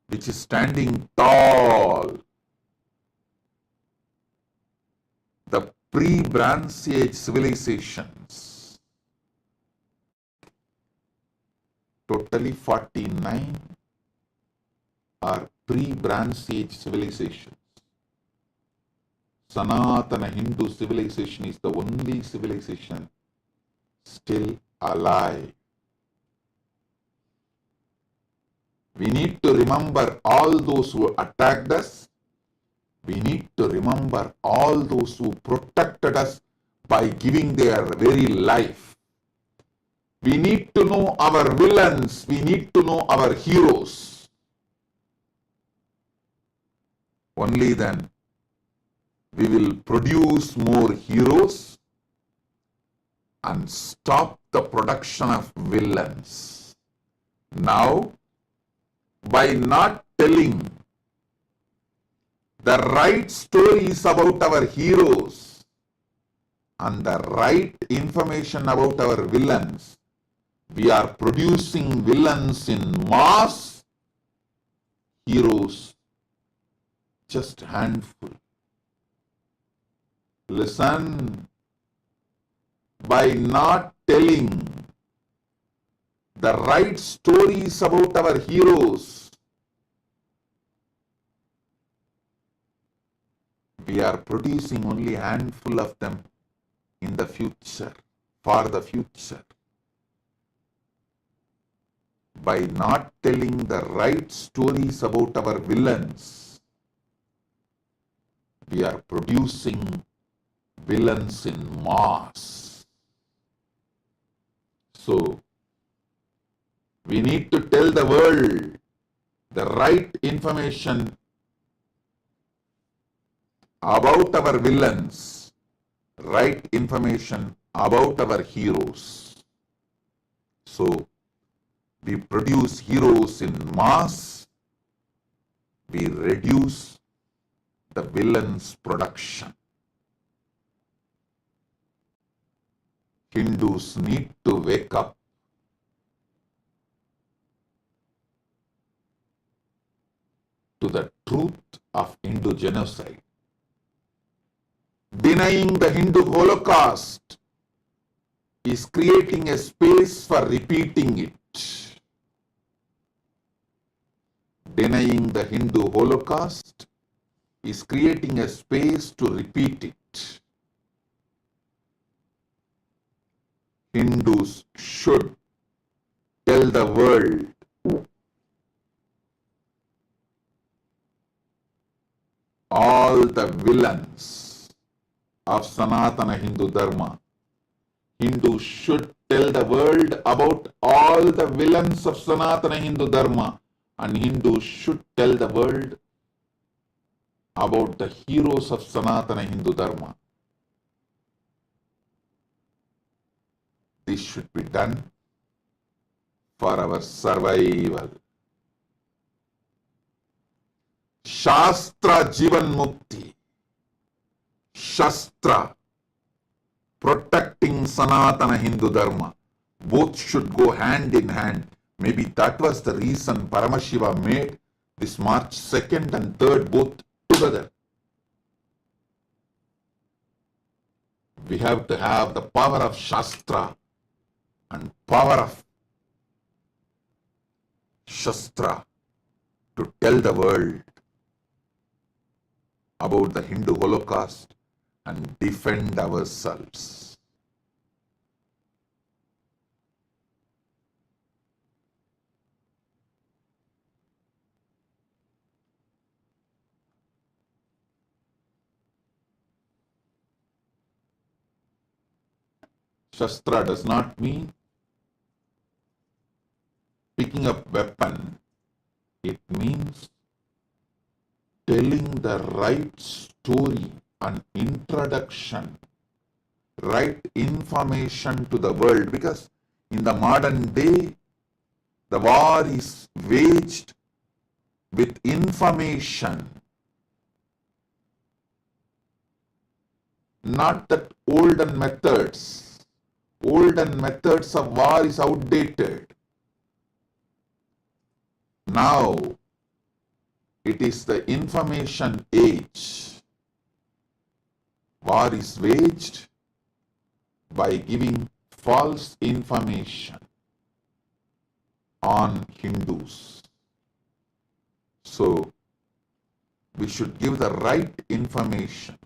which is standing tall. The pre-Bronze Age civilizations. Totally 49 are pre-Bronze Age civilizations. Sanatana Hindu civilization is the only civilization still alive. We need to remember all those who attacked us. We need to remember all those who protected us by giving their very life. We need to know our villains. We need to know our heroes. Only then we will produce more heroes and stop the production of villains. Now, by not telling the right stories about our heroes and the right information about our villains, we are producing villains in mass, heroes just handful. Listen, by not telling the right stories about our heroes, We are producing only a handful of them in the future, for the future. By not telling the right stories about our villains, we are producing villains in mass. So, we need to tell the world the right information about our villains, right information about our heroes. So, we produce heroes in mass, we reduce the villains' production. Hindus need to wake up. To the truth of Hindu genocide. Denying the Hindu Holocaust is creating a space for repeating it. Denying the Hindu Holocaust is creating a space to repeat it. Hindus should tell the world all the villains of Sanatana Hindu Dharma. Hindus should tell the world about all the villains of Sanatana Hindu Dharma, and Hindus should tell the world about the heroes of Sanatana Hindu Dharma. This should be done for our survival. Shastra Jivan Mukti. Shastra protecting Sanatana Hindu Dharma. Both should go hand in hand. Maybe that was the reason Paramashiva made this March 2nd and 3rd both together. We have to have the power of Shastra and power of Shastra to tell the world about the Hindu Holocaust and defend ourselves. Shastra does not mean picking up weapon. It means telling the right story and introduction, right information to the world, because in the modern day, the war is waged with information, not that olden methods. Olden methods of war is outdated. Now, it is the information age. War is waged by giving false information on Hindus. So, we should give the right information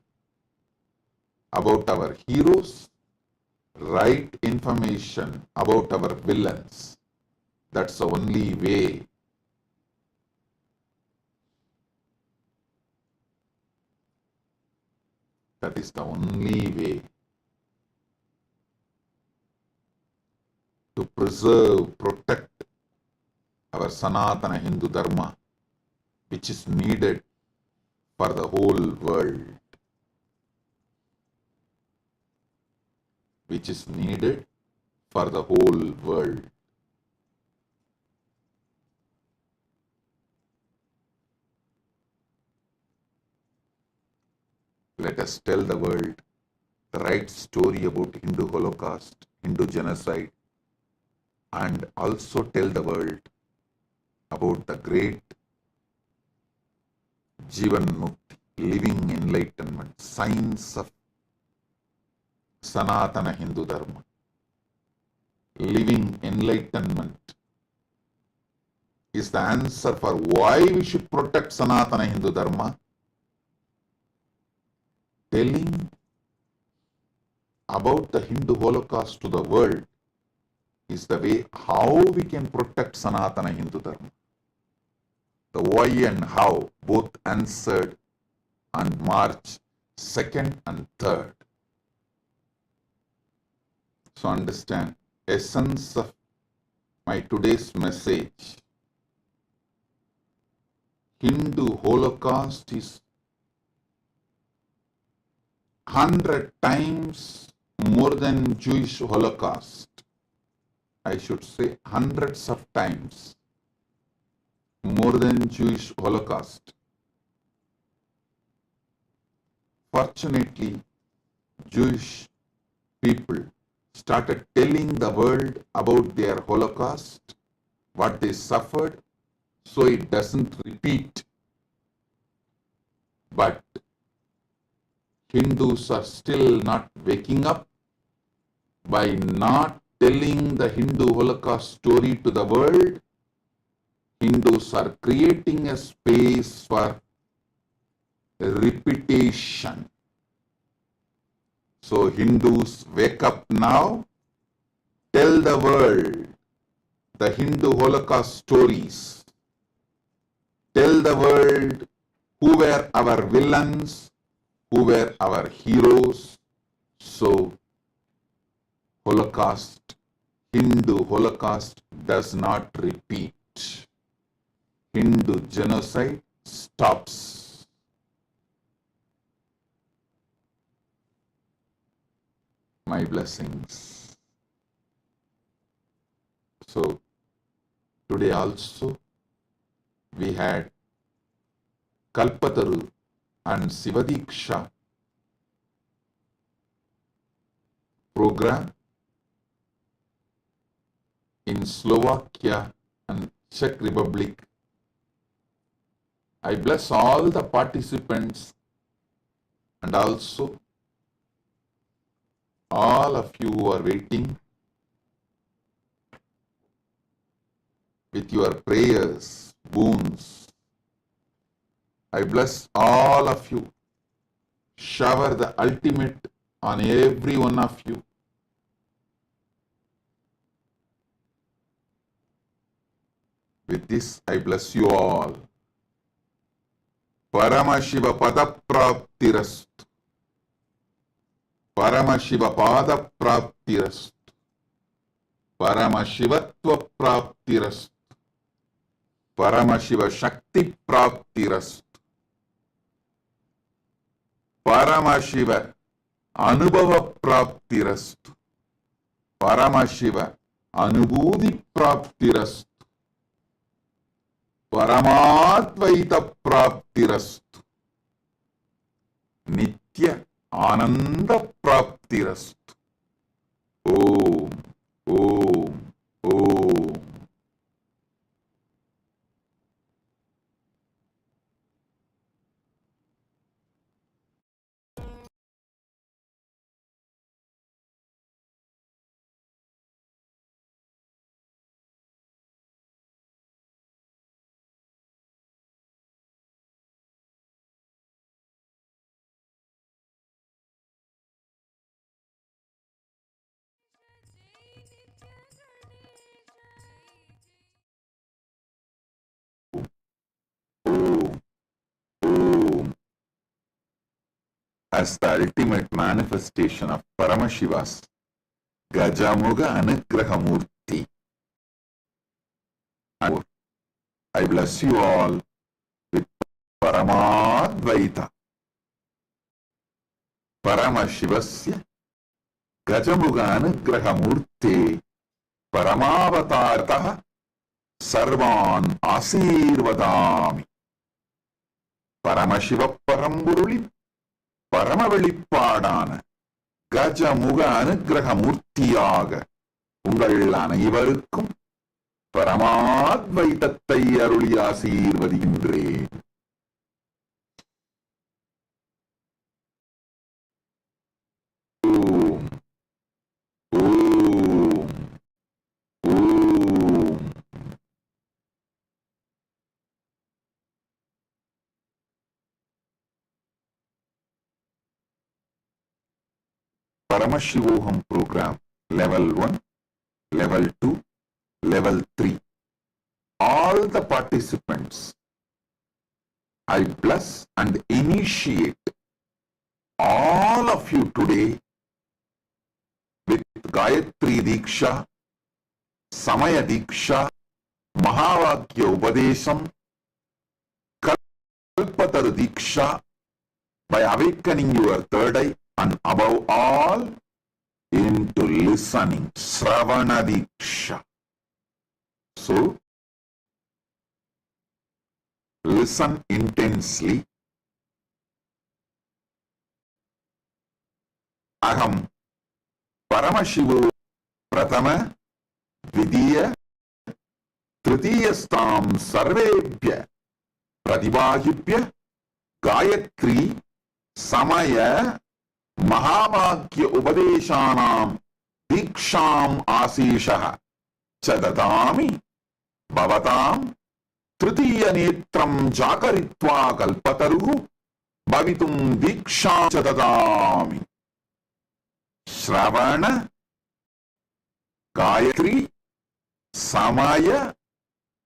about our heroes, right information about our villains. That's the only way. That is the only way to preserve, protect our Sanatana Hindu Dharma, which is needed for the whole world. Which is needed for the whole world. Let us tell the world the right story about Hindu Holocaust, Hindu genocide, and also tell the world about the great Jivan Mukti, living enlightenment, science of Sanatana Hindu Dharma. Living enlightenment is the answer for why we should protect Sanatana Hindu Dharma. telling about the Hindu Holocaust to the world is the way how we can protect Sanatana Hindu Dharma. The why and how both answered on March 2nd and 3rd. So understand, essence of my today's message. Hindu Holocaust is 100 times more than Jewish Holocaust. I should say hundreds of times more than Jewish Holocaust. Fortunately, Jewish people started telling the world about their Holocaust, what they suffered, so it doesn't repeat. But Hindus are still not waking up by not telling the Hindu Holocaust story to the world. Hindus are creating a space for repetition. So Hindus, wake up now, tell the world the Hindu Holocaust stories. Tell the world who were our villains, who were our heroes. So Holocaust, Hindu Holocaust does not repeat. Hindu genocide stops. My blessings. So today also we had Kalpataru and Sivadiksha program in Slovakia and Czech Republic. I bless all the participants and also all of you who are waiting with your prayers, boons. I bless all of you. Shower the ultimate on every one of you. With this, I bless you all. Paramashiva Padapraptirastu. Paramashiva Padapraptirastu. Paramashivatva Praptirastu. Paramashiva Shakti Praptirastu. Paramashiva Anubhava Praptirastu. Paramashiva Anubhuti Praptirastu. Paramadvaita Praptirastu. Nitya Ananda Praptirastu. Om, Om, Om. As the ultimate manifestation of Paramashiva's Gajamuga Anugraha Murthy. I bless you all with Paramadvaita. Paramashivasya Gajamuga Anugraha Murthy Paramavatataha Sarvan Asirvadami. Paramashiva Paramburuli பரமவெளிப்பாடான Gajamukha அனுக்கிரக மூர்த்தியாக உங்கள் அனைவருக்கும் பரமாத்வைதத்தை அருளி ஆசீர்வதிக்கின்றேன். ஓம் ஓம் ஓம். Paramashivoham program, level 1, level 2, level 3. All the participants, I bless and initiate all of you today with Gayatri Diksha, Samaya Diksha, Mahavakya Upadesham, Kalpataru Diksha, by awakening your third eye and above all into listening, Sravana Diksha. So, listen intensely. Aham Paramashivo Pratama Vidya Tritiyastam Sarvebhya Pratibahibhya Gayatri Samaya Mahavakya Upadeshanam Diksham Asishaha Chadadami Bhavatam Tritiya Netram Jakaritva Kalpataru Bhavitum Diksham Chadadami. Shravana, Gayatri, Samaya,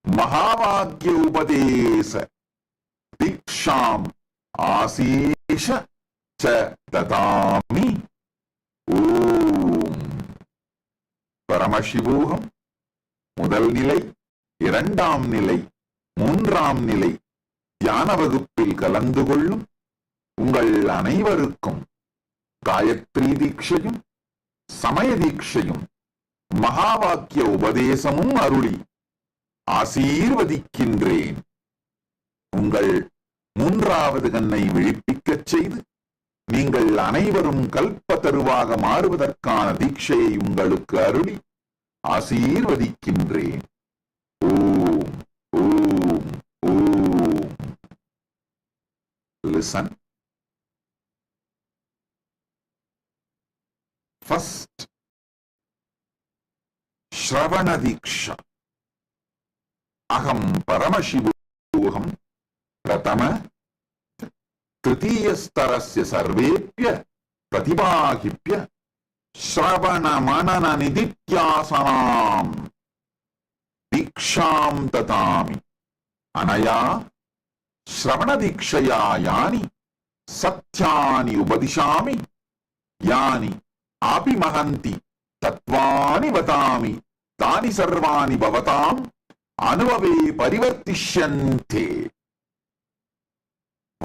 Mahavakya Upadesa, Diksham, Asisha, Cha Dadami. Om. Paramashivoham, முதல் நிலை, இரண்டாம் நிலை, மூன்றாம் நிலை, தியான வகுப்பில் கலந்து கொள்ளும் உங்கள் அனைவருக்கும் காயத்ரி தீட்சையும் சமய தீட்சையும் மகாவாக்கிய உபதேசமும் அருளி ஆசீர்வதிக்கின்றேன். உங்கள் மூன்றாவது கண்ணை விழிப்பிக்கச் செய்து நீங்கள் அனைவரும் கல்பத்தருவாக மாறுவதற்கான தீட்சையை உங்களுக்கு அருளி ஆசீர்வதிக்கின்றேன். ஓம் ஓம் ஓம். Listen. First, Shravana Diksha. Aham Paramashivoham Pratama Tritiyastarasya Sarvepya Pratibahibhya Shravana Manana Nidityasanam Diksham Tatami Anaya Shravana Dikshaya Yani Satyani Ubadishami Yani Api Mahanti Tatvani Vatami Tani Sarvani Bhavatam Anuvave Parivartishyante.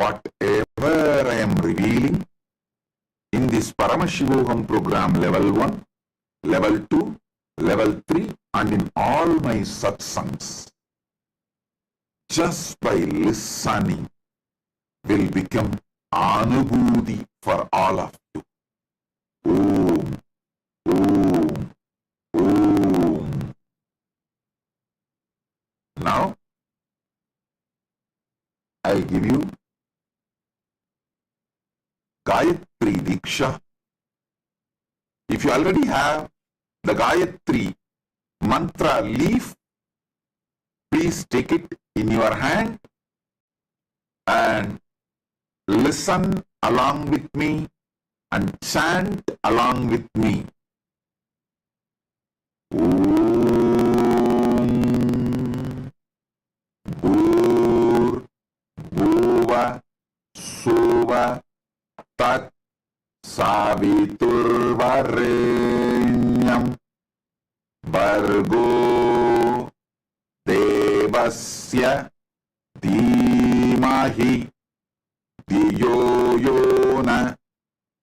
Whatever I am revealing in this Paramashivoham program level 1, level 2, level 3 and in all my satsangs, just by listening will become Anubhuti for all of you. Om, Om, Om. Now, I give you Gayatri Diksha. If you already have the Gayatri mantra leaf, please take it in your hand and listen along with me and chant along with me. Om Bhur Bhuva Suva Tat Saviturvarenyam Bhargo Devasya Dhimahi Dhiyo Yona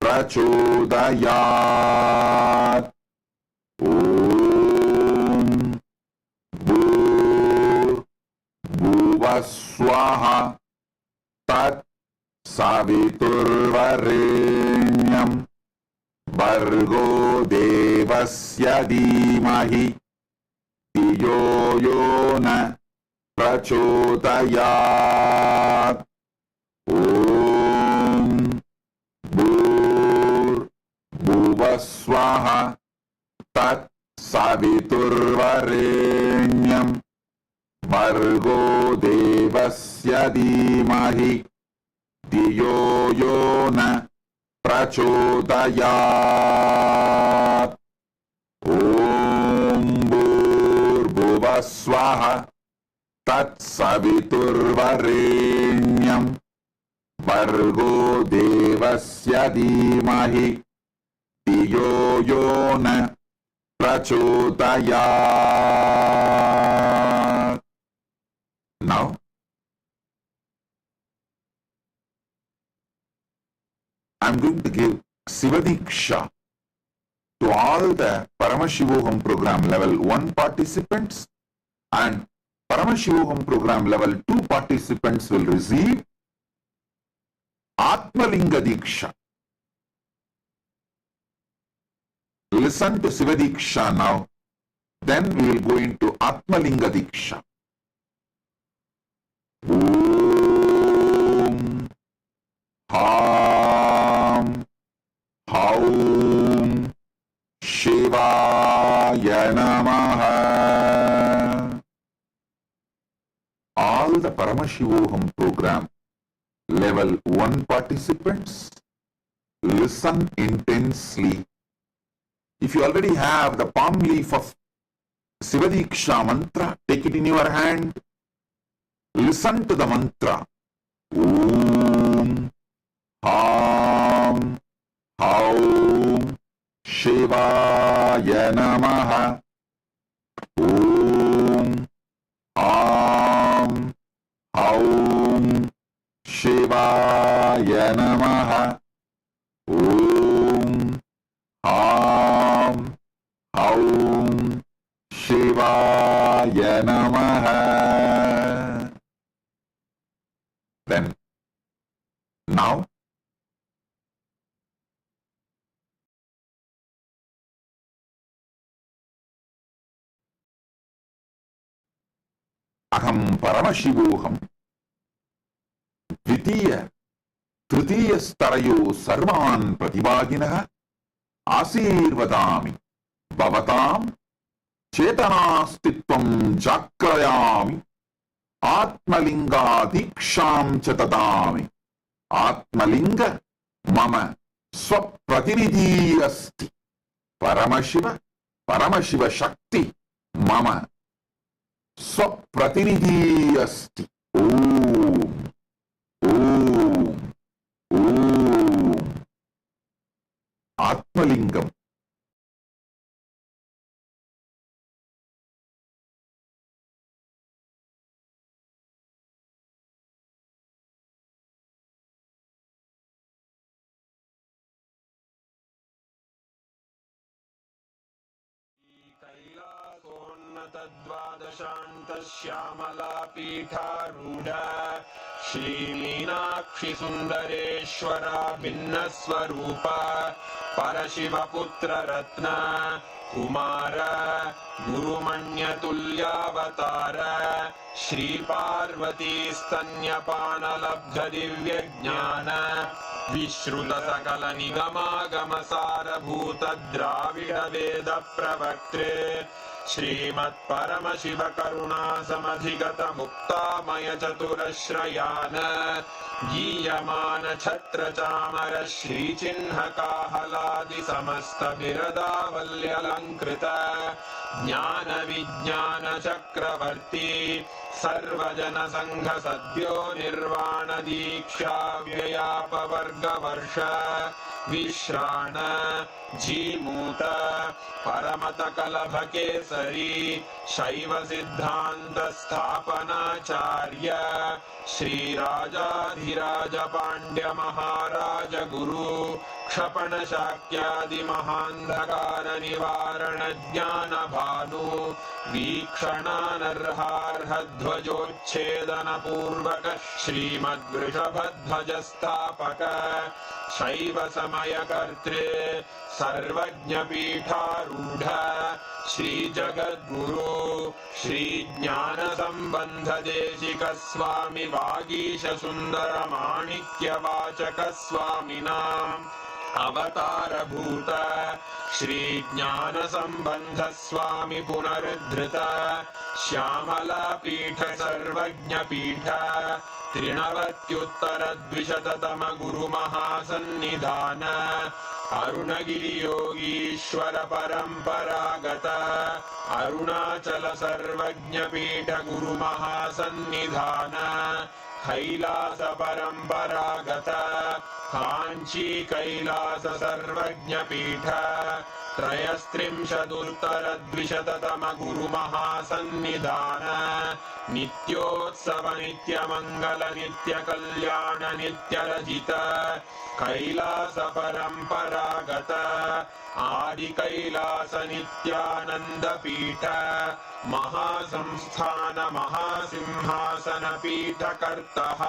Prachodayat. Om Bhur Bhuva Swaha Tat Saviturvarenyam Bhargo Devasya Dhimahi Dhiyo Yona Prachodayat. Om Bhur Bhuva Swaha Tat Saviturvarenyam Bhargo Devasya Dhimahi Dhiyo Yona प्रचोदयात् ॐ भूर्भुवः स्वः तत्सवितुर्वरेण्यं भर्गो देवस्य धीमहि धियो यो न प्रचोदयात्. Now, I'm going to give Sivadiksha to all the Paramashivoham program level 1 participants, and Paramashivoham program level 2 participants will receive Atmalinga Diksha. Listen to Sivadiksha now, then we will go into Atmalinga Diksha. Om Ham Haum Shivaya Namaha. All the Paramashivoham program level 1 participants, listen intensely. If you already have the palm leaf of Sivadiksha mantra, take it in your hand. Listen to the mantra. Om Ham Haum Shivaya Namaha. Om Ham Haum Shivaya Namaha. Om Ham Haum Shivaya Namaha. Then, now, Aham Paramashivoham Dvitiya Tritiya Starayo Sarvan Pratibhaginaha Asirvadami Bhavatam Chetanastitvam Jakrayami Atmalinga Diksham Chatadami. Atmalinga Mama Swapratinidhi Asti. Paramashiva Paramashiva Shakti Mama Swapratinidhi Asti. Om Om Om. Atmalingam. कैलासोन्नतद्वादशान्तश्यामला पीठारूढा श्रीमीनाक्षि सुन्दरेश्वरा भिन्नस्वरूपा परशिवपुत्ररत्न Kumar गुरुमण्यतुल्यावतार Shri Parvati स्तन्यपानलब्धदिव्यज्ञान विश्रुतसकलनिगमागमसारभूतद्राविडवेदप्रवक्त्रे श्रीमत्परमशिवकरुणासमधिगतमुक्तामयचतुरश्रयान् गीयमान छत्रचामर श्रीचिह्नकाहलादिसमस्तबिरदावल्यलङ्कृत ज्ञानविज्ञानचक्रवर्ती सर्वजनसङ्घसद्यो निर्वाणदीक्षा व्ययापवर्गवर्ष विश्राण Jimuta परमतकलभकेसरी शैवसिद्धान्तस्थापनाचार्य श्रीराजाधिराज पाण्ड्यमहाराज गुरु क्षपणशाक्यादिमहान्धकारनिवारणज्ञानभानु वीक्षणानर्हार्हध्वजोच्छेदनपूर्वक श्रीमद्वृषभध्वजस्थापक शैवसमयकर्त्रे सर्वज्ञपीठारूढ श्रीजगद्गुरु श्रीज्ञानसम्बन्धदेशिक स्वामी वागीशसुन्दरमाणिक्यवाचक स्वामिनाम् अवतारभूत श्री ज्ञान संबंध स्वामी पुनरुद्धृत श्यामला पीठ सर्वज्ञ पीठ त्रिनवत्युत्तर द्विशततम गुरु महासन्निधान अरुणगिरि योगीश्वर परंपरागत अरुणाचल सर्वज्ञ पीठ गुरु महासन्निधान कैलास परंपरागत कांची कैलास सर्वज्ञ पीठ त्रयस्त्रिंशदुत्तर द्विशततम गुरु महासन्निधान नित्योत्सव नित्य मंगल नित्य कल्याण नित्य रजित कैलास परंपरागत आदि कैलास नित्यानंद पीठ महासंस्थान महासिंहासन पीठ कर्तः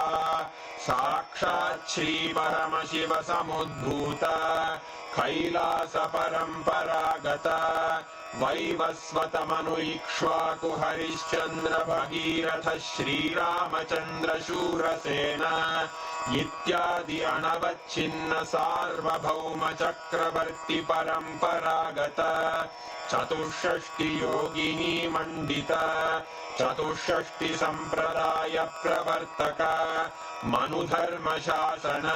साक्षात् श्री परमशिव समुद्भूत कैलास परंपरागत वैवस्वत मनु इक्ष्वाकु हरिश्चंद्र भगीरथ श्रीरामचंद्र शूरसेन इत्यादि अनवच्छिन्न सार्वभौम चक्रवर्ती परंपरागत चतुष्षष्टि योगिनी मंडित चतुष्षष्टि संप्रदाय प्रवर्तक मनुधर्म शासन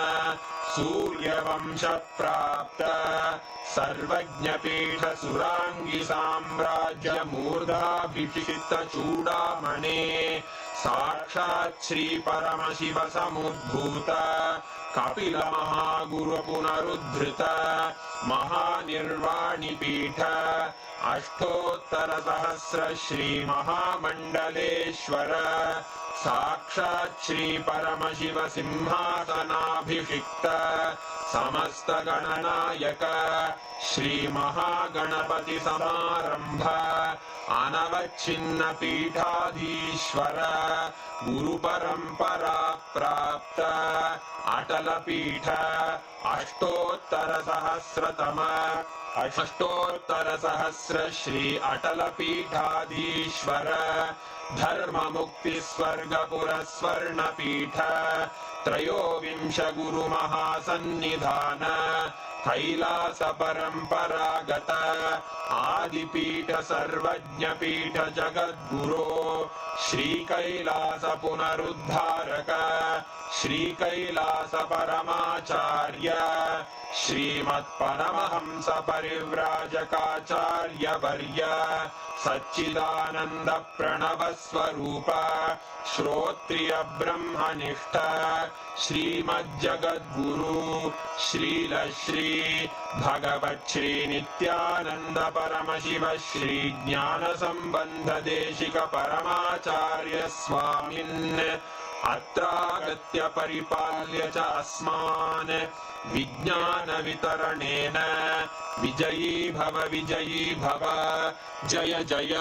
सूर्यवंश प्राप्त सर्वज्ञ पीठ सुरांगी साम्राज्य मूर्धाभिषिक्त चूड़ामणे साक्षात् श्री परमशिव समुद्भूत कपिल महागुरु पुनरुद्धृत महानिर्वाणि पीठ अष्टोत्तर सहस्र श्री महामंडलेश्वर साक्षात् श्री परमशिव सिंहासनाभिषिक्त समस्त गणनायक श्री महागणपति समारंभ अनवच्छिन्न पीठाधीश्वर गुरु परंपरा प्राप्त अटल पीठ अष्टोत्तर सहस्र श्री अटल पीठाधीश्वर धर्म मुक्ति स्वर्गपुर स्वर्ण पीठ त्रयोविंश गुरु महासन्निधान कैलास परंपरागत आदिपीठ सर्वज्ञ पीठ जगद्गुरो श्री कैलास पुनरुद्धारक श्री कैलास परमाचार्य श्रीमत्परमहंस परिव्राजकाचार्य वर्य सच्चिदानंद प्रणव स्वरूप श्रोत्रिय ब्रह्मनिष्ठ श्रीमज्जगद्गुरु श्रील श्री भगवत् श्री नित्यानंद परमशिव श्री ज्ञान संबंध देशिक परमाचार्य स्वामिन् अत्रागत्य परिपाल्य च अस्मान् विज्ञान वितरणेन विजयी भव जय जय